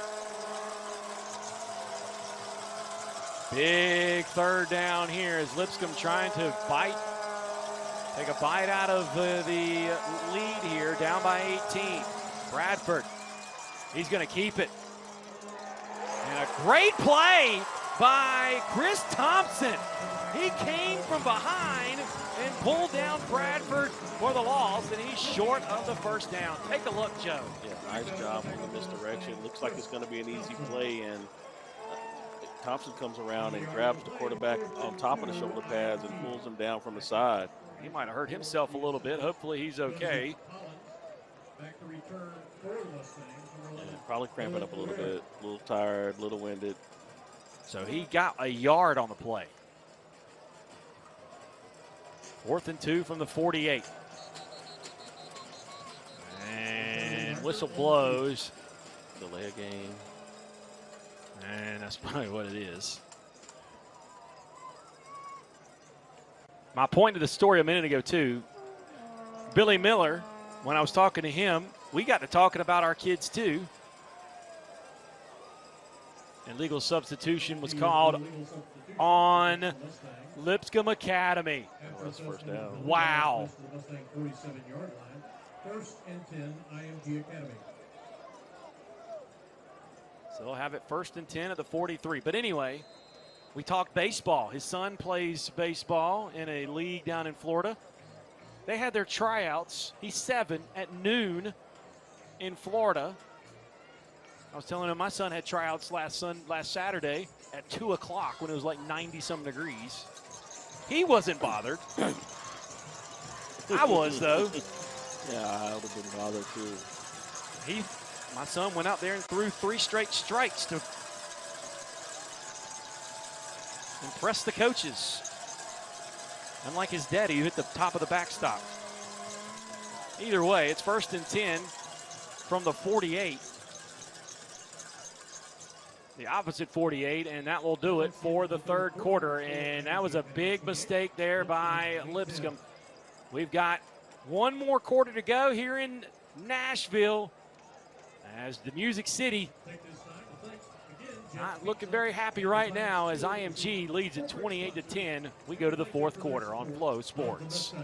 Big third down here as Lipscomb trying to take a bite out of the lead here, down by 18. Bradford, he's going to keep it. And a great play by Chris Thompson. He came from behind and pulled down Bradford for the loss, and he's short of the first down. Take a look, Joe. Yeah, nice job on the misdirection. Looks like it's going to be an easy play, and Thompson comes around and grabs the quarterback on top of the shoulder pads and pulls him down from the side. He might have hurt himself a little bit. Hopefully he's okay. Yeah, probably cramping up a little bit, a little tired, a little winded. So he got a yard on the play. 4th and 2 from the 48. And whistle blows. Delay a game. And that's probably what it is. My point to the story a minute ago, too, Billy Miller, when I was talking to him, we got to talking about our kids, too. And legal substitution was called on Lipscomb Academy. That's first down. Wow. 1st and 10, IMG Academy. So they'll have it 1st and 10 at the 43. But anyway, we talked baseball. His son plays baseball in a league down in Florida. They had their tryouts. He's 7 at noon in Florida. I was telling him my son had tryouts last Saturday at 2 o'clock when it was like 90-some degrees. He wasn't bothered. I was, though. Yeah, I would have been bothered, too. My son went out there and threw 3 straight strikes to impress the coaches. Unlike his daddy, who hit the top of the backstop. Either way, it's 1st and 10 from the 48. The opposite 48, and that will do it for the 3rd quarter. And that was a big mistake there by Lipscomb. We've got one more quarter to go here in Nashville, as the Music City not looking very happy right now as IMG leads at 28-10. We go to the 4th quarter on Flow Sports.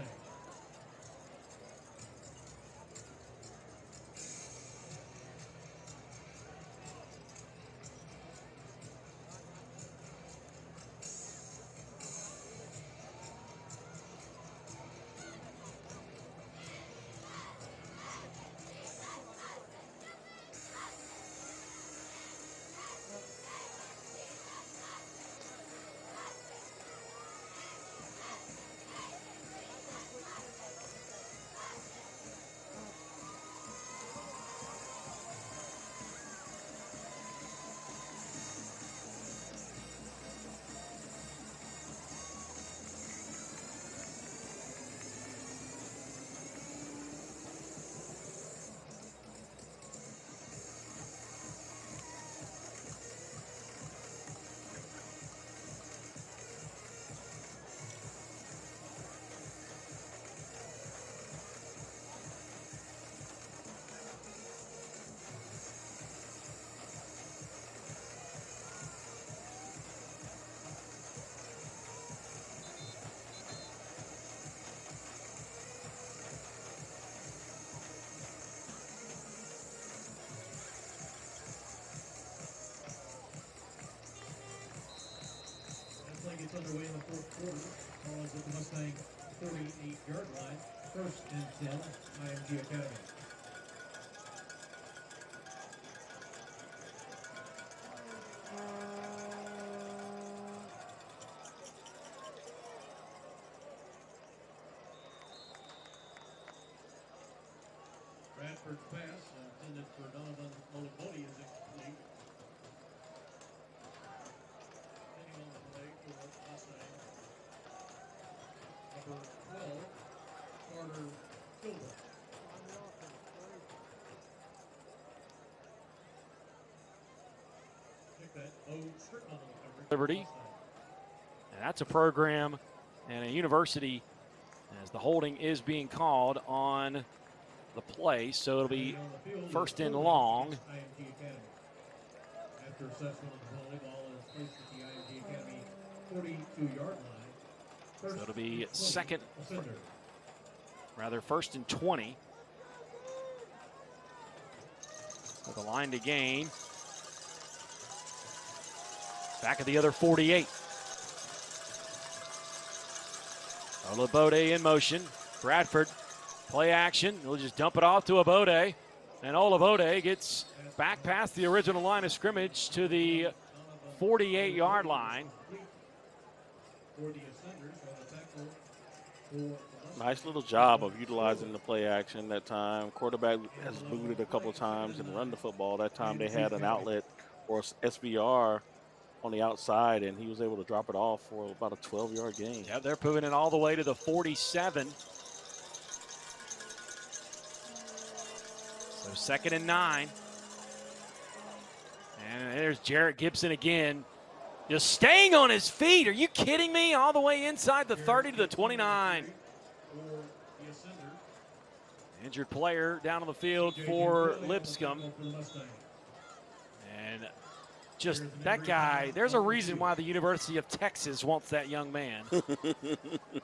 Gets underway in the 4th quarter. Ball is at the Mustang 48-yard line. 1st and 10, IMG Academy. Bradford's pass intended for Donovan Olabodi is incomplete. Number 12, Carter Gilbert. Liberty. And that's a program and a university, as the holding is being called on the play. So it'll be first and long. IMG Academy. After assessment of the ball is placed at the IMG Academy 42-yard line. So it'll be first and 20. With a line to gain. Back at the other 48. Olabode in motion. Bradford, play action. He'll just dump it off to Abode. And Olabode gets back past the original line of scrimmage to the 48-yard line. Nice little job of utilizing the play action that time. Quarterback has booted a couple of times and run the football. That time they had an outlet or SBR on the outside, and he was able to drop it off for about a 12-yard gain. Yeah, they're moving it all the way to the 47. So 2nd and 9. And there's Jarrett Gibson again. Just staying on his feet. Are you kidding me? All the way inside the 30 to the 29. Injured player down on the field for Lipscomb. And just that guy, there's a reason why the University of Texas wants that young man.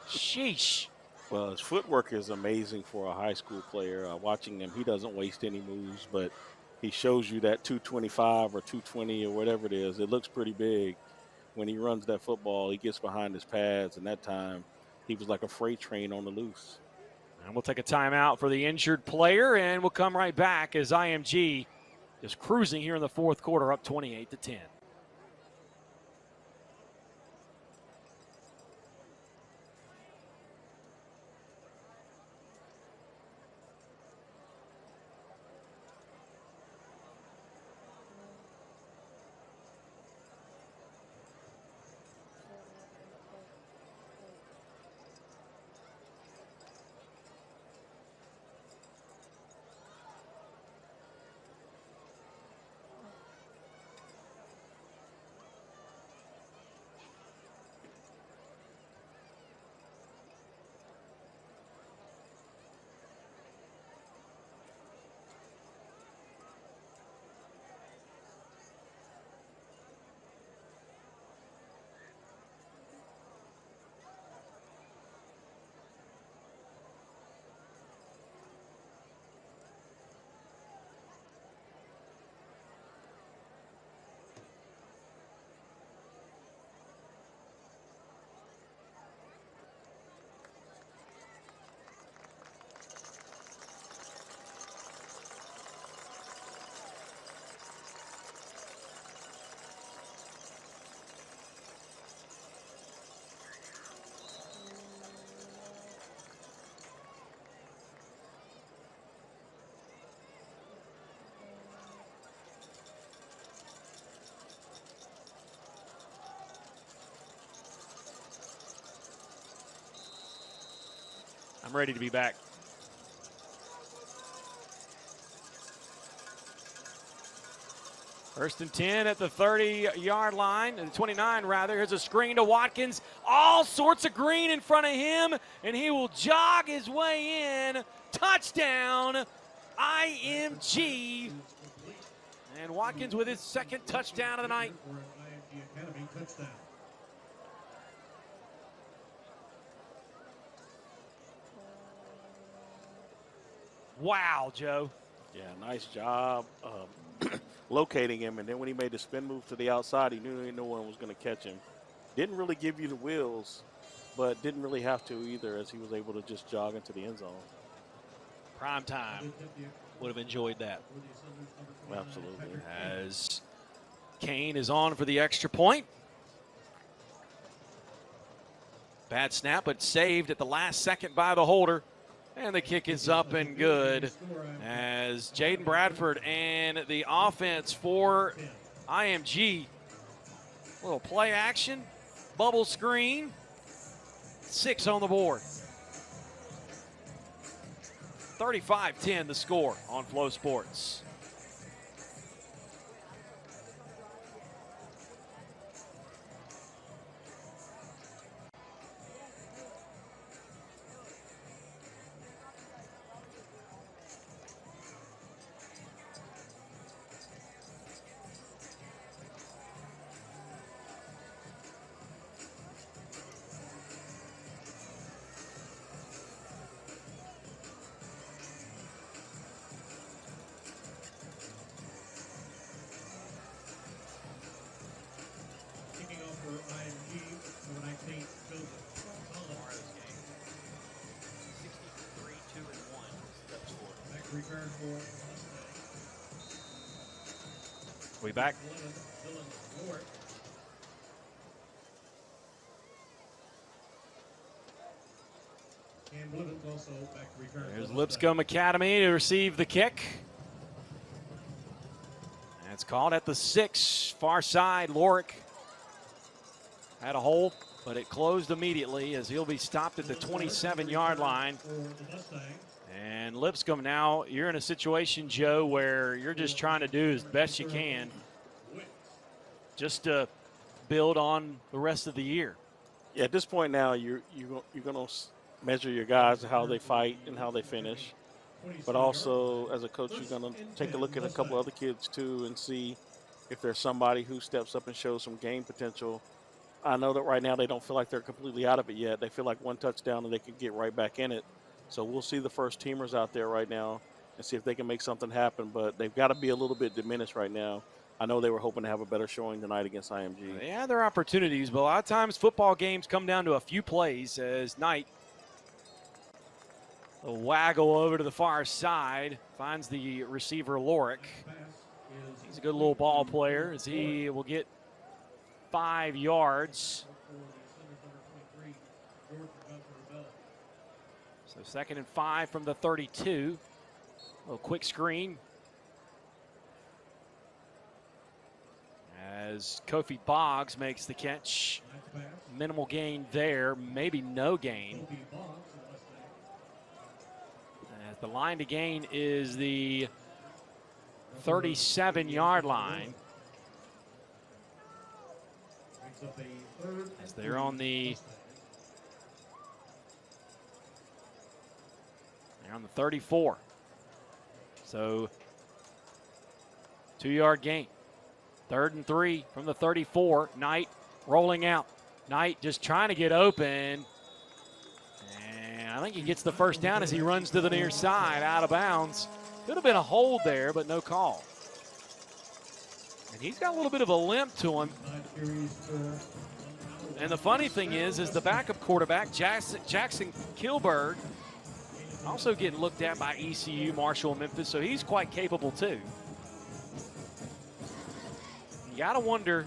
Sheesh. Well, his footwork is amazing for a high school player. Watching him, he doesn't waste any moves, but he shows you that 225 or 220 or whatever it is. It looks pretty big. When he runs that football, he gets behind his pads, and that time he was like a freight train on the loose. And we'll take a timeout for the injured player, and we'll come right back as IMG is cruising here in the 4th quarter, up 28-10. I'm ready to be back. First and 10 at the 30-yard line, the 29 rather. Here's a screen to Watkins. All sorts of green in front of him, and he will jog his way in. Touchdown, IMG. And Watkins with his 2nd touchdown of the night. IMG Academy touchdown. Wow, Joe. Yeah, nice job locating him. And then when he made the spin move to the outside, he knew no one was going to catch him. Didn't really give you the wheels, but didn't really have to either, as he was able to just jog into the end zone. Prime time. Would have enjoyed that. Absolutely. As Kane is on for the extra point. Bad snap, but saved at the last second by the holder. And the kick is up and good as Jaden Bradford and the offense for IMG. Little play action, bubble screen, 6 on the board. 35-10 the score on Flow Sports. Return for We back. Dylan Ward. And Blevins also back to return. There's Lipscomb Academy to receive the kick. And it's called at the 6, far side. Lorick had a hole, but it closed immediately as he'll be stopped at the 27-yard line. And Lipscomb now, you're in a situation, Joe, where you're just trying to do as best you can just to build on the rest of the year. Yeah, at this point now, you're going to measure your guys, how they fight and how they finish. But also, as a coach, you're going to take a look at a couple other kids, too, and see if there's somebody who steps up and shows some game potential. I know that right now they don't feel like they're completely out of it yet. They feel like one touchdown and they can get right back in it. So we'll see the first teamers out there right now and see if they can make something happen. But they've got to be a little bit diminished right now. I know they were hoping to have a better showing tonight against IMG. Yeah, there are opportunities, but a lot of times football games come down to a few plays as Knight will waggle over to the far side, finds the receiver Lorick. He's a good little ball player as he will get 5 yards. So 2nd and 5 from the 32. A little quick screen. As Kofi Boggs makes the catch. Minimal gain there, maybe no gain. As the line to gain is the 37-yard line. As they're on the 34. So 2-yard gain. 3rd and 3 from the 34. Knight rolling out. Knight just trying to get open. And I think he gets the first down as he runs to the near side, out of bounds. Could have been a hold there, but no call. And he's got a little bit of a limp to him. And the funny thing is the backup quarterback, Jackson Kilberg, also getting looked at by ECU, Marshall, and Memphis, so he's quite capable too. You gotta wonder,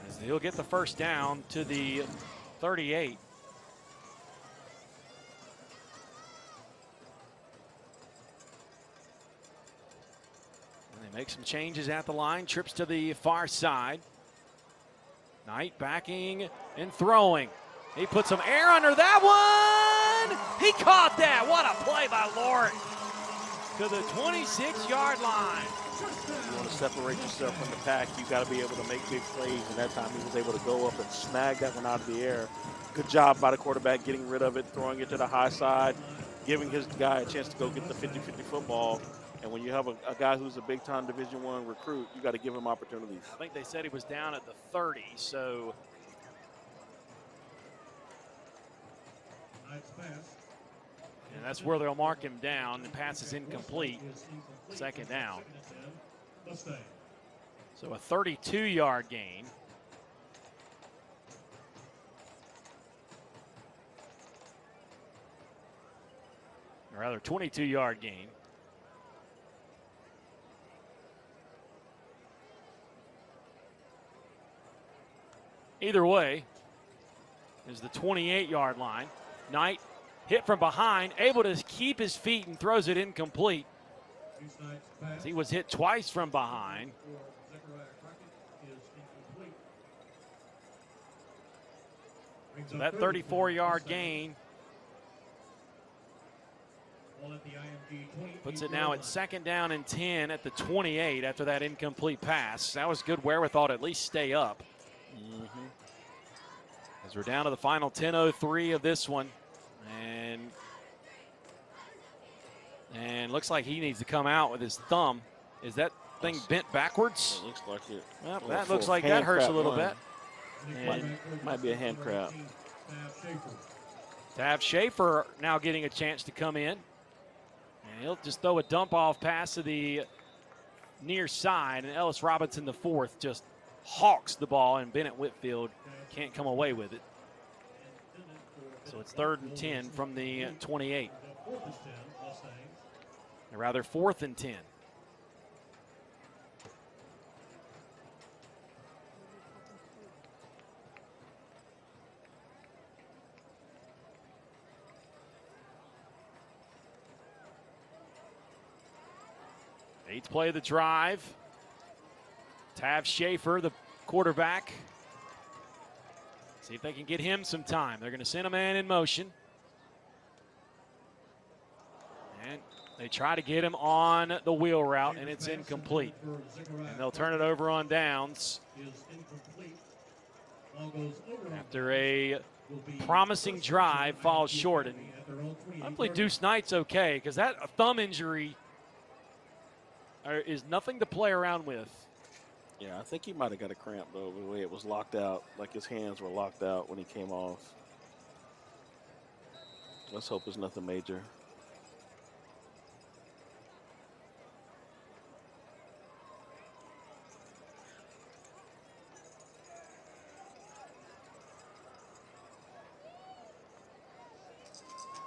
as he'll get the first down to the 38. And they make some changes at the line, trips to the far side. Knight backing and throwing. He put some air under that one. He caught that. What a play by Lorick to the 26-yard line. You want to separate yourself from the pack, you got to be able to make big plays, and that time he was able to go up and snag that one out of the air. Good job by the quarterback getting rid of it, throwing it to the high side, giving his guy a chance to go get the 50-50 football. And when you have a guy who's a big-time Division I recruit, you got to give him opportunities. I think they said he was down at the 30, so and that's where they'll mark him down. The pass is incomplete. 2nd down. So a 32-yard gain. Or rather, 22-yard gain. Either way, is the 28-yard line. Knight hit from behind, able to keep his feet and throws it incomplete. He was hit twice from behind. So that 34-yard gain puts it now at 2nd down and 10 at the 28 after that incomplete pass. That was good wherewithal to at least stay up. As we're down to the final 10:03 of this one. And looks like he needs to come out with his thumb. Is that thing bent backwards? It looks like it. Well, that looks like that hurts a little bit. Might be a hand crab. Tav Schaefer now getting a chance to come in. And he'll just throw a dump off pass to the near side. And Ellis Robinson, the 4th, just hawks the ball. And Bennett Whitfield can't come away with it. So it's 3rd and 10 from the 28. Fourth and 10, Mustangs. Or rather, 4th and 10. Eighth play of the drive. Tav Schaefer, the quarterback. See if they can get him some time. They're going to send a man in motion. And they try to get him on the wheel route, and it's incomplete. And they'll turn it over on downs. After a promising drive, falls short. And hopefully Deuce Knight's okay, because that thumb injury is nothing to play around with. Yeah, I think he might have got a cramp, though, the way it was locked out, like his hands were locked out when he came off. Let's hope it's nothing major.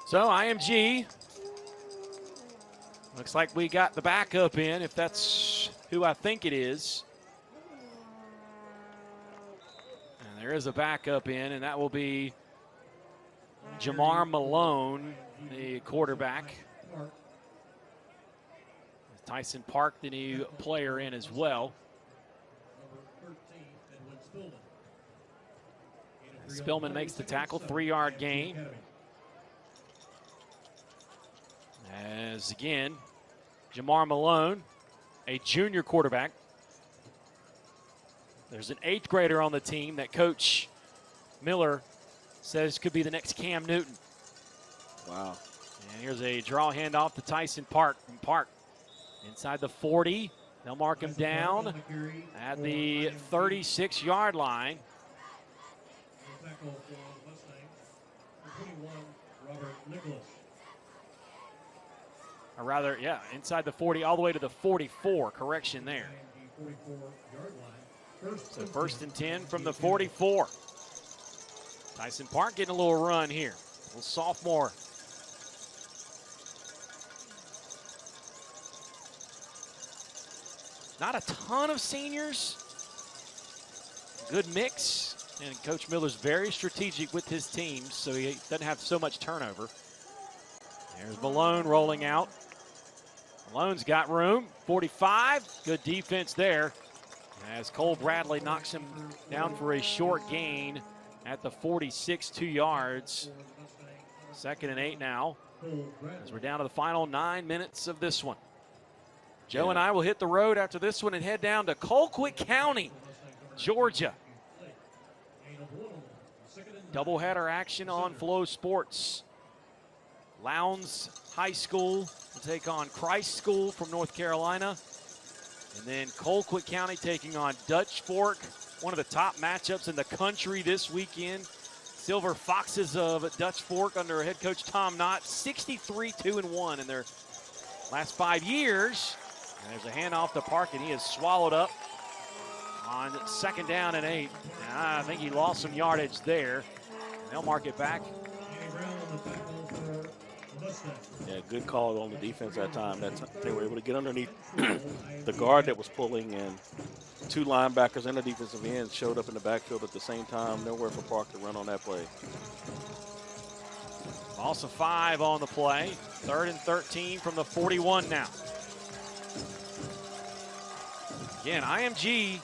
So IMG, looks like we got the backup in, if that's who I think it is. And there is a backup in, and that will be Jamar Malone, the quarterback. Tyson Park, the new player, in as well. Spillman makes the tackle, 3-yard gain. As again, Jamar Malone, a junior quarterback. There's an 8th grader on the team that Coach Miller says could be the next Cam Newton. Wow. And here's a draw handoff to Tyson Park. From Park inside the 40. They'll mark him down at the 36-yard line. Or rather, yeah, inside the 40 all the way to the 44. Correction there. So 1st and 10 from the 44. Tyson Park getting a little run here. A little sophomore. Not a ton of seniors. Good mix. And Coach Miller's very strategic with his teams, so he doesn't have so much turnover. There's Malone rolling out. Malone's got room. 45. Good defense there. As Cole Bradley knocks him down for a short gain at the 46, 2 yards. 2nd and 8 now, as we're down to the final 9 minutes of this one. Joe and I will hit the road after this one and head down to Colquitt County, Georgia. Doubleheader action on Flow Sports. Lowndes High School will take on Christ School from North Carolina. And then Colquitt County taking on Dutch Fork, one of the top matchups in the country this weekend. Silver Foxes of Dutch Fork under head coach Tom Knott, 63-2-1 in their last 5 years. And there's a handoff to Park, and he is swallowed up on 2nd down and 8. And I think he lost some yardage there. And they'll mark it back. Yeah, good call on the defense that time. They were able to get underneath the guard that was pulling, and 2 linebackers and a defensive end showed up in the backfield at the same time. Nowhere for Park to run on that play. Also 5 on the play. 3rd and 13 from the 41 now. Again, IMG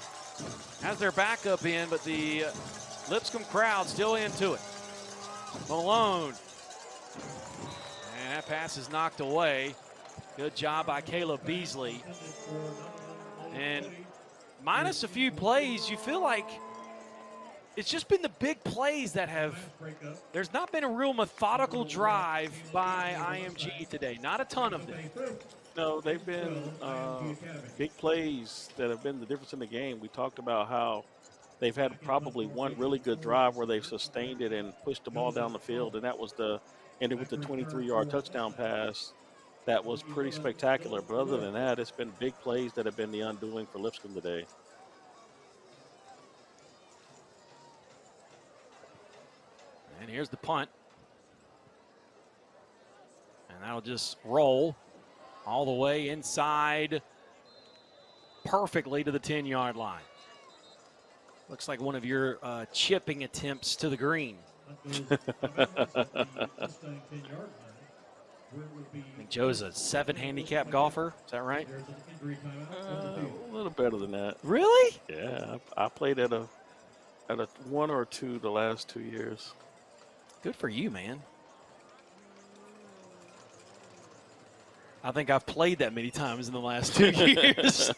has their backup in, but the Lipscomb crowd still into it. Malone. And that pass is knocked away. Good job by Caleb Beasley. And minus a few plays, you feel like it's just been the big plays that have, there's not been a real methodical drive by IMG today. Not a ton of them. No, they've been big plays that have been the difference in the game. We talked about how they've had probably one really good drive where they've sustained it and pushed the ball down the field, and that was ended with the 23-yard touchdown pass. That was pretty spectacular. But other than that, it's been big plays that have been the undoing for Lipscomb today. And here's the punt. And that'll just roll all the way inside perfectly to the 10-yard line. Looks like one of your chipping attempts to the green. I think Joe's a 7 handicap golfer. Is that right? A little better than that. Really? Yeah, I played at a 1 or 2 the last 2 years. Good for you, man. I think I've played that many times in the last 2 years.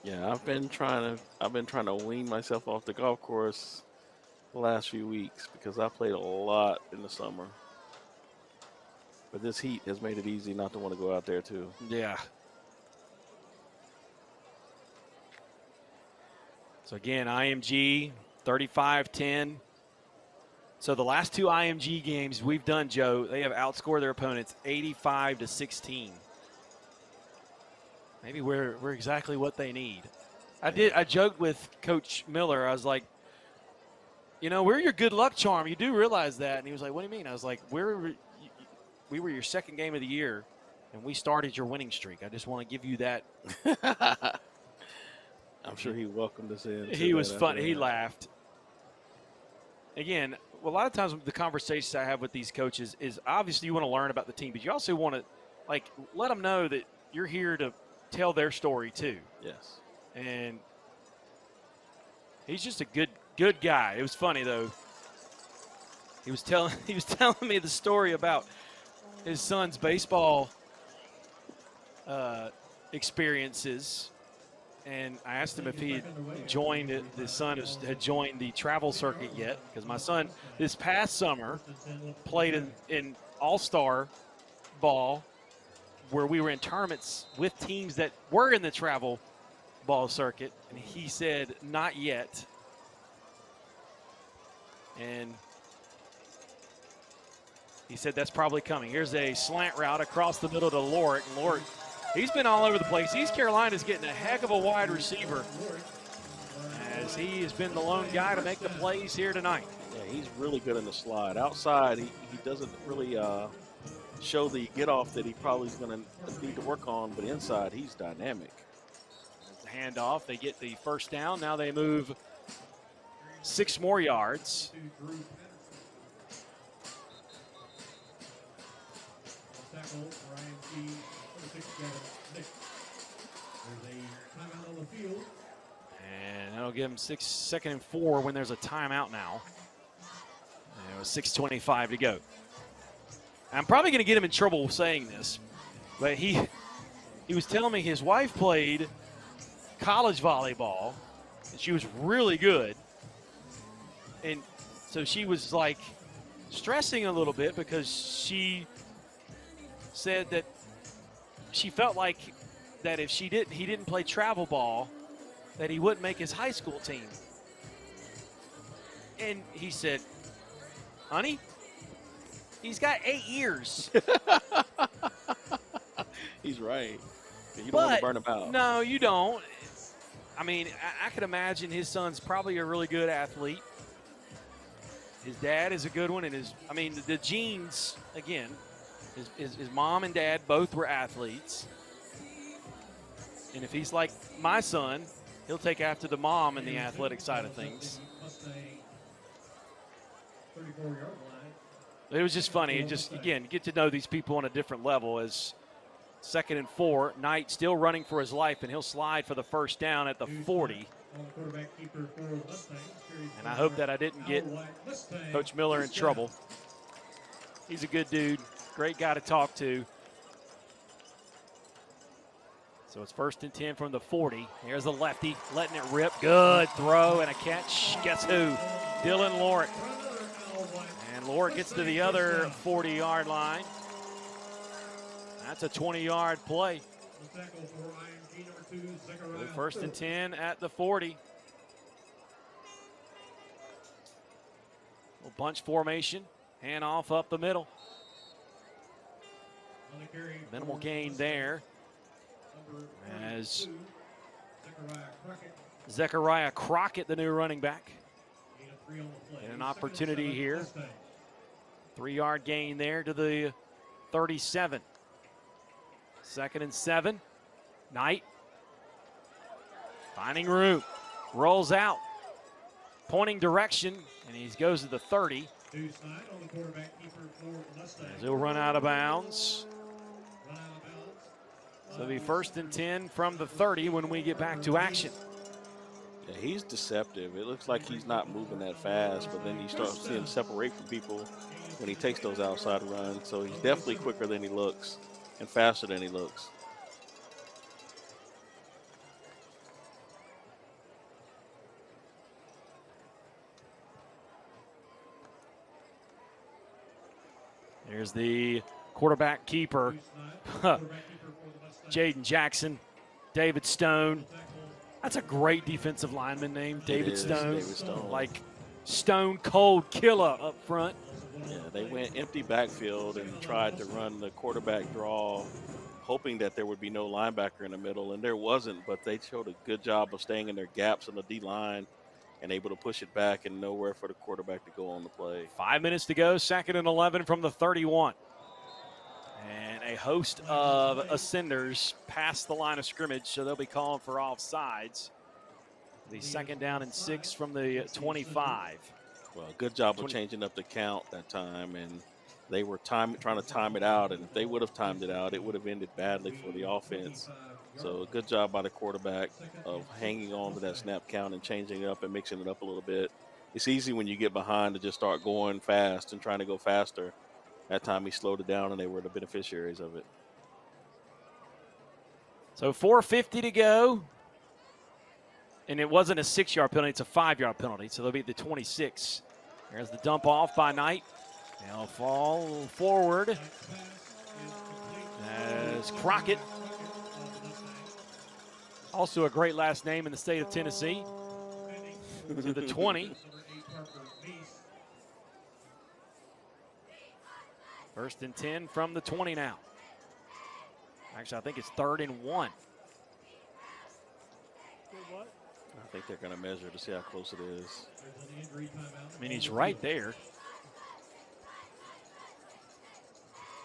Yeah, I've been trying to wean myself off the golf course the last few weeks because I played a lot in the summer. But this heat has made it easy not to want to go out there too. Yeah. So again, IMG 35-10. So the last 2 IMG games we've done, Joe, they have outscored their opponents 85-16. Maybe we're exactly what they need. I joked with Coach Miller. I was like, you know, we're your good luck charm. You do realize that? And he was like, what do you mean? I was like, we were your second game of the year, and we started your winning streak. I just want to give you that. I'm sure he welcomed us in. He was fun. He laughed. Again, a lot of times the conversations I have with these coaches is obviously you want to learn about the team, but you also want to, like, let them know that you're here to tell their story too. Yes. And he's just a good guy. It was funny though. He was telling me the story about his son's baseball experiences, and I asked him if he had joined it. His son had joined the travel circuit yet, because my son this past summer played in all-star ball, where we were in tournaments with teams that were in the travel ball circuit, and he said not yet. And he said that's probably coming. Here's a slant route across the middle to Lorick. And Lorick, he's been all over the place. East Carolina's getting a heck of a wide receiver, as he has been the lone guy to make the plays here tonight. Yeah, he's really good in the slide. Outside, he doesn't really show the get-off that he probably is going to need to work on, but inside, he's dynamic. The handoff, they get the first down. Now they move 6 more yards. And that'll give him 2nd and 4 when there's a timeout now. And it was 6:25 to go. I'm probably going to get him in trouble saying this, but he was telling me his wife played college volleyball, and she was really good. And so she was like stressing a little bit because she said that she felt like that if he didn't play travel ball, that he wouldn't make his high school team. And he said, honey, he's got 8 years. He's right. You don't want to burn him out. No, you don't. I mean, I could imagine his son's probably a really good athlete. His dad is a good one, and the genes, again, his mom and dad both were athletes. And if he's like my son, he'll take after the mom in the athletic side of things. It was just funny. It just, again, you get to know these people on a different level. As 2nd and 4, Knight still running for his life, and he'll slide for the first down at the 40. And I hope that I didn't get Coach Miller in trouble. He's a good dude, great guy to talk to. So it's 1st and 10 from the 40. Here's the lefty, letting it rip. Good throw and a catch. Guess who? Dylan Lorick. And Lorick gets to the other 40-yard line. That's a 20-yard play. 1st and 10 at the 40. Little bunch formation. Handoff up the middle. Minimal gain there. As Zechariah Crockett, the new running back, and an opportunity here 3-yard gain there to the 37. 2nd and 7. Knight finding room, rolls out, pointing direction, and he goes to the 30. As he'll run out of bounds. So it'll be 1st and 10 from the 30 when we get back to action. Yeah, he's deceptive. It looks like he's not moving that fast, but then you start seeing him separate from people when he takes those outside runs. So he's definitely quicker than he looks and faster than he looks. There's the quarterback keeper, Jaden Jackson, David Stone. That's a great defensive lineman name, David Stone. David Stone. Like stone cold killer up front. Yeah, they went empty backfield and tried to run the quarterback draw, hoping that there would be no linebacker in the middle, and there wasn't, but they showed a good job of staying in their gaps in the D-line and able to push it back and nowhere for the quarterback to go on the play. 5 minutes to go, 2nd and 11 from the 31. And a host of ascenders past the line of scrimmage, so they'll be calling for offsides. The 2nd down and 6 from the 25. Well, good job of changing up the count that time, and they were trying to time it out, and if they would have timed it out, it would have ended badly for the offense. So good job by the quarterback of hanging on to that snap count and changing it up and mixing it up a little bit. It's easy when you get behind to just start going fast and trying to go faster. That time he slowed it down, and they were the beneficiaries of it. So 4:50 to go. And it wasn't a 6-yard penalty, it's a 5-yard penalty. So they'll be at the 26. There's the dump off by Knight. They'll fall forward as Crockett. Also a great last name in the state of Tennessee. To the 20. 1st and 10 from the 20 now. Actually, I think it's 3rd and 1. I think they're going to measure to see how close it is. I mean, he's right there.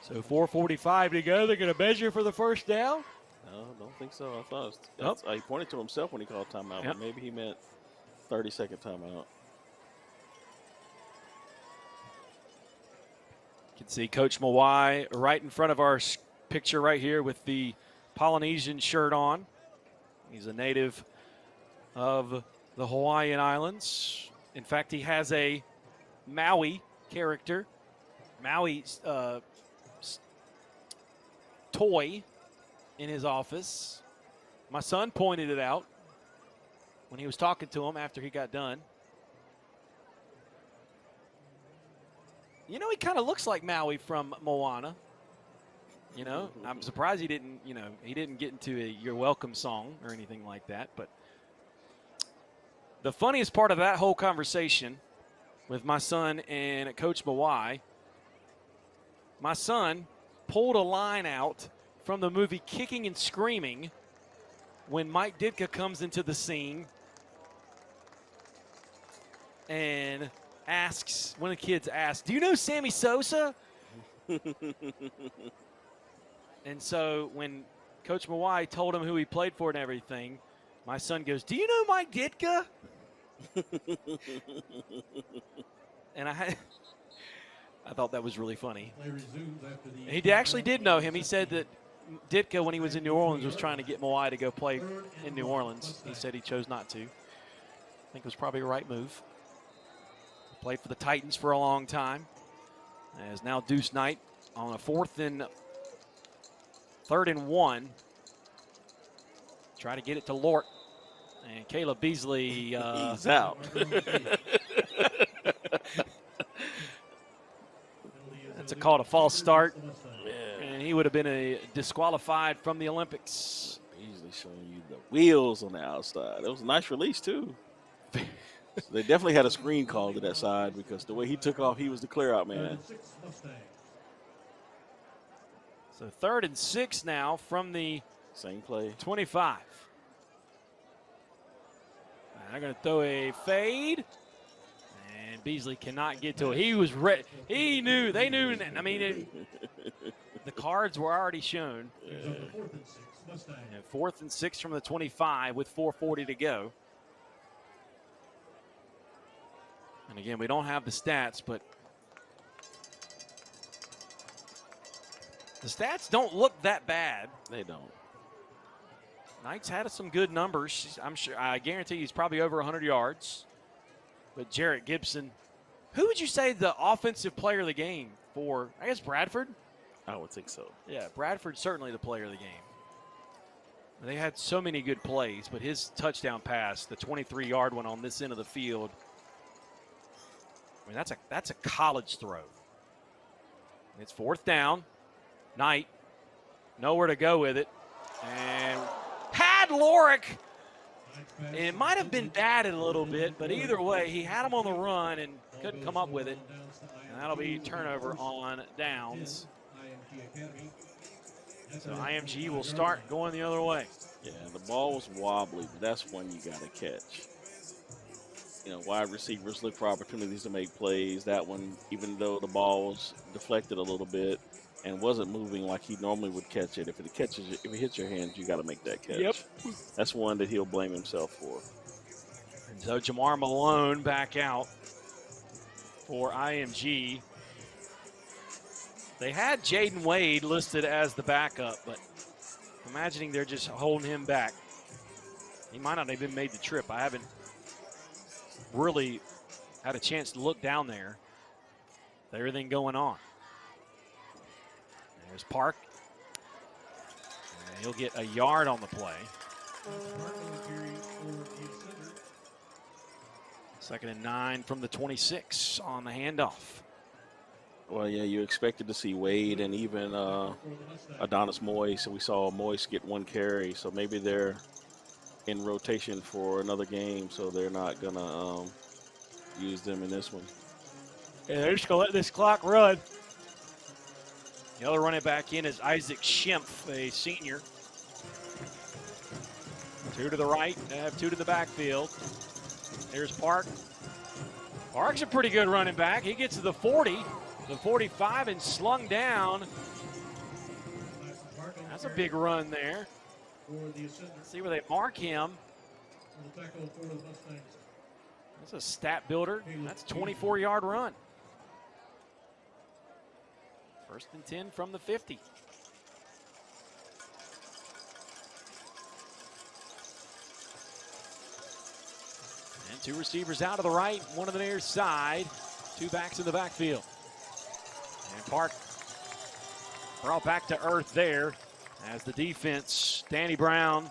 So 4:45 to go. They're going to measure for the 1st down. No, I don't think so. I thought he pointed to himself when he called timeout, but maybe he meant 30-second timeout. You can see Coach Mawai right in front of our picture right here with the Polynesian shirt on. He's a native of the Hawaiian Islands. In fact, he has a Maui character, Maui toy in his office. My son pointed it out when he was talking to him after he got done. You know, he kind of looks like Maui from Moana. You know, I'm surprised he didn't get into a "You're Welcome" song or anything like that. But the funniest part of that whole conversation with my son and Coach Mawai, my son pulled a line out from the movie Kicking and Screaming when Mike Ditka comes into the scene and asks, one of the kids asks, "Do you know Sammy Sosa?" And so when Coach Mawai told him who he played for and everything, my son goes, "Do you know Mike Ditka?" And I thought that was really funny. He actually did know him. He said that Ditka, when he was in New Orleans, was trying to get Mawai to go play in New Orleans. He said he chose not to. I think it was probably a right move. Played for the Titans for a long time. As now Deuce Knight on a 3rd and 1. Try to get it to Lort. And Caleb Beasley. He's out. That's a call to false start. Yeah. And he would have been disqualified from the Olympics. Beasley showing you the wheels on the outside. It was a nice release, too. They definitely had a screen call to that side because the way he took off, he was the clear-out man. So 3rd and 6 now from the Same play. 25. And they're going to throw a fade. And And Beasley cannot get to it. He was ready. He knew. They knew. I mean, the cards were already shown. And 4th and 6 from the 25 with 4:40 to go. And again, we don't have the stats, but the stats don't look that bad. They don't. Knight's had some good numbers. I guarantee he's probably over 100 yards. But Jarrett Gibson, who would you say the offensive player of the game for? I guess Bradford? I would think so. Yeah, Bradford's certainly the player of the game. They had so many good plays, but his touchdown pass, the 23-yard one on this end of the field, I mean, that's a college throw. It's 4th down. Knight, nowhere to go with it. And had Lorick. It might have been batted a little bit, but either way, he had him on the run and couldn't come up with it. And that'll be turnover on downs. So IMG will start going the other way. Yeah, the ball was wobbly, but that's one you got to catch. You know, wide receivers look for opportunities to make plays. That one, even though the ball was deflected a little bit and wasn't moving like he normally would catch it, if it hits your hands, you got to make that catch. Yep. That's one that he'll blame himself for. And so Jamar Malone back out for IMG. They had Jaden Wade listed as the backup, but I'm imagining they're just holding him back. He might not have even made the trip. I haven't really had a chance to look down there with everything going on. There's Park. And he'll get a yard on the play. 2nd and 9 from the 26 on the handoff. Well, yeah, you expected to see Wade and even Adonis Moyes. So we saw Moyes get 1 carry. So maybe they're in rotation for another game, so they're not going to use them in this one. Yeah, they're just going to let this clock run. The other running back in is Isaac Schimpf, a senior. 2 to the right. They have 2 to the backfield. There's Park. Park's a pretty good running back. He gets to the 40, the 45, and slung down. That's a big run there. Let's see where they mark him. That's a stat builder. That's a 24-yard run. 1st and 10 from the 50. And 2 receivers out to the right, 1 to the near side, 2 backs in the backfield. And Park brought back to earth there as the defense, Danny Brown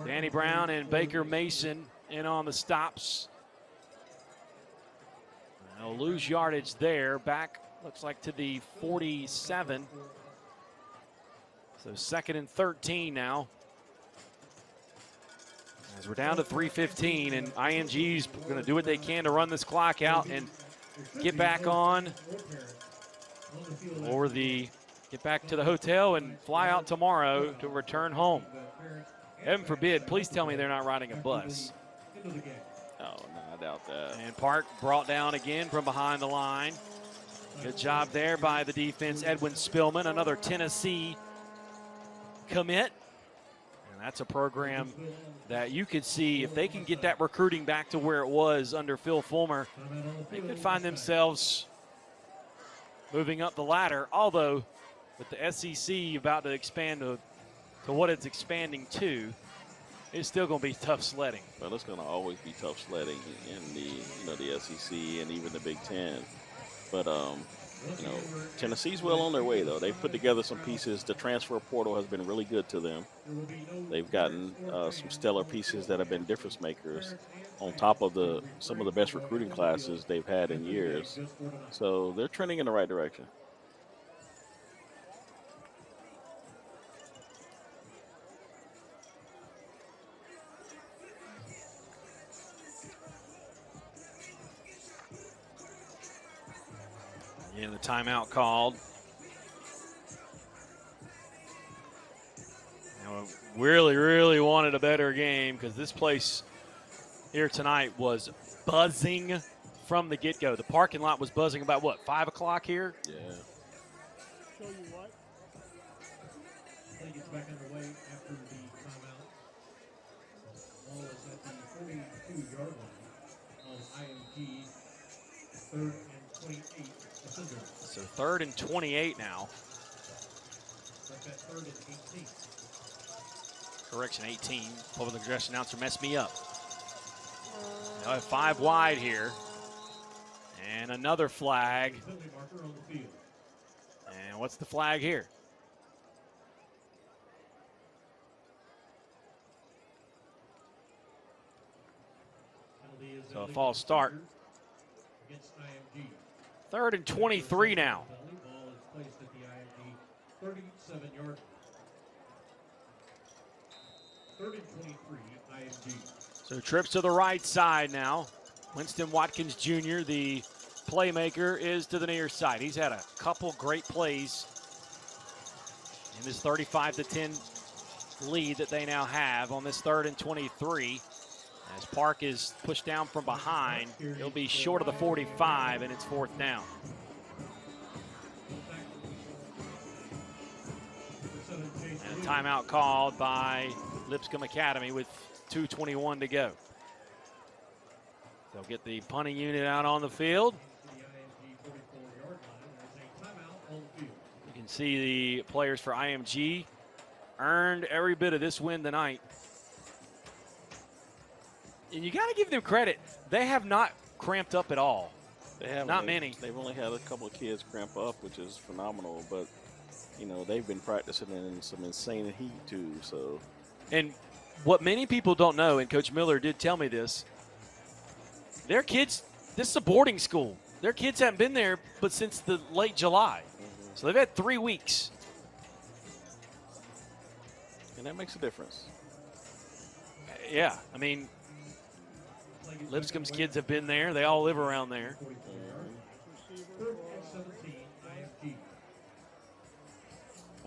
and Baker Mason in on the stops. They'll lose yardage there. Back, looks like, to the 47. So 2nd and 13 now. As we're down to 3:15, and IMG's going to do what they can to run this clock out and get back on, or get back to the hotel and fly out tomorrow to return home. Heaven forbid, please tell me they're not riding a bus. Oh, no, I doubt that. And Park brought down again from behind the line. Good job there by the defense. Edwin Spillman, another Tennessee commit. And that's a program that you could see, if they can get that recruiting back to where it was under Phil Fulmer, they could find themselves moving up the ladder. Although, with the SEC about to expand to what it's expanding to, it's still going to be tough sledding. Well, it's going to always be tough sledding in the SEC and even the Big Ten. But Tennessee's well on their way, though. They've put together some pieces. The transfer portal has been really good to them. They've gotten some stellar pieces that have been difference makers on top of some of the best recruiting classes they've had in years. So they're trending in the right direction. And the timeout called. Really, really wanted a better game because this place here tonight was buzzing from the get-go. The parking lot was buzzing about, what, 5 o'clock here? Yeah. Show you what? Play gets back underway after the timeout. Ball is at the 42-yard line of IMG. 3rd and 28. So 3rd and 28 now. Like that 3rd and 18. Correction, 18. Public address announcer messed me up. Now I have 5 wide here. And another flag. Penalty marker on the field. And what's the flag here? Penalty is So a illegal false start. against IMG. 3rd and 23 now. Penalty ball is placed at the IMG 37-yard. 3rd and 23, IMG. So trips to the right side now. Winston Watkins Jr., the playmaker, is to the near side. He's had a couple great plays in this 35-10 lead that they now have on this 3rd and 23. As Park is pushed down from behind, he'll be short of the 45, and it's 4th down. And a timeout called by Lipscomb Academy with 2:21 to go. They'll get the punting unit out on the field. You can see the players for IMG earned every bit of this win tonight. And you got to give them credit. They have not cramped up at all. They haven't. Not many. They've only had a couple of kids cramp up, which is phenomenal. But, you know, they've been practicing in some insane heat, too. So, and what many people don't know, and Coach Miller did tell me this, their kids, this is a boarding school. Their kids haven't been there but since the late July. So they've had 3 weeks. and that makes a difference. Yeah, I mean, Lipscomb's kids have been there. They all live around there.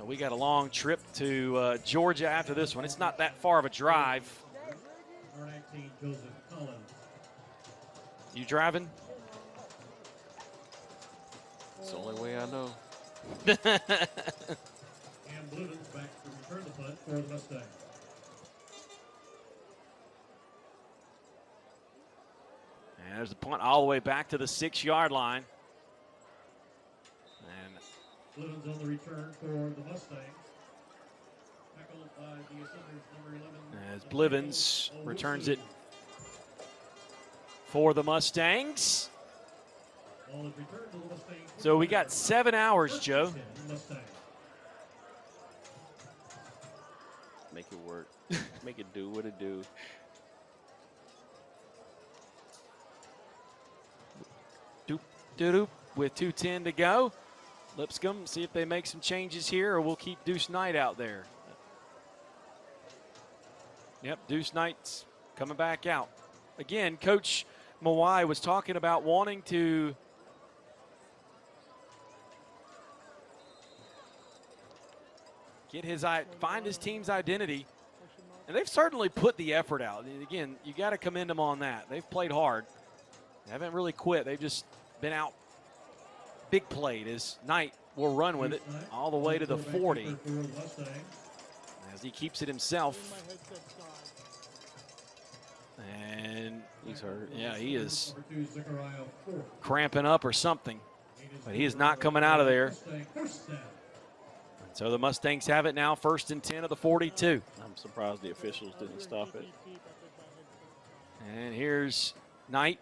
We got a long trip to Georgia after this one. It's not that far of a drive. You driving? It's the only way I know. And Bluden's back to return the punt for the Mustangs. And there's the punt all the way back to the 6-yard line. And Bluden's on the return for the Mustangs. Tackled by the offenders, number 11. as Blivens returns it for the Mustangs. Ball is returned to the Mustangs. So we got 7 hours, Joe. Mustangs. Make it work. Make it do what it do. Doop, doop, doop, with 2:10 to go. Lipscomb, see if they make some changes here, or we'll keep Deuce Knight out there. Yep, Deuce Knight's coming back out. Again, Coach Mawai was talking about wanting to get find his team's identity, and they've certainly put the effort out. And again, you got to commend them on that. They've played hard. They haven't really quit. They've just been out big played as Knight will run with it all the way to the 40 as he keeps it himself. And He's hurt. yeah, he is cramping up or something, but he is not coming out of there. So the Mustangs have it now, 1st and 10 of the 42. I'm surprised the officials didn't stop it. And here's Knight.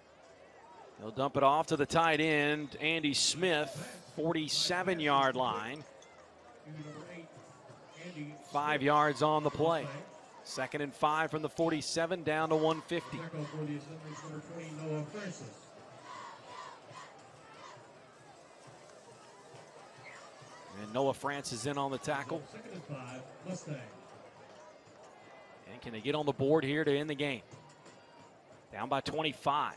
He'll dump it off to the tight end, Andy Smith, 47-yard line. 5 yards on the play. 2nd and 5 from the 47, down to 150. And Noah Francis in on the tackle. 2nd and 5, Mustangs. And can they get on the board here to end the game? Down by 25.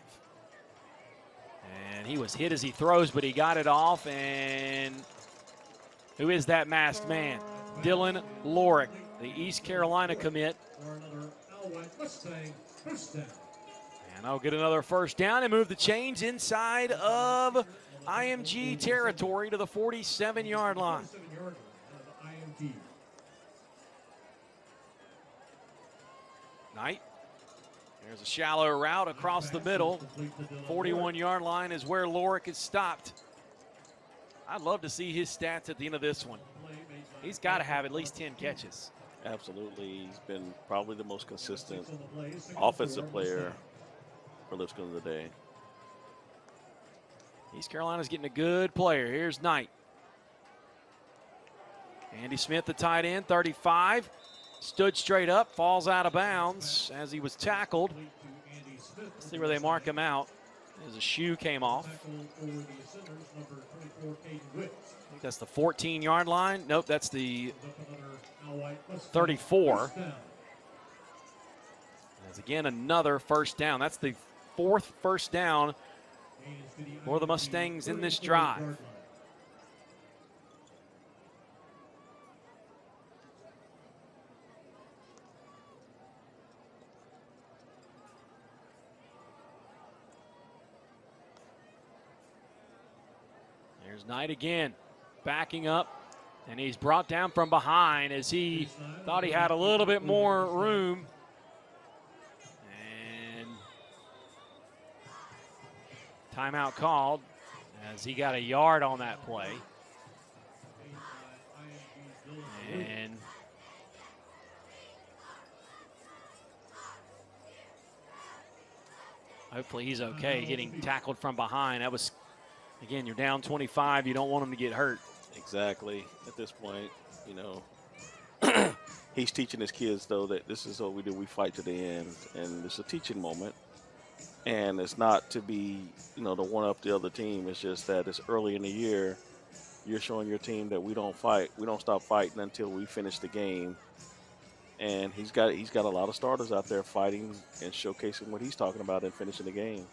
And he was hit as he throws, but he got it off. And who is that masked man? Dylan Lorick, the East Carolina commit. For another Al White Mustang first down. And I'll get another first down and move the chains inside of IMG territory to the 47-yard line. 47-yard line of IMG. Knight. There's a shallow route across the middle. 41-yard line is where Lorick is stopped. I'd love to see his stats at the end of this one. He's got to have at least 10 catches. Absolutely. He's been probably the most consistent offensive player for Lipscomb today. East Carolina's getting a good player. Here's Knight. Andy Smith, the tight end, 35. Stood straight up, falls out of bounds as he was tackled. Let's see where they mark him out as a shoe came off. I think that's the 14-yard line. Nope, that's the 34. As again, another first down. That's the 4th first down for the Mustangs in this drive. There's Knight again, backing up, and he's brought down from behind as he thought he had a little bit more room. And timeout called as he got a yard on that play. And hopefully he's okay getting tackled from behind. That was, again, you're down 25. You don't want him to get hurt. Exactly. At this point, you know, he's teaching his kids, though, that this is what we do. We fight to the end. And it's a teaching moment. And it's not to be, you know, to one-up the other team. It's just that it's early in the year. You're showing your team that we don't fight. We don't stop fighting until we finish the game. And he's got a lot of starters out there fighting and showcasing what he's talking about and finishing the game.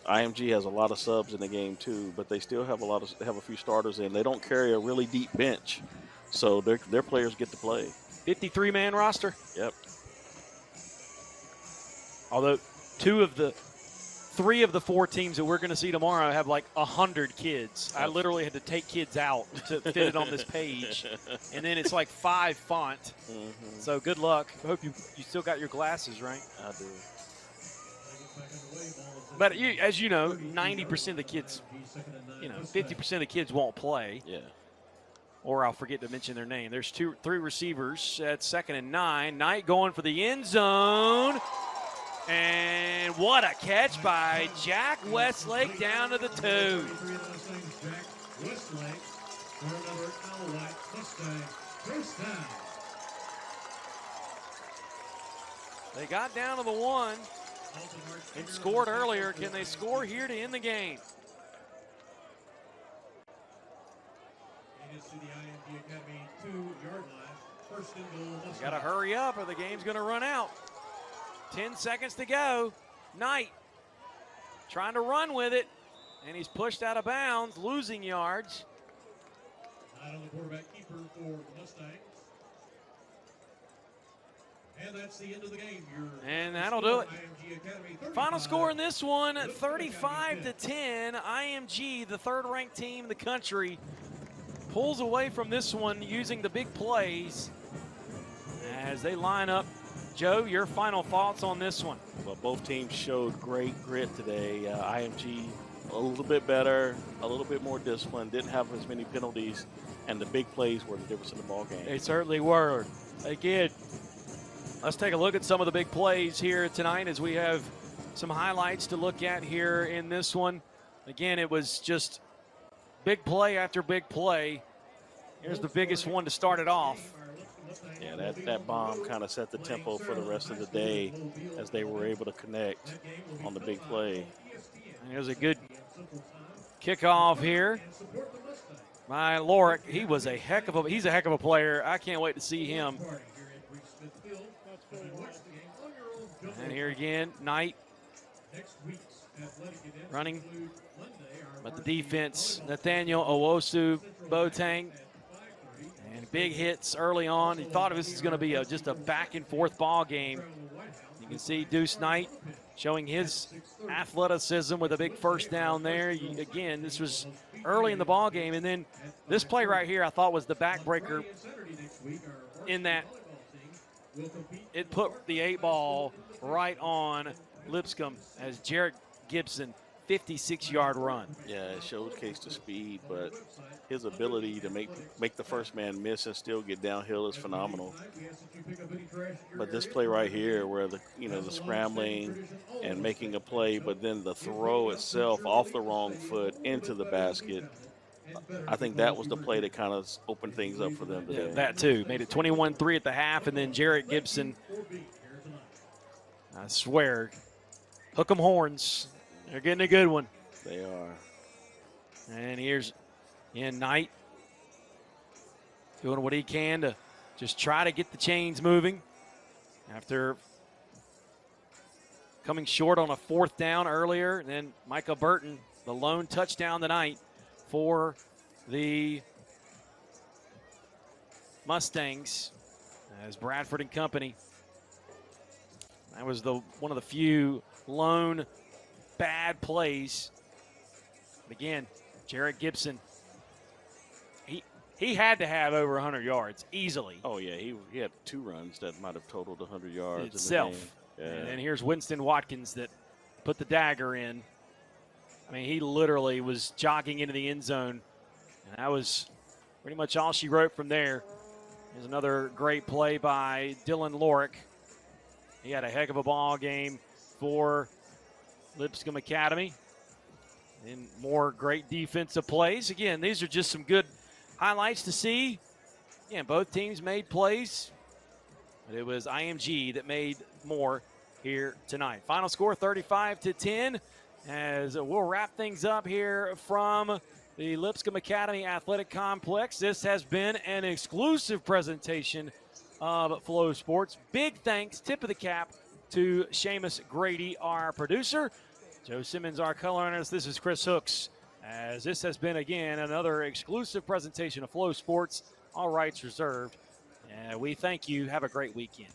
IMG has a lot of subs in the game too, but they still have a few starters in. They don't carry a really deep bench, so their players get to play. 53-man roster. Yep. Although 3 of the 4 teams that we're going to see tomorrow have like 100 kids. I literally had to take kids out to fit it on this page, and then it's like 5 font. Mm-hmm. So good luck. I hope you still got your glasses, right? I do. But as you know, 90% of the kids, 50% of the kids won't play. Yeah. Or I'll forget to mention their name. There's 3 receivers at 2nd and 9. Knight going for the end zone. And what a catch by Jack Westlake down to the 2. They got down to the 1 and scored earlier. Can they score here to end the game? It is to the IMG Academy 2-yard line. First and goal. Got to hurry up or the game's going to run out. 10 seconds to go. Knight trying to run with it, and he's pushed out of bounds, losing yards. Knight on the quarterback keeper for the Mustangs. And that's the end of the game. And that'll do it. IMG Academy, Final score in this one, 35-10. IMG, the 3rd-ranked team in the country, pulls away from this one using the big plays as they line up. Joe, your final thoughts on this one? Well, both teams showed great grit today. IMG a little bit better, a little bit more disciplined, didn't have as many penalties, and the big plays were the difference in the ball game. They certainly were. Again, let's take a look at some of the big plays here tonight as we have some highlights to look at here in this one. Again, it was just big play after big play. Here's the biggest one to start it off. Yeah, that bomb kind of set the tempo for the rest of the day as they were able to connect on the big play. And here's a good kickoff here by Lorick. He's a heck of a player. I can't wait to see him. And here again, Knight running, but the defense, Nathaniel Owosu Boateng, and big hits early on. He thought this was going to be just a back and forth ball game. You can see Deuce Knight showing his athleticism with a big first down there. Again, this was early in the ball game, and then this play right here I thought was the backbreaker in that it put the 8 ball right on Lipscomb as Jarrett Gibson, 56-yard run. Yeah, it showcased the speed, but his ability to make the first man miss and still get downhill is phenomenal. But this play right here, where the scrambling and making a play, but then the throw itself off the wrong foot into the basket, I think that was the play that kind of opened things up for them today. Yeah, that too. Made it 21-3 at the half, and then Jarrett Gibson, I swear, hook 'em horns. They're getting a good one. They are. And here's Knight doing what he can to just try to get the chains moving after coming short on a 4th down earlier. And then Micah Burton, the lone touchdown tonight for the Mustangs as Bradford and company. That was one of the few lone bad plays. But again, Jarrett Gibson, he had to have over 100 yards easily. Oh, yeah, he had 2 runs that might have totaled 100 yards itself. in the game. Yeah. And then here's Winston Watkins that put the dagger in. I mean, he literally was jogging into the end zone, and that was pretty much all she wrote from there. There's another great play by Dylan Lorick. He had a heck of a ball game for Lipscomb Academy. And more great defensive plays. Again, these are just some good highlights to see. Again, both teams made plays, but it was IMG that made more here tonight. Final score 35-10. As we'll wrap things up here from the Lipscomb Academy Athletic Complex. This has been an exclusive presentation of Flow Sports. Big thanks, tip of the cap, to Seamus Grady, our producer. Joe Simmons, our color analyst. This is Chris Hooks, as this has been, again, another exclusive presentation of Flow Sports. All rights reserved. And we thank you. Have a great weekend.